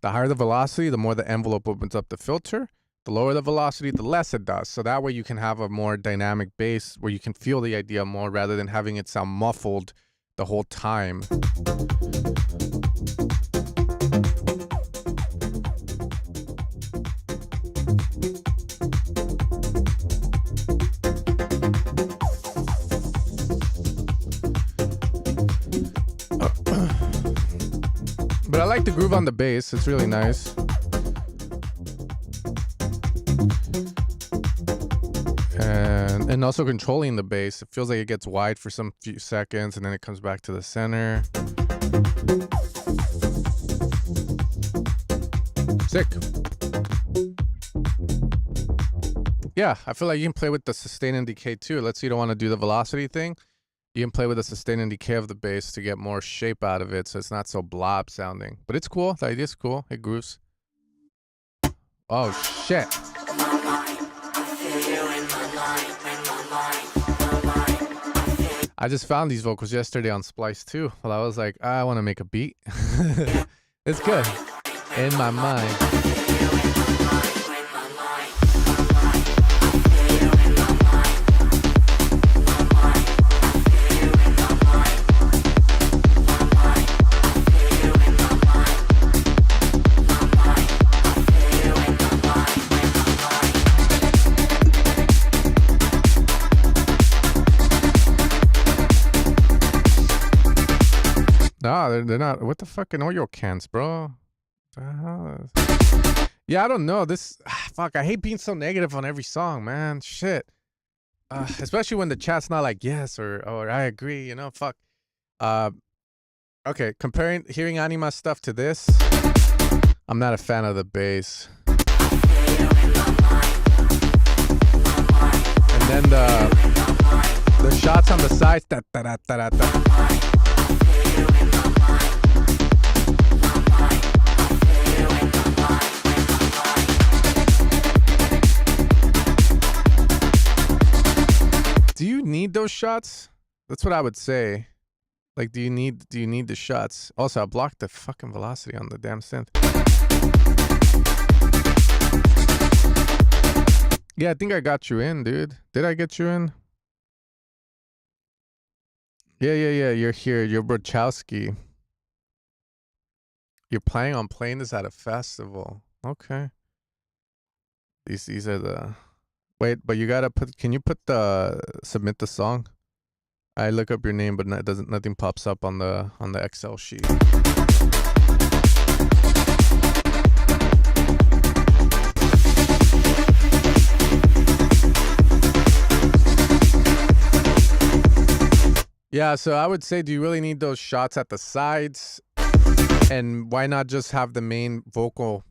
the higher the velocity, the more the envelope opens up the filter. The lower the velocity, the less it does. So that way you can have a more dynamic bass where you can feel the idea more rather than having it sound muffled the whole time. But I like the groove on the bass. It's really nice. And also controlling the bass. It feels like it gets wide for some few seconds and then it comes back to the center. Sick. Yeah, I feel like you can play with the sustain and decay too. Let's say you don't want to do the velocity thing. You can play with the sustain and decay of the bass to get more shape out of it so it's not so blob sounding. But it's cool. The idea is cool. It grooves. Oh, shit. I just found these vocals yesterday on Splice too. Well, I was like, I want to make a beat. It's good. In my mind. No, they're not. What the fucking oil cans, bro? Yeah, I don't know. This fuck, I hate being so negative on every song, man. Shit. Especially when the chat's not like yes or I agree, you know, fuck. Uh okay, hearing Anima stuff to this, I'm not a fan of the bass. And then the shots on the sides, da, da, da, da, da. Do you need those shots? That's what I would say. Like, do you need the shots? Also, I blocked the fucking velocity on the damn synth. Yeah, I think I got you in, dude. Did I get you in? Yeah. You're here. You're Brochowski. You're planning on playing this at a festival. Okay. These are the. Wait, but you gotta put. Can you submit the song? I look up your name, but nothing pops up on the Excel sheet. Yeah, so I would say, do you really need those shots at the sides? And why not just have the main vocal,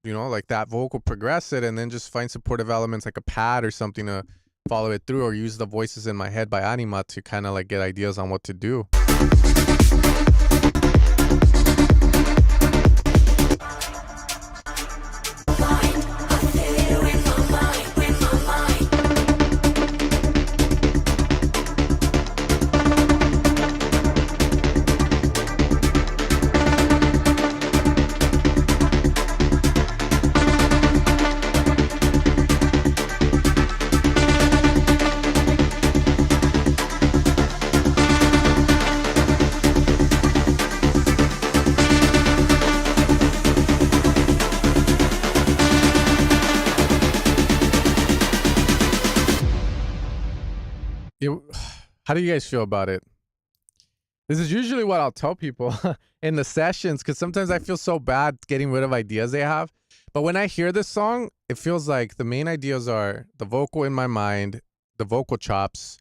you know, like that vocal progress it, and then just find supportive elements like a pad or something to follow it through, or use the voices in my head by Anima to kind of like get ideas on what to do. How do you guys feel about it? This is usually what I'll tell people in the sessions, because sometimes I feel so bad getting rid of ideas they have. But when I hear this song, it feels like the main ideas are the vocal in my mind, the vocal chops,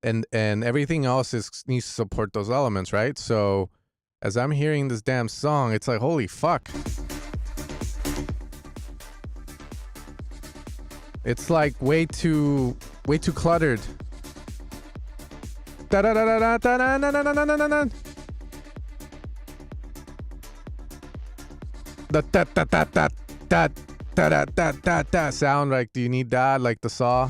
and everything else needs to support those elements, right? So as I'm hearing this damn song, it's like, holy fuck. It's like way too cluttered. Da da da da da da da da da da da da. Da da da da da da da da da da sound. Like, do you need that? Like the saw.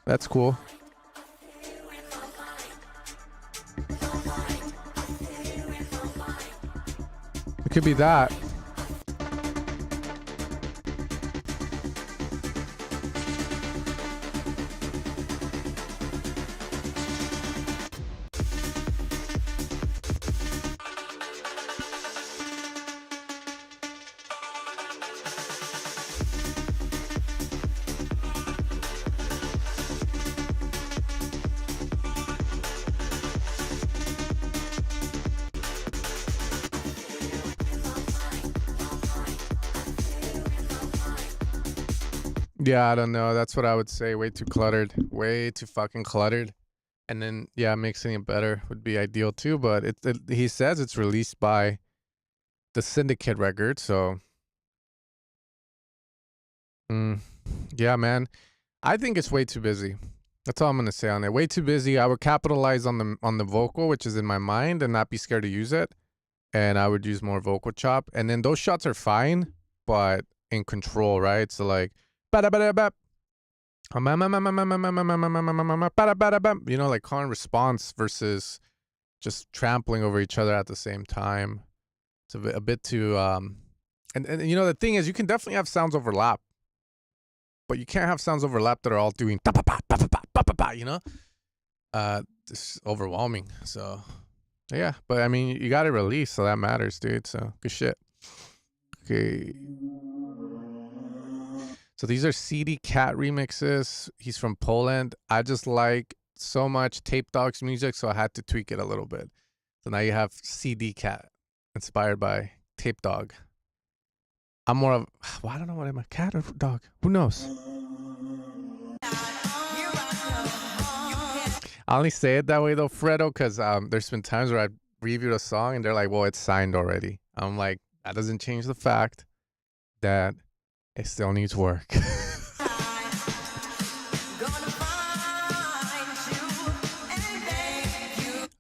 That's cool. It could be that. Yeah, I don't know. That's what I would say. Way too cluttered. Way too fucking cluttered. And then, yeah, mixing it better would be ideal too. But he says it's released by the Syndicate record. So, yeah, man. I think it's way too busy. That's all I'm gonna say on it. Way too busy. I would capitalize on the vocal, which is in my mind, and not be scared to use it. And I would use more vocal chop. And then those shots are fine, but in control, right? So like, you know, like call and response versus just trampling over each other at the same time. It's a bit too and you know, the thing is, you can definitely have sounds overlap, but you can't have sounds overlap that are all doing you know, it's overwhelming. So yeah, but I mean, you got it released, so that matters, dude. So good shit. Okay. So So these are CD Cat remixes. He's from Poland. I just like so much Tape Dog's music, so I had to tweak it a little bit. So now you have CD Cat, inspired by Tape Dog. I'm more of, well, I don't know what I'm a cat or dog. Who knows? I only say it that way though, Fredo, because there's been times where I reviewed a song and they're like, well, it's signed already. I'm like, that doesn't change the fact that it still needs work.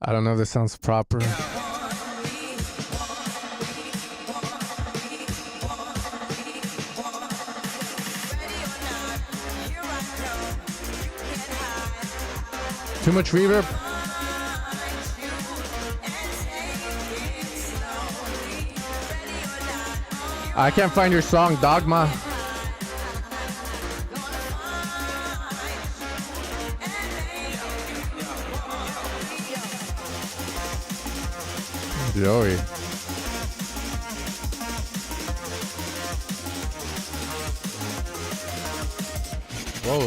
I don't know if this sounds proper. Too much reverb? I can't find your song, Dogma. Joey. Whoa.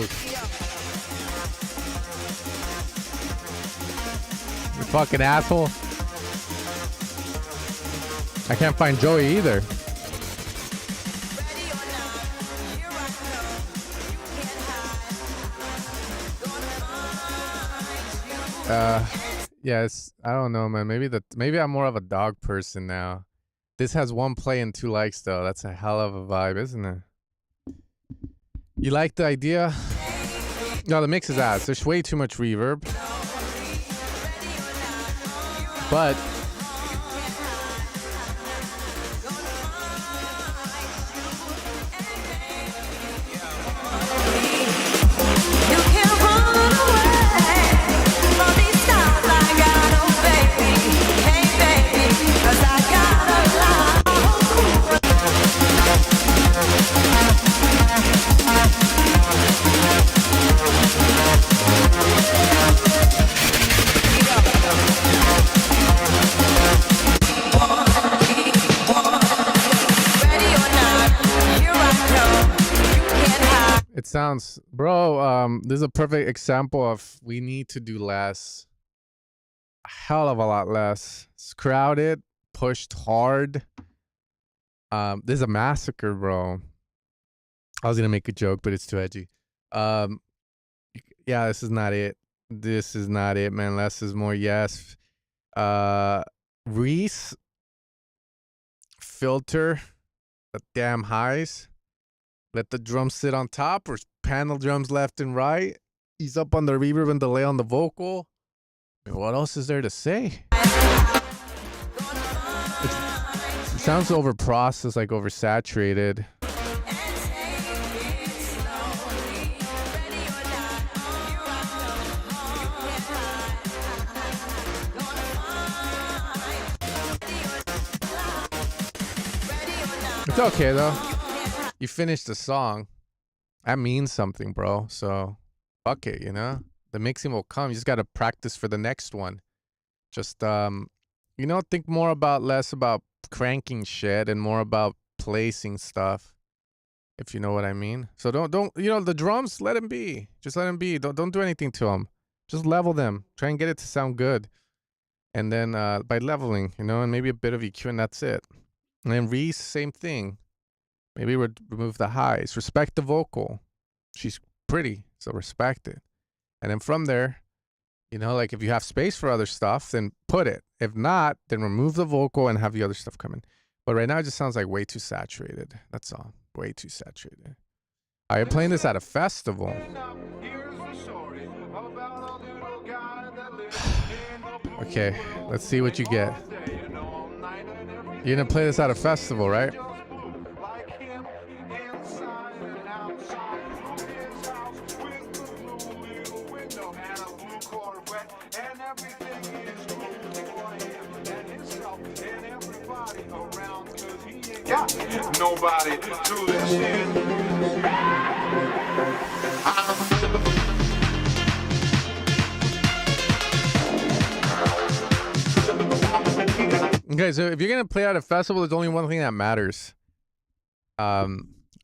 You fucking asshole. I can't find Joey either. Yes, I don't know, man. Maybe I'm more of a dog person now. This has 1 play and 2 likes though. That's a hell of a vibe, isn't it? You like the idea? No, the mix is ass. There's way too much reverb. But it sounds, bro, this is a perfect example of we need to do less. A hell of a lot less. It's crowded, pushed hard. This is a massacre, bro. I was gonna make a joke, but it's too edgy. Yeah, this is not it. This is not it, man. Less is more, yes. Reese, filter the damn highs. Let the drums sit on top or panel drums left and right. Ease up on the reverb and delay on the vocal. I mean, what else is there to say? It sounds over-processed, like oversaturated. It's okay, though. You finished the song. That means something, bro. So, fuck it, you know? The mixing will come. You just got to practice for the next one. Just, you know, think more about, less about cranking shit and more about placing stuff, if you know what I mean. So don't, you know, the drums, let them be. Just let them be. Don't do anything to them. Just level them. Try and get it to sound good. And then, by leveling, you know, and maybe a bit of EQ, and that's it. And then Reese, same thing. Maybe remove the highs. Respect the vocal. She's pretty, so respect it. And then from there, you know, like if you have space for other stuff, then put it. If not, then remove the vocal and have the other stuff come in. But right now it just sounds like way too saturated. That's all. Way too saturated. Are you playing this at a festival? Okay, let's see what you get. You're gonna play this at a festival, right? Nobody do this shit. Okay, so if you're gonna play at a festival, there's only one thing that matters.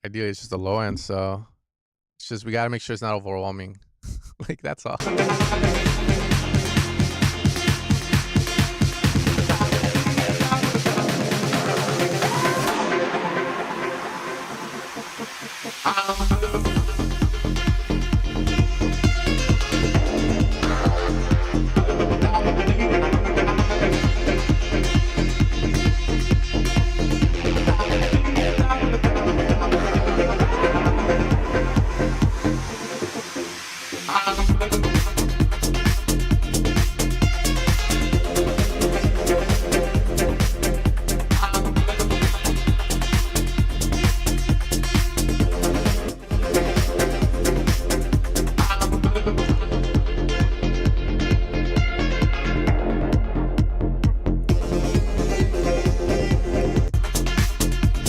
ideally it's just the low end, so it's just we gotta make sure it's not overwhelming. Like that's all.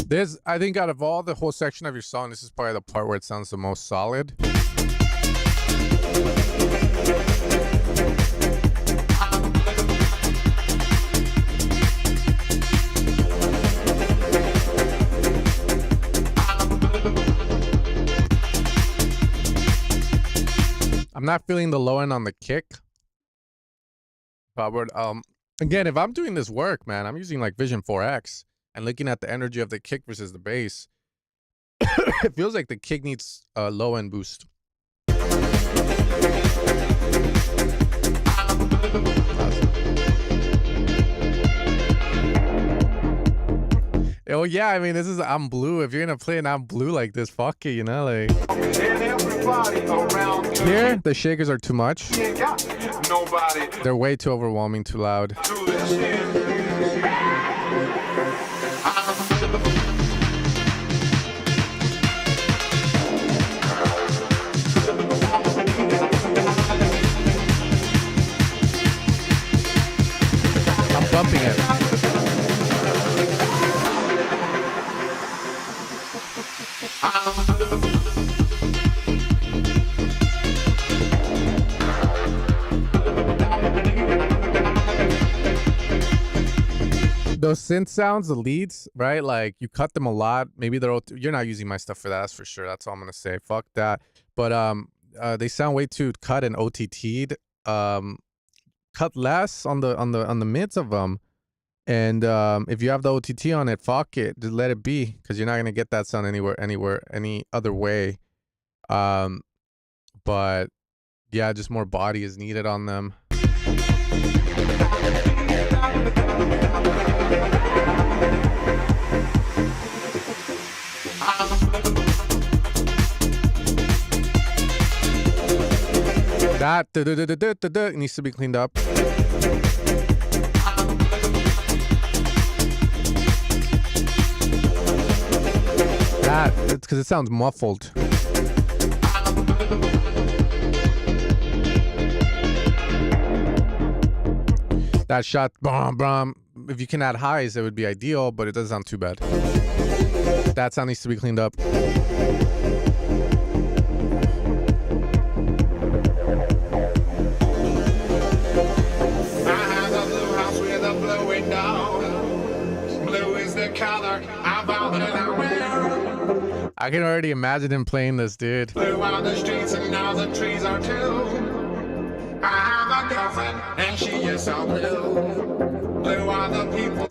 This, I think, out of all the whole section of your song, this is probably the part where it sounds the most solid. I'm not feeling the low end on the kick. But again, if I'm doing this work, man, I'm using like Vision 4X. And looking at the energy of the kick versus the bass, it feels like the kick needs a low end boost. Oh yeah, I mean, this is I'm Blue. If you're gonna play an I'm Blue like this, fuck it, you know, like. Here, the shakers are too much. They're way too overwhelming, too loud. I'm bumping it. Those synth sounds, the leads, right? Like you cut them a lot. Maybe they're you're not using my stuff for that. That's for sure. That's all I'm gonna say. Fuck that. But they sound way too cut and OTT'd. Cut less on the mids of them. And if you have the OTT on it, fuck it, just let it be, because you're not gonna get that sound any other way. But yeah, just more body is needed on them. That needs to be cleaned up. It's because it sounds muffled. That shot, brum. If you can add highs, it would be ideal, but it doesn't sound too bad. That sound needs to be cleaned up. I can already imagine him playing this, dude. Blue on the streets and now the trees are too. I have a girlfriend and she is so blue. Blue are the people.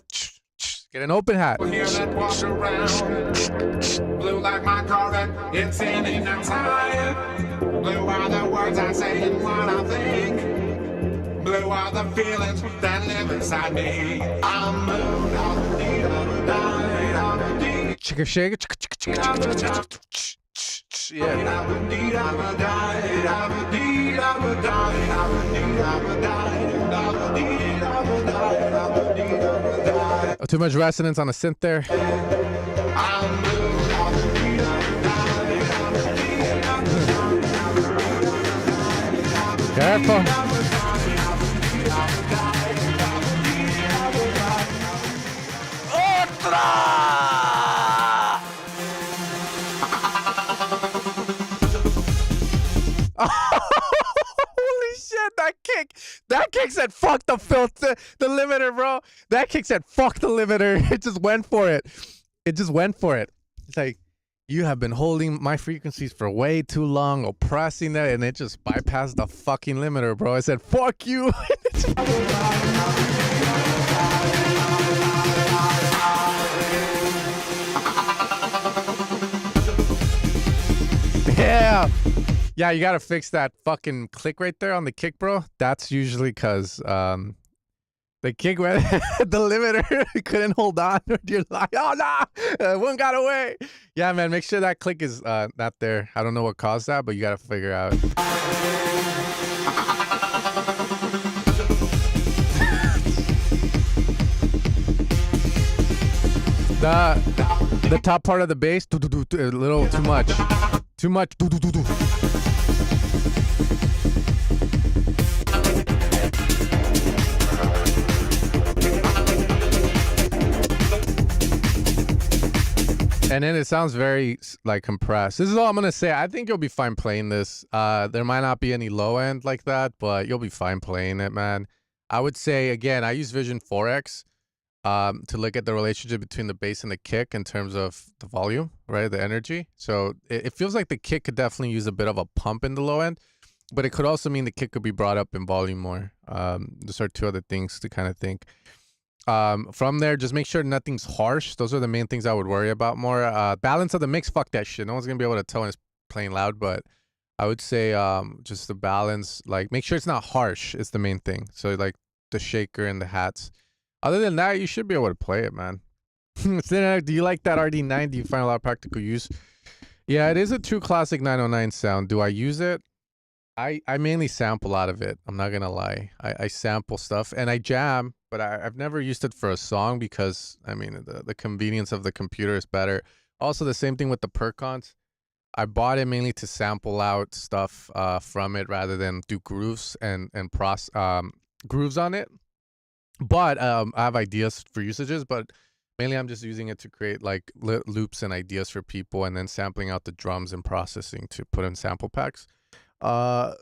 Get an open hat. Here that walk around. Blue like my Corvette, it's in outside. Blue are the words I say and what I think. Blue are the feelings that live inside me. I'm moved on the deed of a die, on the deed. Chicka shake. Oh, too much resonance on the synth there. Careful. Holy shit, that kick said fuck the filter, the limiter, bro. That kick said fuck the limiter. It just went for it. It's like, You have been holding my frequencies for way too long, oppressing that, and it just bypassed the fucking limiter, bro. I said, fuck you. Yeah. Yeah, you gotta fix that fucking click right there on the kick, bro. That's usually because the kick went the limiter couldn't hold on. You're like, oh no, one got away. Yeah, man, make sure that click is not there. I don't know what caused that, but you gotta figure out. The top part of the bass, a little too much. Too much. And then it sounds very like compressed. This is all I'm gonna say. I think you'll be fine playing this. There might not be any low end like that, but you'll be fine playing it, man. I would say again, I use Vision 4X to look at the relationship between the bass and the kick in terms of the volume, right? The energy. So it feels like the kick could definitely use a bit of a pump in the low end, but it could also mean the kick could be brought up in volume more. Those are two other things to kind of think. From there, just make sure nothing's harsh. Those are the main things I would worry about more. Balance of the mix, fuck that shit. No one's gonna be able to tell when it's playing loud, but I would say just the balance, like make sure it's not harsh is the main thing. So like the shaker and the hats. Other than that, you should be able to play it, man. Do you like that RD9? Do you find a lot of practical use? Yeah, it is a true classic 909 sound. Do I use it? I mainly sample out of it. I'm not gonna lie. I sample stuff and I jam, but I've never used it for a song because I mean the convenience of the computer is better. Also, the same thing with the Percons. I bought it mainly to sample out stuff from it rather than do grooves and grooves on it. But I have ideas for usages, but mainly I'm just using it to create like loops and ideas for people, and then sampling out the drums and processing to put in sample packs. The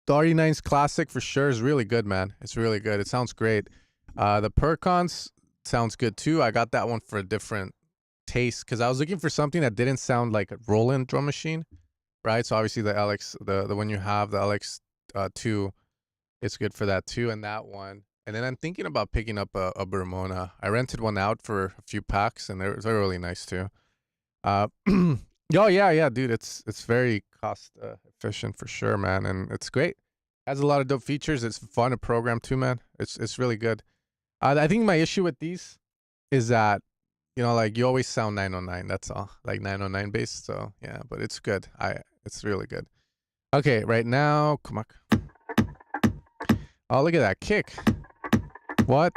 RD9's classic for sure is really good, man. It's really good. It sounds great. The Percons sounds good too. I got that one for a different taste because I was looking for something that didn't sound like a Roland drum machine, right? So obviously the LX, the one you have, the LX 2, it's good for that too, and that one. And then I'm thinking about picking up a Bermona. I rented one out for a few packs, and they're really nice too. Oh yeah, dude. It's very cost efficient for sure, man, and it's great. Has a lot of dope features. It's fun to program too, man. It's really good. I think my issue with these is that like you always sound 909. That's all, like 909 bass. So yeah, but it's good. It's really good. Okay, right now, come on. Oh, look at that kick. What?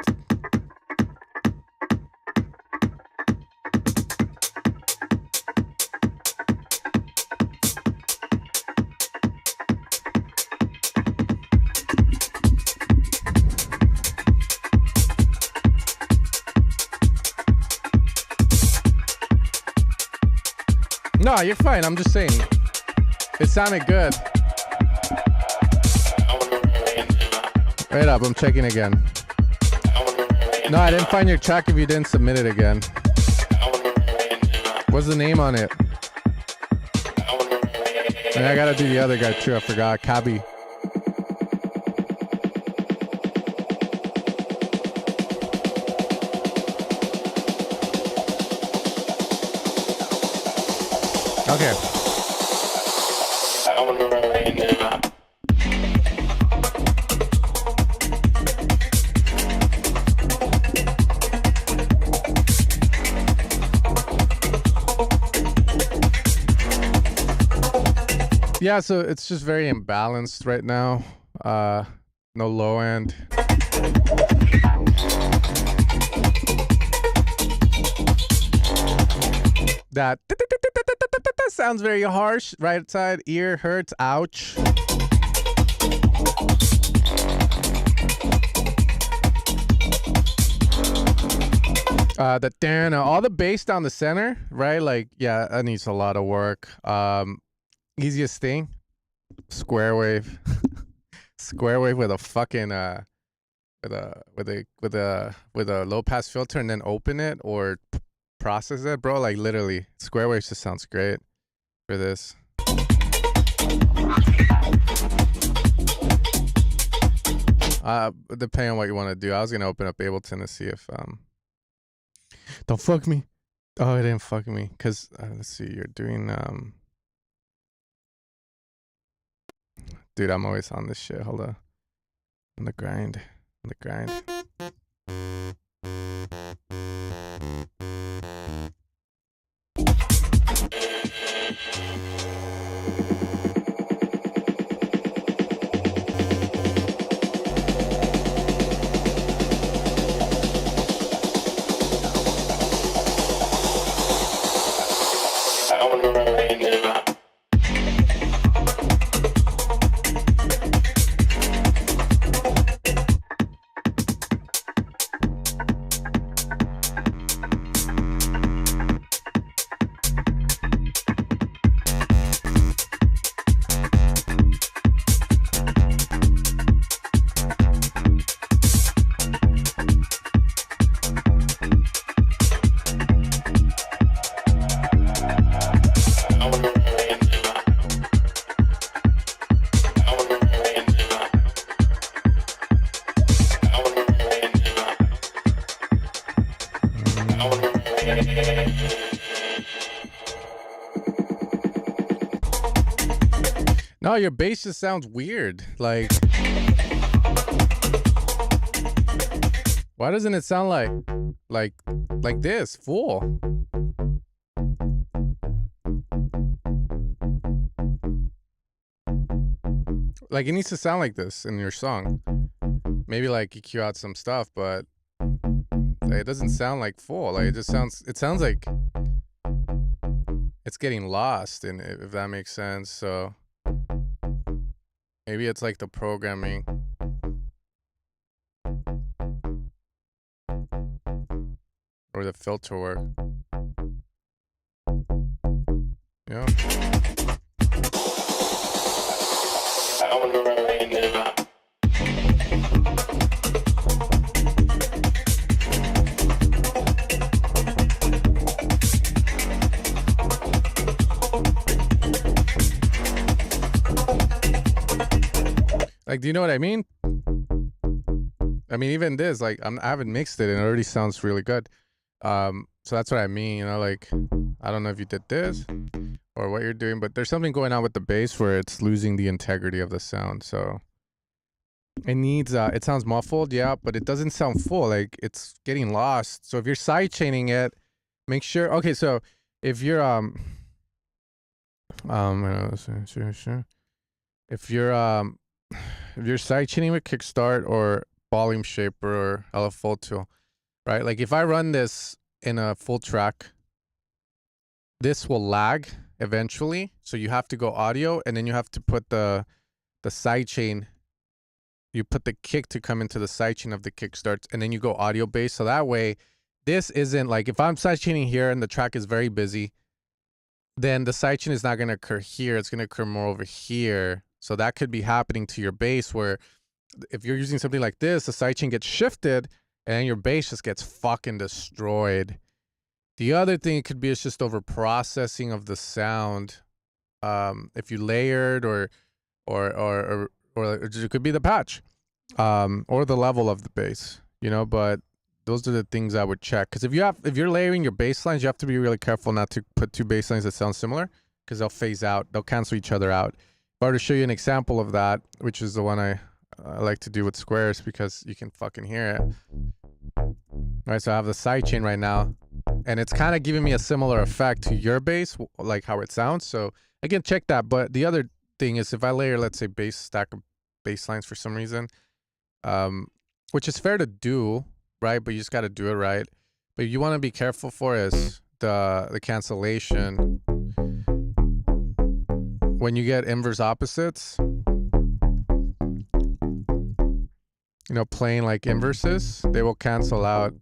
No, you're fine. I'm just saying. It sounded good. Wait up, I'm checking again. No, I didn't find your track if you didn't submit it again. What's the name on it? And I gotta do the other guy too, I forgot. Kabi. Okay. Yeah, so it's just very imbalanced right now. No low end. That sounds very harsh. Right side ear hurts. Ouch. All the bass down the center, right? Like, yeah, that needs a lot of work. Easiest thing, square wave. Square wave with a fucking with a low pass filter, and then open it, or process it, bro. Like literally, square waves just sounds great for this. Depending on what you want to do. I was gonna open up Ableton to see if don't fuck me. Oh, it didn't fuck me. Cause let's see, you're doing dude, I'm always on this shit. Hold on. On the grind. On the grind. No, your bass just sounds weird. Like, why doesn't it sound like this, full? Like, it needs to sound like this in your song. Maybe like EQ out some stuff, but like, it doesn't sound like full. Like, it sounds like it's getting lost in it, if that makes sense. So maybe it's like the programming. Or the filter work. Yeah. Like, do you know what I mean? I mean, even this, like, I haven't mixed it and it already sounds really good. So that's what I mean, you know, like, I don't know if you did this or what you're doing, but there's something going on with the bass where it's losing the integrity of the sound. So it needs, it sounds muffled, yeah, but it doesn't sound full. Like, it's getting lost. So if you're sidechaining it, make sure, okay, so if you're, if you're sidechaining with Kickstart or Volume Shaper or LFO tool, right? Like, if I run this in a full track, this will lag eventually. So you have to go audio, and then you have to put the sidechain. You put the kick to come into the sidechain of the Kickstarts, and then you go audio based. So that way, this isn't like, if I'm sidechaining here and the track is very busy, then the sidechain is not going to occur here. It's going to occur more over here. So that could be happening to your bass, where if you're using something like this, the sidechain gets shifted and your bass just gets fucking destroyed. The other thing it could be is just over processing of the sound. If you layered or it could be the patch, or the level of the bass, you know, but those are the things I would check. Because if you're layering your bass lines, you have to be really careful not to put two bass lines that sound similar, because they'll phase out, they'll cancel each other out. If I were to show you an example of that, which is the one I like to do with squares, because you can fucking hear it. All right, so I have the sidechain right now, and it's kind of giving me a similar effect to your bass, like how it sounds. So again, check that. But the other thing is, if I layer, let's say, stack of bass lines for some reason, which is fair to do, right? But you just got to do it right. But you want to be careful for is the cancellation. When you get inverse opposites, you know, playing like inverses, they will cancel out.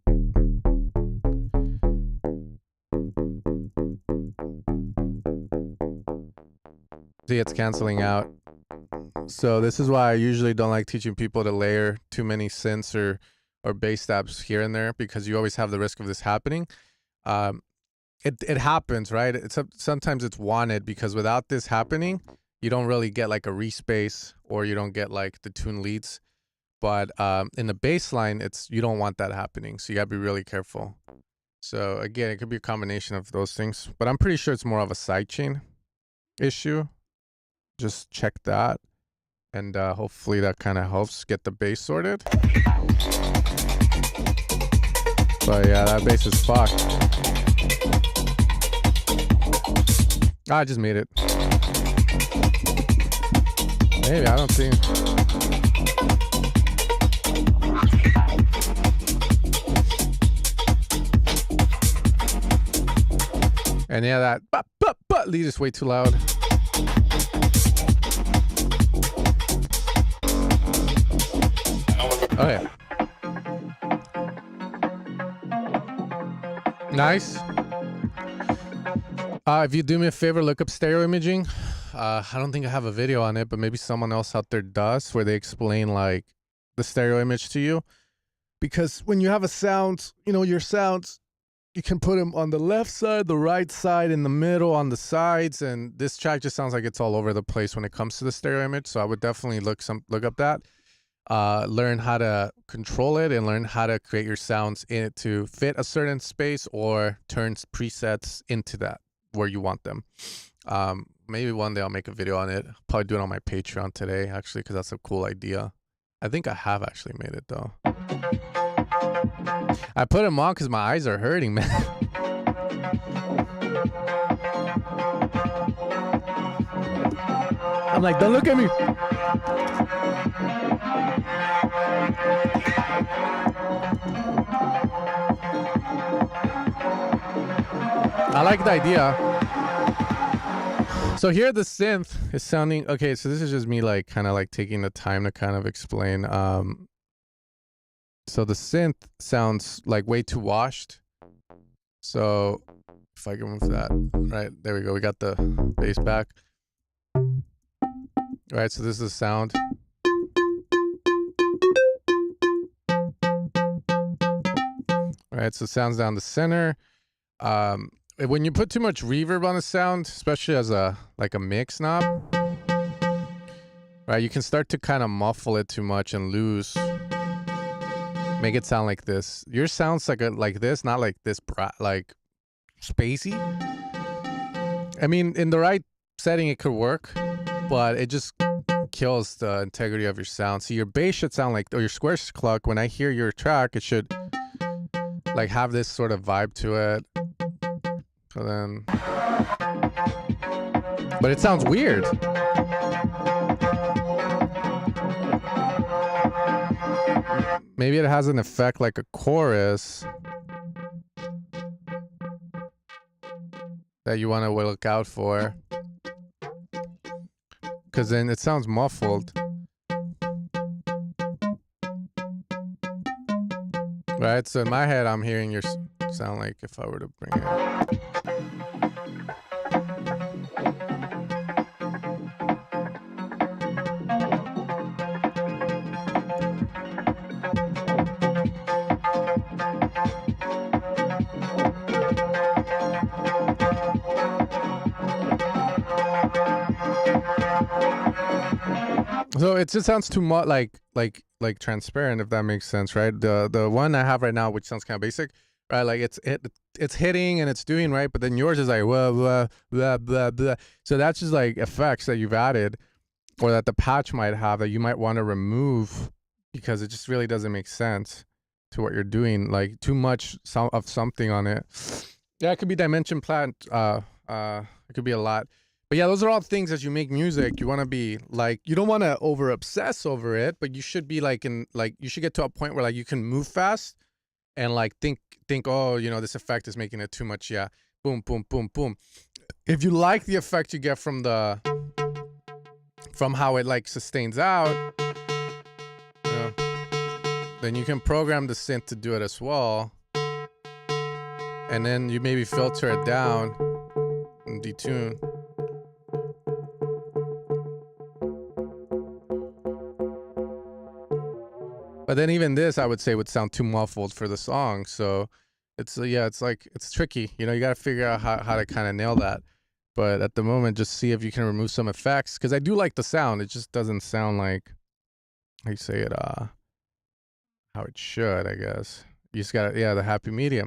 See, it's canceling out. So this is why I usually don't like teaching people to layer too many synths or bass stabs here and there, because you always have the risk of this happening. it happens, right? Sometimes it's wanted because without this happening, you don't really get like a respace or you don't get like the tune leads. But in the bass line, you don't want that happening. So you gotta be really careful. So again, it could be a combination of those things, but I'm pretty sure it's more of a sidechain issue. Just check that, and hopefully that kind of helps get the bass sorted. But yeah, that bass is fucked. I just made it. Maybe, I don't think. And yeah, that lead is way too loud. Oh yeah. Nice. If you do me a favor, look up stereo imaging. I don't think I have a video on it, but maybe someone else out there does, where they explain like the stereo image to you. Because when you have a sound, your sounds, you can put them on the left side, the right side, in the middle, on the sides, and this track just sounds like it's all over the place when it comes to the stereo image. So I would definitely look up that, learn how to control it, and learn how to create your sounds in it to fit a certain space or turn presets into that where you want them. Maybe one day I'll make a video on it. I'll probably do it on my Patreon today, actually, because that's a cool idea. I think I have actually made it though. I put them on because my eyes are hurting, man. I'm like, don't look at me. I like the idea. So here the synth is sounding okay. So this is just me like kind of like taking the time to kind of explain. So the synth sounds like way too washed. So if I can move that, right, there we go. We got the bass back. All right, so this is the sound. All right, so sounds down the center. When you put too much reverb on a sound, especially as a mix knob, right, you can start to kind of muffle it too much and lose. Make it sound like this. Yours sounds like this, not like this, like spacey. I mean, in the right setting, it could work, but it just kills the integrity of your sound. So your bass should sound like, or your square cluck. When I hear your track, it should like have this sort of vibe to it. So then, but it sounds weird. Maybe it has an effect like a chorus that you want to look out for, because then it sounds muffled. Right, so in my head I'm hearing your sound like if I were to bring it. So it just sounds too much like transparent, if that makes sense, right? The one I have right now, which sounds kind of basic, right? Like it's hitting and it's doing, right, but then yours is like blah blah blah blah blah. So that's just like effects that you've added, or that the patch might have, that you might want to remove because it just really doesn't make sense to what you're doing. Like too much of something on it. Yeah, it could be dimension plant. It could be a lot. But yeah, those are all things as you make music. You want to be like, you don't want to over obsess over it, but you should be like you should get to a point where like you can move fast and like think, oh, this effect is making it too much. Yeah. Boom, boom, boom, boom. If you like the effect you get from how it like sustains out, then you can program the synth to do it as well. And then you maybe filter it down and detune. But then even this, I would say, would sound too muffled for the song. So It's yeah, it's like it's tricky. You know, you got to figure out how to kind of nail that. But at the moment, just see if you can remove some effects because I do like the sound. It just doesn't sound like how you say it. How it should, I guess. You just got the happy medium.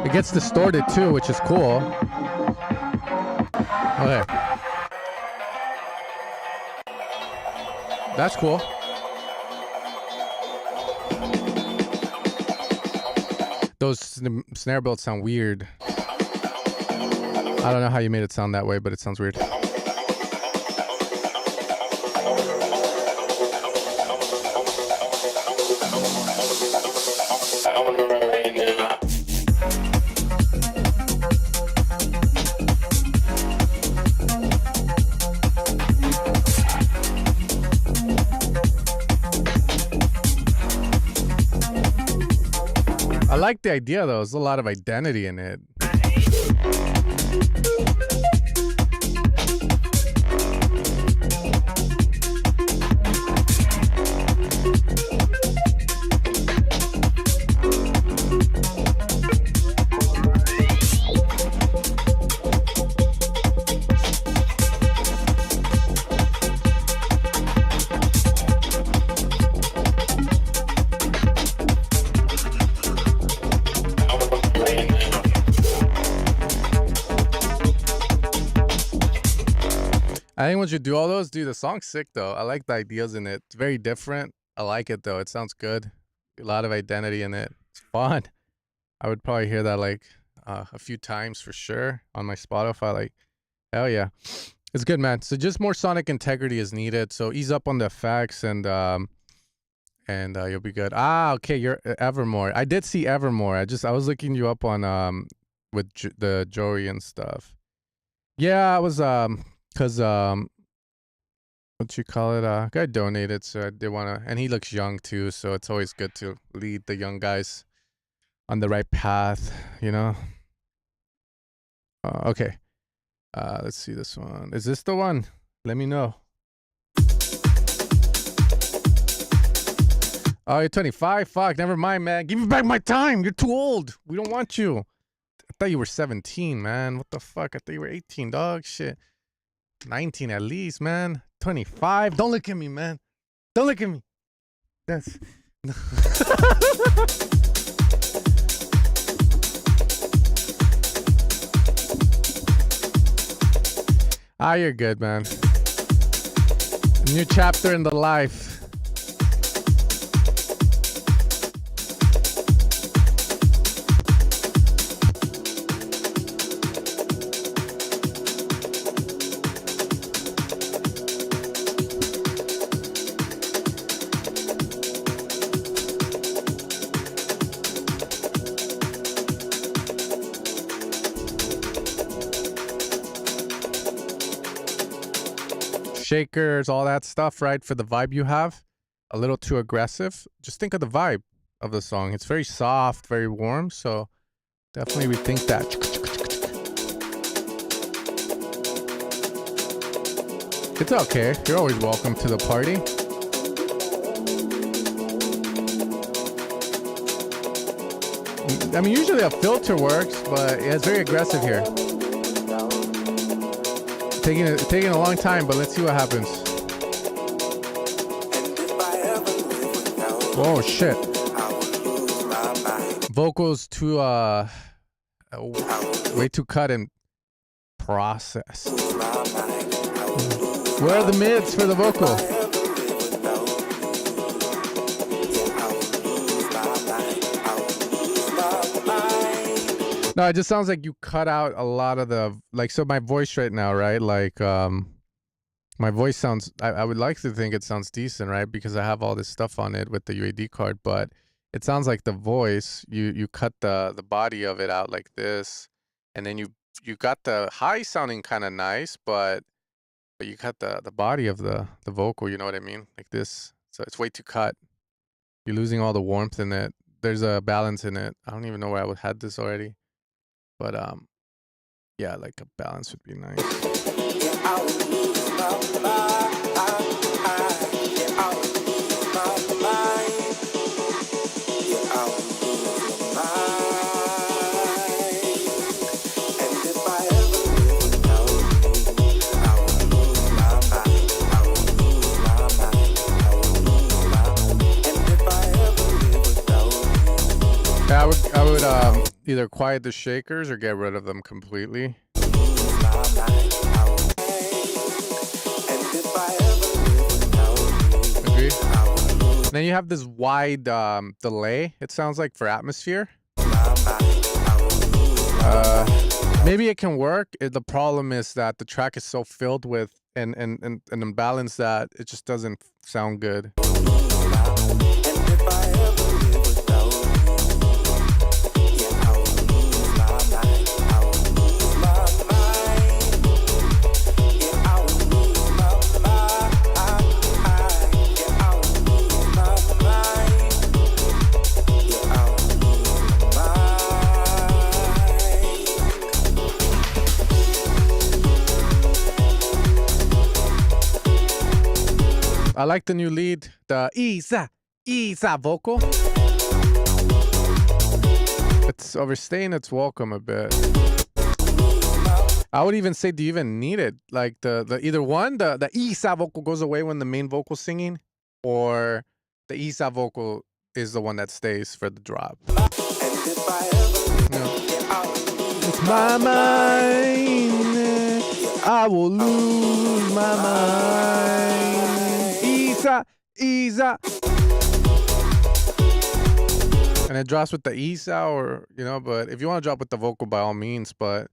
It gets distorted too, which is cool. Okay. That's cool. Those snare belts sound weird. I don't know how you made it sound that way, but it sounds weird. I like the idea though. There's a lot of identity in it. I think once you do all those, dude, the song's sick though. I like the ideas in it. It's very different. I like it though. It sounds good. A lot of identity in it. It's fun. I would probably hear that like a few times for sure on my Spotify. Like, hell yeah. It's good, man. So just more sonic integrity is needed. So ease up on the effects and you'll be good. Ah, okay. You're Evermore. I did see Evermore. I was looking you up on with the Joey and stuff. Yeah, I was cause what you call it? Guy donated, so they wanna, and he looks young too, so it's always good to lead the young guys on the right path, you know. Okay, let's see this one. Is this the one? Let me know. Oh, you're 25? Fuck, never mind, man. Give me back my time. You're too old. We don't want you. I thought you were 17, man. What the fuck? I thought you were 18, dog. Shit. 19 at least, man. 25. Don't look at me, man. Don't look at me. That's... Ah, you're good, man. New chapter in the life. Shakers, all that stuff, right? For the vibe you have, a little too aggressive. Just think of the vibe of the song. It's very soft, very warm. So definitely rethink that. It's okay. You're always welcome to the party. I mean, usually a filter works, but it's very aggressive here. Taking a long time, but let's see what happens. Oh shit. Vocals too way too cut and process. Where are the mids for the vocal? No, it just sounds like you cut out a lot of the, like, so my voice right now, right? Like, my voice sounds, I would like to think it sounds decent, right? Because I have all this stuff on it with the UAD card, but it sounds like the voice, you cut the body of it out like this, and then you got the high sounding kind of nice, but you cut the body of the vocal, you know what I mean? Like this. So it's way too cut. You're losing all the warmth in it. There's a balance in it. I don't even know where I had this already. But yeah, like a balance would be nice. Yeah, I would either quiet the shakers or get rid of them completely. Agree? Then you have this wide delay, it sounds like, for atmosphere. Maybe it can work. The problem is that the track is so filled with an imbalance that it just doesn't sound good. I like the new lead, the Isa vocal. It's overstaying its welcome a bit. I would even say, do you even need it? Like the either one, the Isa vocal goes away when the main vocal's singing, or the Isa vocal is the one that stays for the drop. It's my mind, I will lose my mind. Isa. And it drops with the Isa, or, you know, but if you want to drop with the vocal, by all means, but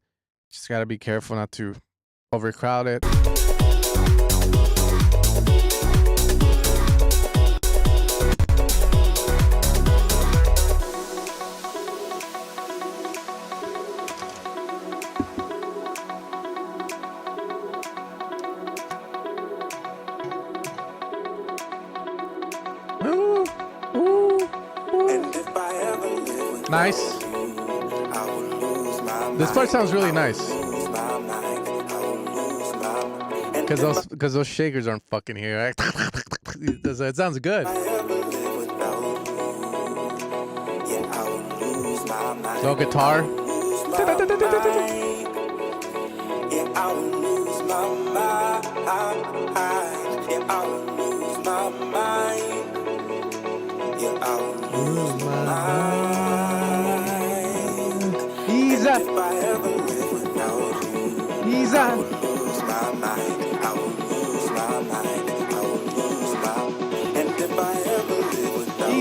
just got to be careful not to overcrowd it. Nice. This part sounds really nice. Because those shakers aren't fucking here, right? It sounds good. No guitar.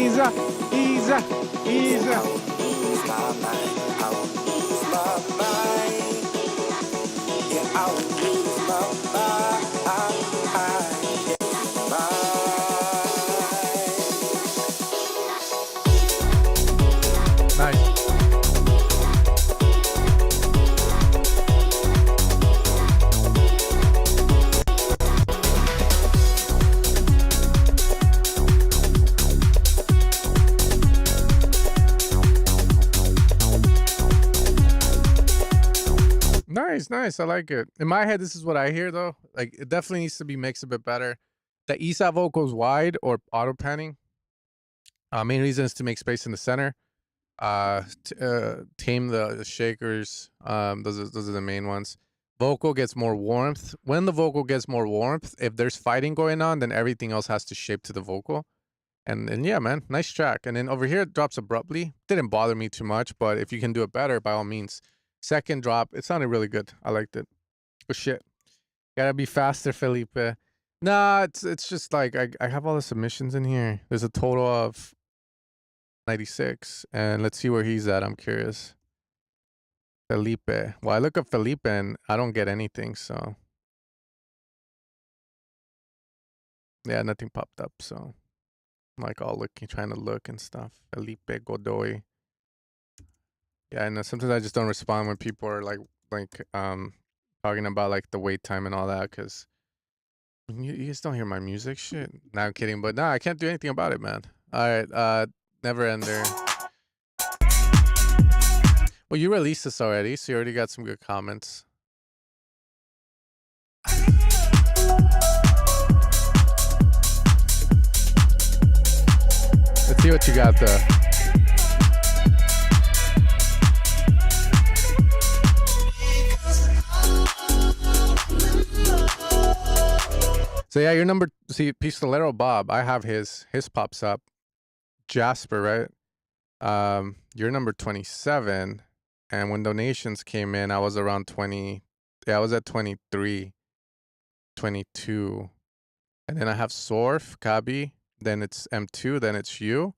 Isa. Nice. I like it. In my head, this is what I hear, though. Like, it definitely needs to be mixed a bit better. The Isa vocals wide or auto panning. Main reason is to make space in the center. Tame the shakers. Those are the main ones. Vocal gets more warmth. When the vocal gets more warmth, if there's fighting going on, then everything else has to shape to the vocal. And yeah, man, nice track. And then over here, it drops abruptly. Didn't bother me too much, but if you can do it better, by all means. Second drop, it sounded really good. I liked it. Oh shit, gotta be faster, Felipe. Nah, it's just like I have all the submissions in here. There's a total of 96, and let's see where he's at. I'm curious. Felipe. Well, I look up Felipe and I don't get anything. So yeah, nothing popped up. So I'm like all looking, trying to look and stuff. Felipe Godoy. Yeah, I know. Sometimes I just don't respond when people are like talking about like the wait time and all that, because you just don't hear my music. Shit. Nah, I'm kidding, but nah, I can't do anything about it, man. All right, Never Ender. Well, you released this already, so you already got some good comments. Let's see what you got there. So yeah, your number, see, Pistolero Bob, I have his pops up. Jasper, right? You're number 27, and when donations came in, I was around 20. Yeah, I was at 23, 22, and then I have Sorf, Kabi. Then it's M2. Then it's you.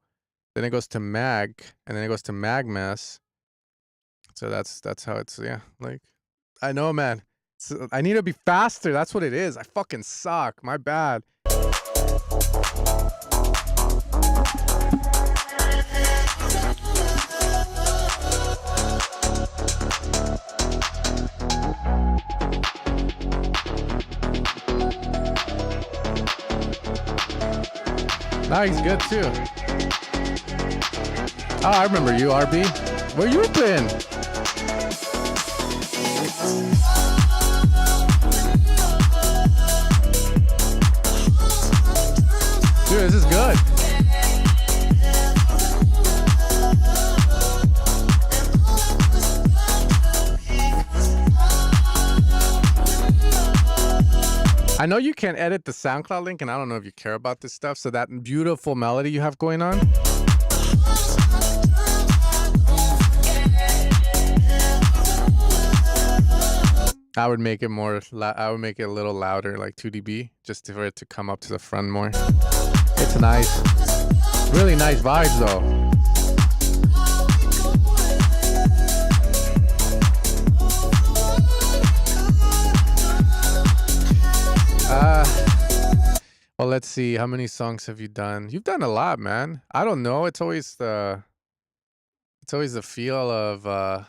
Then it goes to Mag, and then it goes to Magmas. So that's how it's, yeah. Like, I know, man. I need to be faster. That's what it is. I fucking suck. My bad. Nah, he's good too. Oh, I remember you, RB. Where you been? Dude, this is good. I know you can't edit the SoundCloud link, and I don't know if you care about this stuff. So that beautiful melody you have going on, I would make it more. I would make it a little louder, like 2 dB, just for it to come up to the front more. It's nice, really nice vibes though. Well, let's see. How many songs have you done? You've done a lot, man. I don't know. It's always the feel of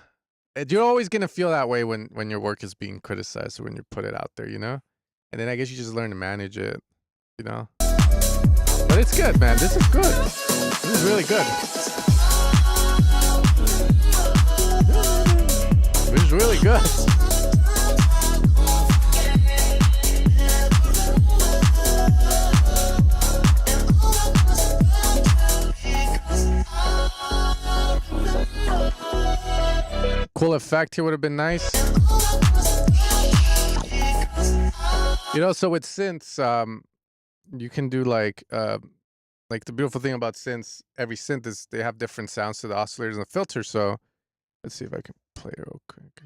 you're always gonna feel that way when your work is being criticized or when you put it out there, you know? And then I guess you just learn to manage it, you know? But it's good, man. This is good. This is really good. This is really good. Cool effect here would have been nice. You know, so with synths, you can do like the beautiful thing about synths, every synth is they have different sounds to the oscillators and the filter. So let's see if I can play it real quick.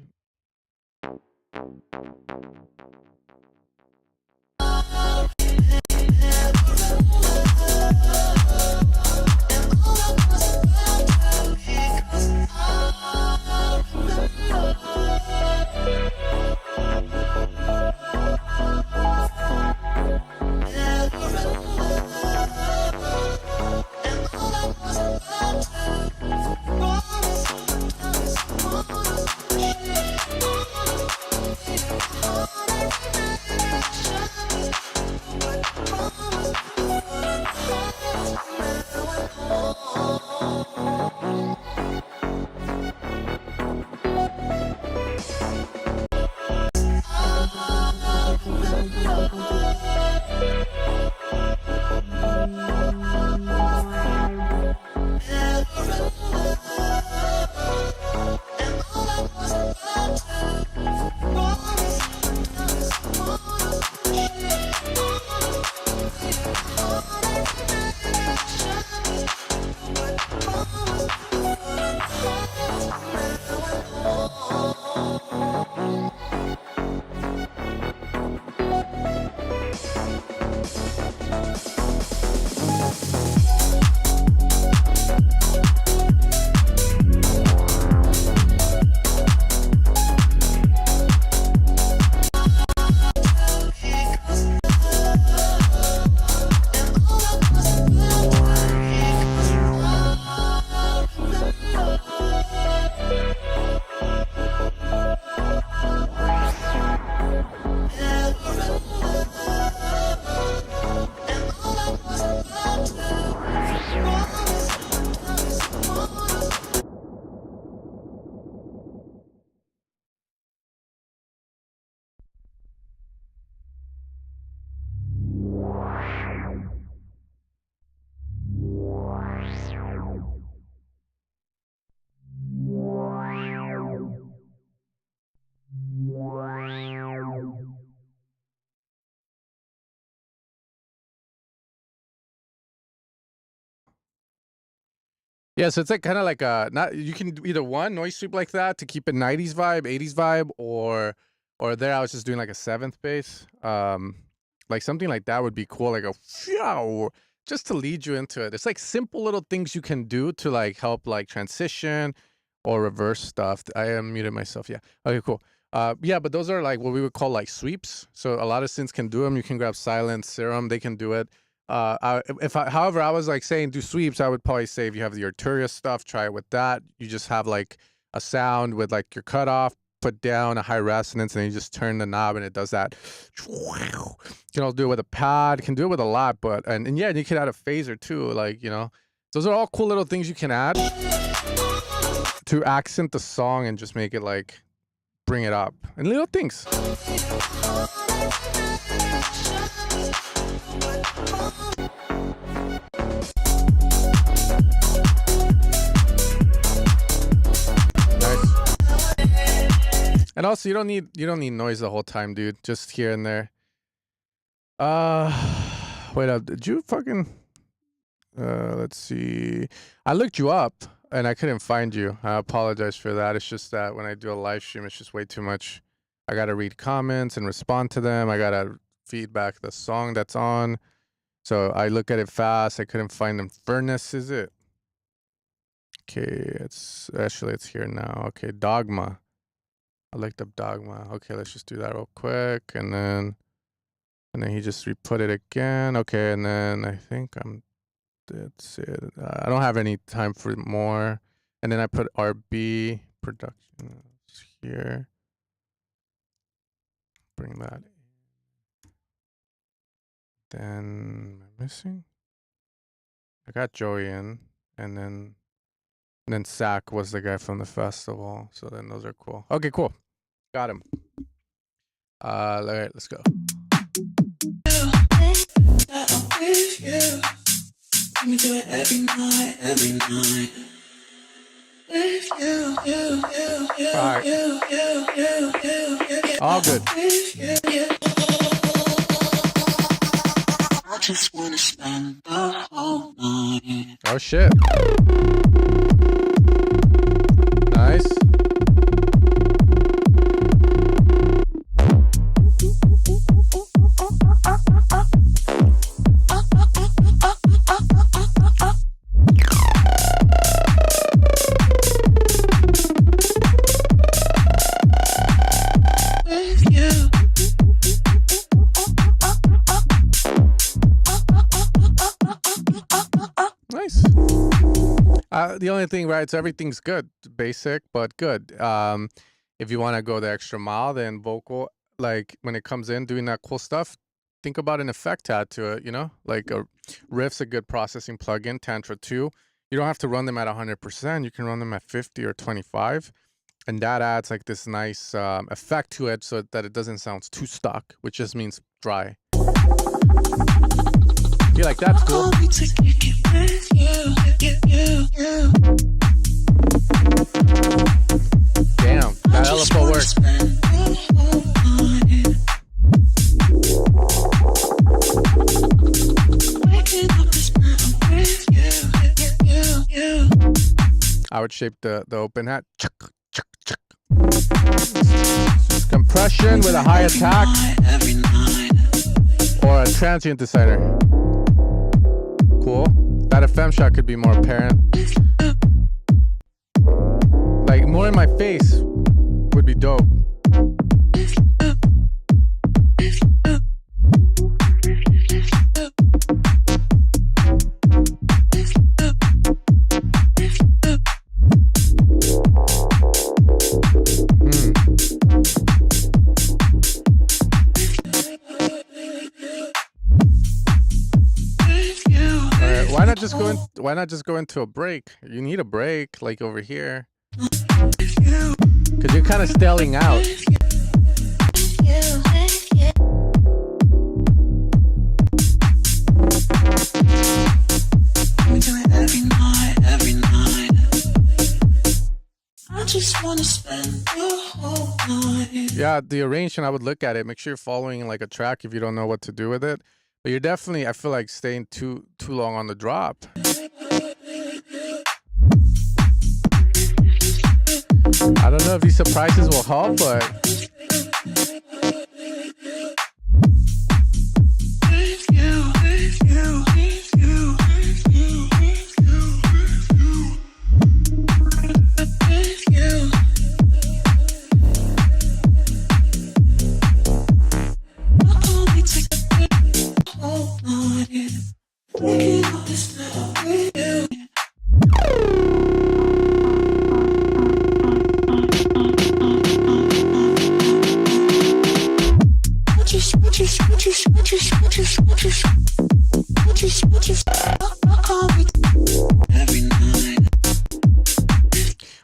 Yeah, so it's like kind of like a not. You can do either one noise sweep like that to keep a 90s vibe, 80s vibe, or there I was just doing like a 7th bass. Like something like that would be cool, like a phew, just to lead you into it. It's like simple little things you can do to like help like transition or reverse stuff. I unmuted myself. Yeah. Okay, cool. Yeah, but those are like what we would call like sweeps. So a lot of synths can do them. You can grab Silence, Serum, they can do it. However, I was like saying do sweeps, I would probably say if you have the Arturia stuff, try it with that. You just have like a sound with like your cutoff, put down a high resonance, and then you just turn the knob and it does that. You can also do it with a pad, you can do it with a lot, but and yeah, you can add a phaser too, like, you know. Those are all cool little things you can add to accent the song and just make it like bring it up. And little things. And also, you don't need noise the whole time, dude. Just here and there. Wait up. Did you fucking? Let's see. I looked you up and I couldn't find you. I apologize for that. It's just that when I do a live stream, it's just way too much. I gotta read comments and respond to them. I gotta feedback the song that's on. So I look at it fast. I couldn't find them. Furnace, is it? Okay, it's here now. Okay, Dogma. I looked up Dogma. Okay, let's just do that real quick, and then he just re-put it again. Okay, and then I think that's it. I don't have any time for more. And then I put RB production here. Bring that in. Then am I missing? I got Joey in, and then Sack was the guy from the festival. So then those are cool. Okay, cool. Got him. All right, let's go. Let me do it every night, every night. With you, all right. All good. I just wanna spend the whole night. Oh shit. Nice. The only thing, right, so everything's good, basic, but good. If you want to go the extra mile, then vocal, like when it comes in doing that cool stuff, think about an effect add to it, you know? Like a riff's a good processing plugin, Tantra 2. You don't have to run them at 100%. You can run them at 50 or 25. And that adds like this nice effect to it so that it doesn't sound too stuck, which just means dry. Feel like that's cool. Damn, that LFO works. I would shape the open hat. Compression with a high attack or a transient decider. Cool. That FM shot could be more apparent. Like more in my face would be dope. Why not just go into a break? You need a break, like over here. Because you're kind of stelling out. Yeah, the arrangement, I would look at it. Make sure you're following like a track if you don't know what to do with it. But you're definitely, I feel like, staying too long on the drop. know if these surprises will help, but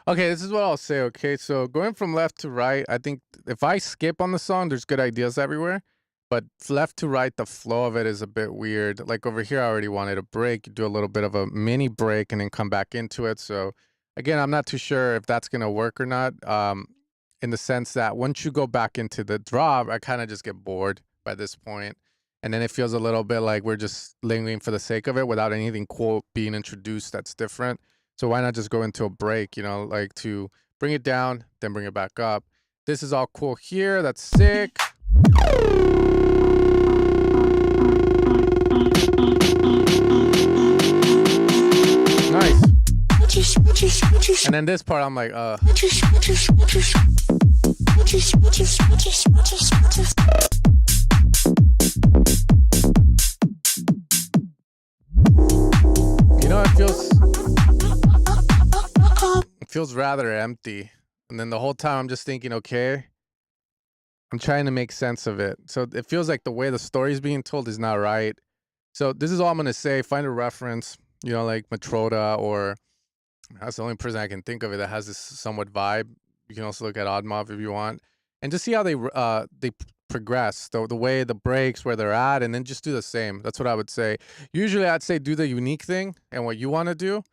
okay, this is what I'll say, okay? So going from left to right, I think if I skip on the song, there's good ideas everywhere. But left to right, the flow of it is a bit weird. Like over here, I already wanted a break. You do a little bit of a mini break and then come back into it. So again, I'm not too sure if that's going to work or not. In the sense that once you go back into the drop, I kind of just get bored by this point. And then it feels a little bit like we're just lingering for the sake of it without anything cool being introduced that's different. So why not just go into a break, you know, like to bring it down, then bring it back up. This is all cool here. That's sick. Nice. And then this part, I'm like, you know, it feels rather empty. And then the whole time I'm just thinking, okay, I'm trying to make sense of it. So it feels like the way the story is being told is not right. So this is all I'm going to say. Find a reference, you know, like Matroda, or that's the only person I can think of it that has this somewhat vibe. You can also look at Oddmob if you want, and just see how they progress, the way the breaks, where they're at, and then just do the same. That's what I would say. Usually I'd say do the unique thing and what you want to do.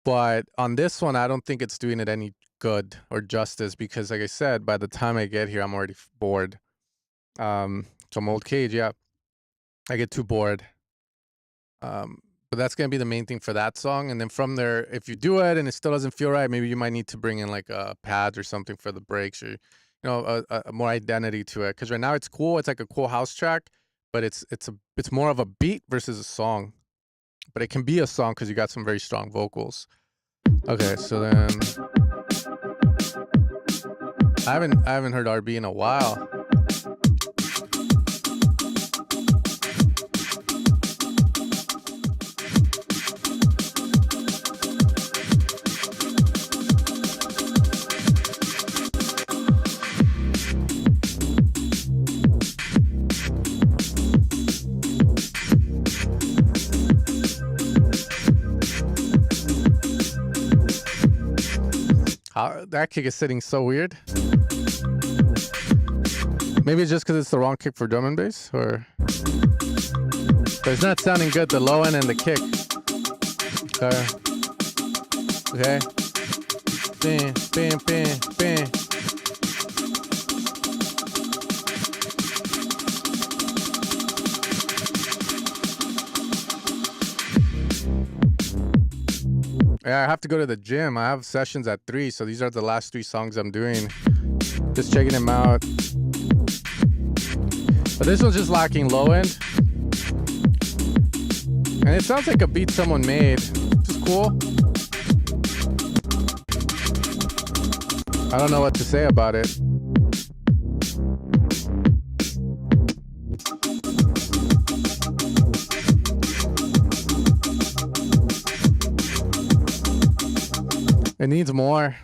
But on this one, I don't think it's doing it any good or justice, because like I said, by the time I get here, I'm already bored. So I'm old cage, yeah. I get too bored. But that's going to be the main thing for that song. And then from there, if you do it and it still doesn't feel right, maybe you might need to bring in like a pad or something for the breaks, or, you know, a more identity to it. Because right now it's cool. It's like a cool house track, but it's more of a beat versus a song. But it can be a song because you got some very strong vocals. Okay, so then I haven't heard RB in a while. That kick is sitting so weird. Maybe it's just because it's the wrong kick for drum and bass, or but it's not sounding good, the low end and the kick. Okay. Bam, bam, bam, bam. Yeah, I have to go to the gym. I have sessions at 3, so these are the last 3 songs I'm doing. Just checking them out. But this one's just lacking low end. And it sounds like a beat someone made, which is cool. I don't know what to say about it. It needs more.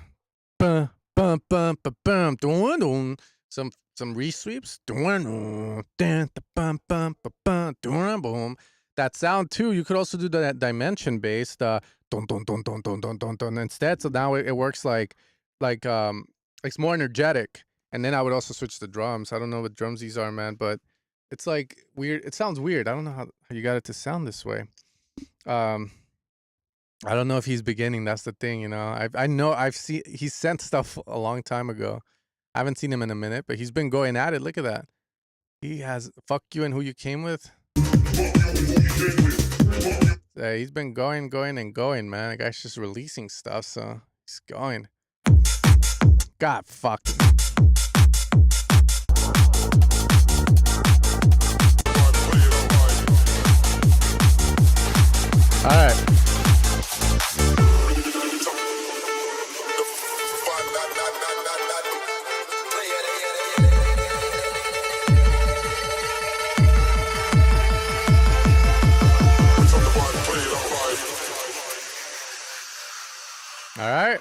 Bum, bum, bum, bum, bum, dun, dun. Some resweeps. Dun, dun, bum, bum, bum, bum, dun, boom. That sound too. You could also do that dimension based dun, dun, dun, dun, dun, dun, dun, dun, instead. So now it works like it's more energetic. And then I would also switch the drums. I don't know what drums these are, man, but it's like weird. It sounds weird. I don't know how you got it to sound this way. I don't know if he's beginning. That's the thing, you know. I know he's sent stuff a long time ago. I haven't seen him in a minute, but he's been going at it. Look at that. He has fuck you and who you came with. He's been going and going, man. The guy's just releasing stuff, so he's going. God, fuck. All right. All right.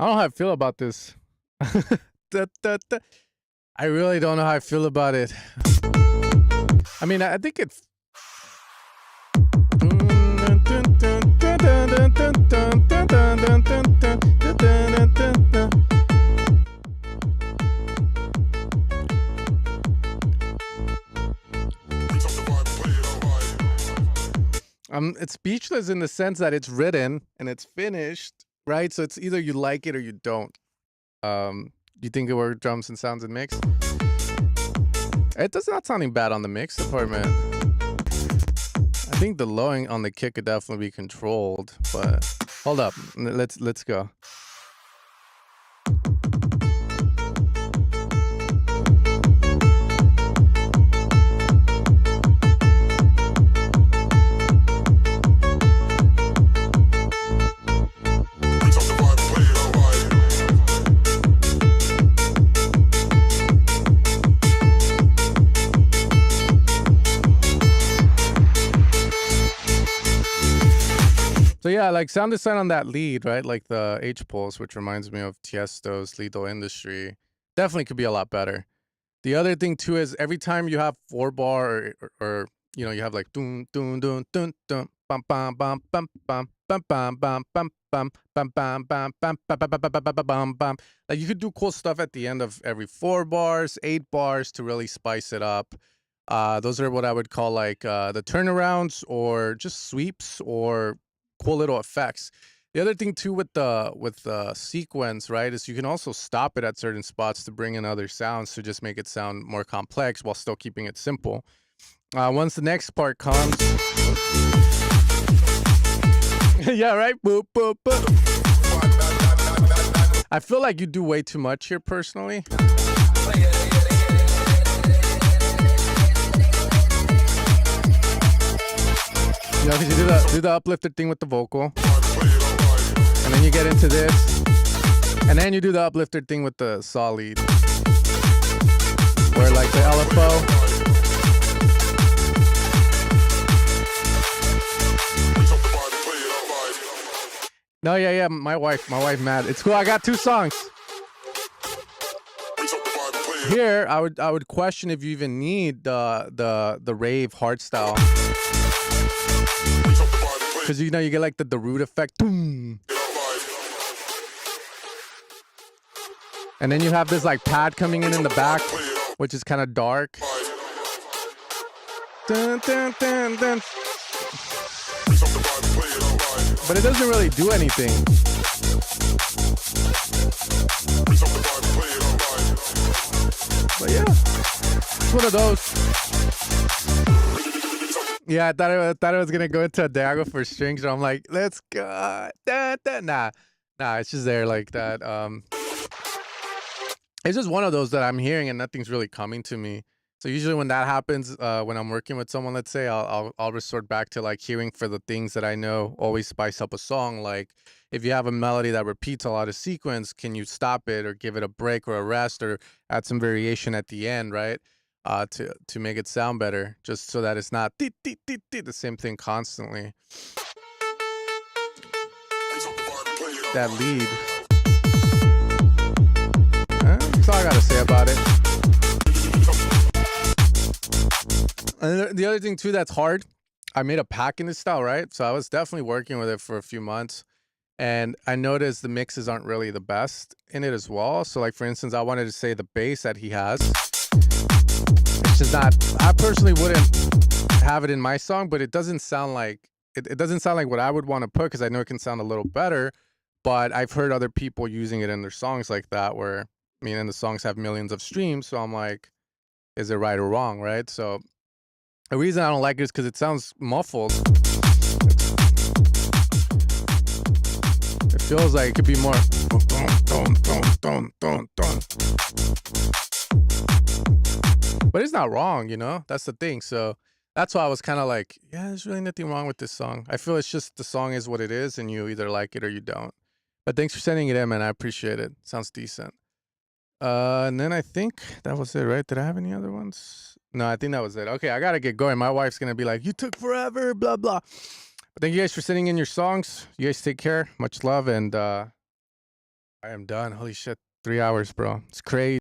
I don't know how I feel about this. I really don't know how I feel about it. I mean, I think it's... It's speechless in the sense that it's written and it's finished, right? So it's either you like it or you don't. You think it were drums and sounds and mix? It does not sounding bad on the mix department. I think the lowing on the kick could definitely be controlled, but hold up, let's go. So yeah, like sound design on that lead, right? Like the H pulse, which reminds me of Tiesto's Lethal Industry, definitely could be a lot better. The other thing too is every time you have 4-bar or you know, you have like dun dun dun dun dun bum bum bum bum bum bum bum bum bum bum bum bum bum bum bum bum bum. Like you could do cool stuff at the end of every 4 bars, 8 bars to really spice it up. Those are what I would call like the turnarounds or just sweeps or cool little effects. The other thing too with the sequence, right, is you can also stop it at certain spots to bring in other sounds to just make it sound more complex while still keeping it simple. Once the next part comes, yeah, right. Boop boop boop. I feel like you do way too much here, personally. You know, because you do the uplifted thing with the vocal, and then you get into this, and then you do the uplifted thing with the saw lead, where like the LFO. No, yeah, my wife mad. It's cool. I got 2 songs. Here, I would question if you even need the rave hardstyle. Because you know you get like the root effect, boom, and then you have this like pad coming in the back, which is kind of dark. Dun, dun, dun, dun. But it doesn't really do anything. But yeah, it's one of those. Yeah, I thought it was gonna go into a Dago for strings, and I'm like, let's go. Nah, it's just there like that. It's just one of those that I'm hearing and nothing's really coming to me. So usually when that happens, when I'm working with someone, let's say, I'll resort back to like hearing for the things that I know always spice up a song. Like if you have a melody that repeats a lot of sequence, can you stop it or give it a break or a rest or add some variation at the end, right? To make it sound better, just so that it's not the same thing constantly. That lead. That's all I gotta say about it. And the other thing too that's hard, I made a pack in this style, right? So I was definitely working with it for a few months, and I noticed the mixes aren't really the best in it as well. So like for instance, I wanted to say the bass that he has, it's just not. I personally wouldn't have it in my song, but it doesn't sound like it doesn't sound like what I would want to put because I know it can sound a little better. But I've heard other people using it in their songs like that, where I mean, and the songs have millions of streams. So I'm like, is it right or wrong, right? So the reason I don't like it is because it sounds muffled. It feels like it could be more. But it's not wrong, you know? That's the thing. So that's why I was kind of like, yeah, there's really nothing wrong with this song. I feel it's just the song is what it is, and you either like it or you don't. But thanks for sending it in, man. I appreciate it. Sounds decent. And then I think that was it, right? Did I have any other ones? No, I think that was it. Okay, I gotta get going. My wife's gonna be like, you took forever, blah, blah. But thank you guys for sending in your songs. You guys take care. Much love, and I am done. Holy shit, 3 hours, bro. It's crazy.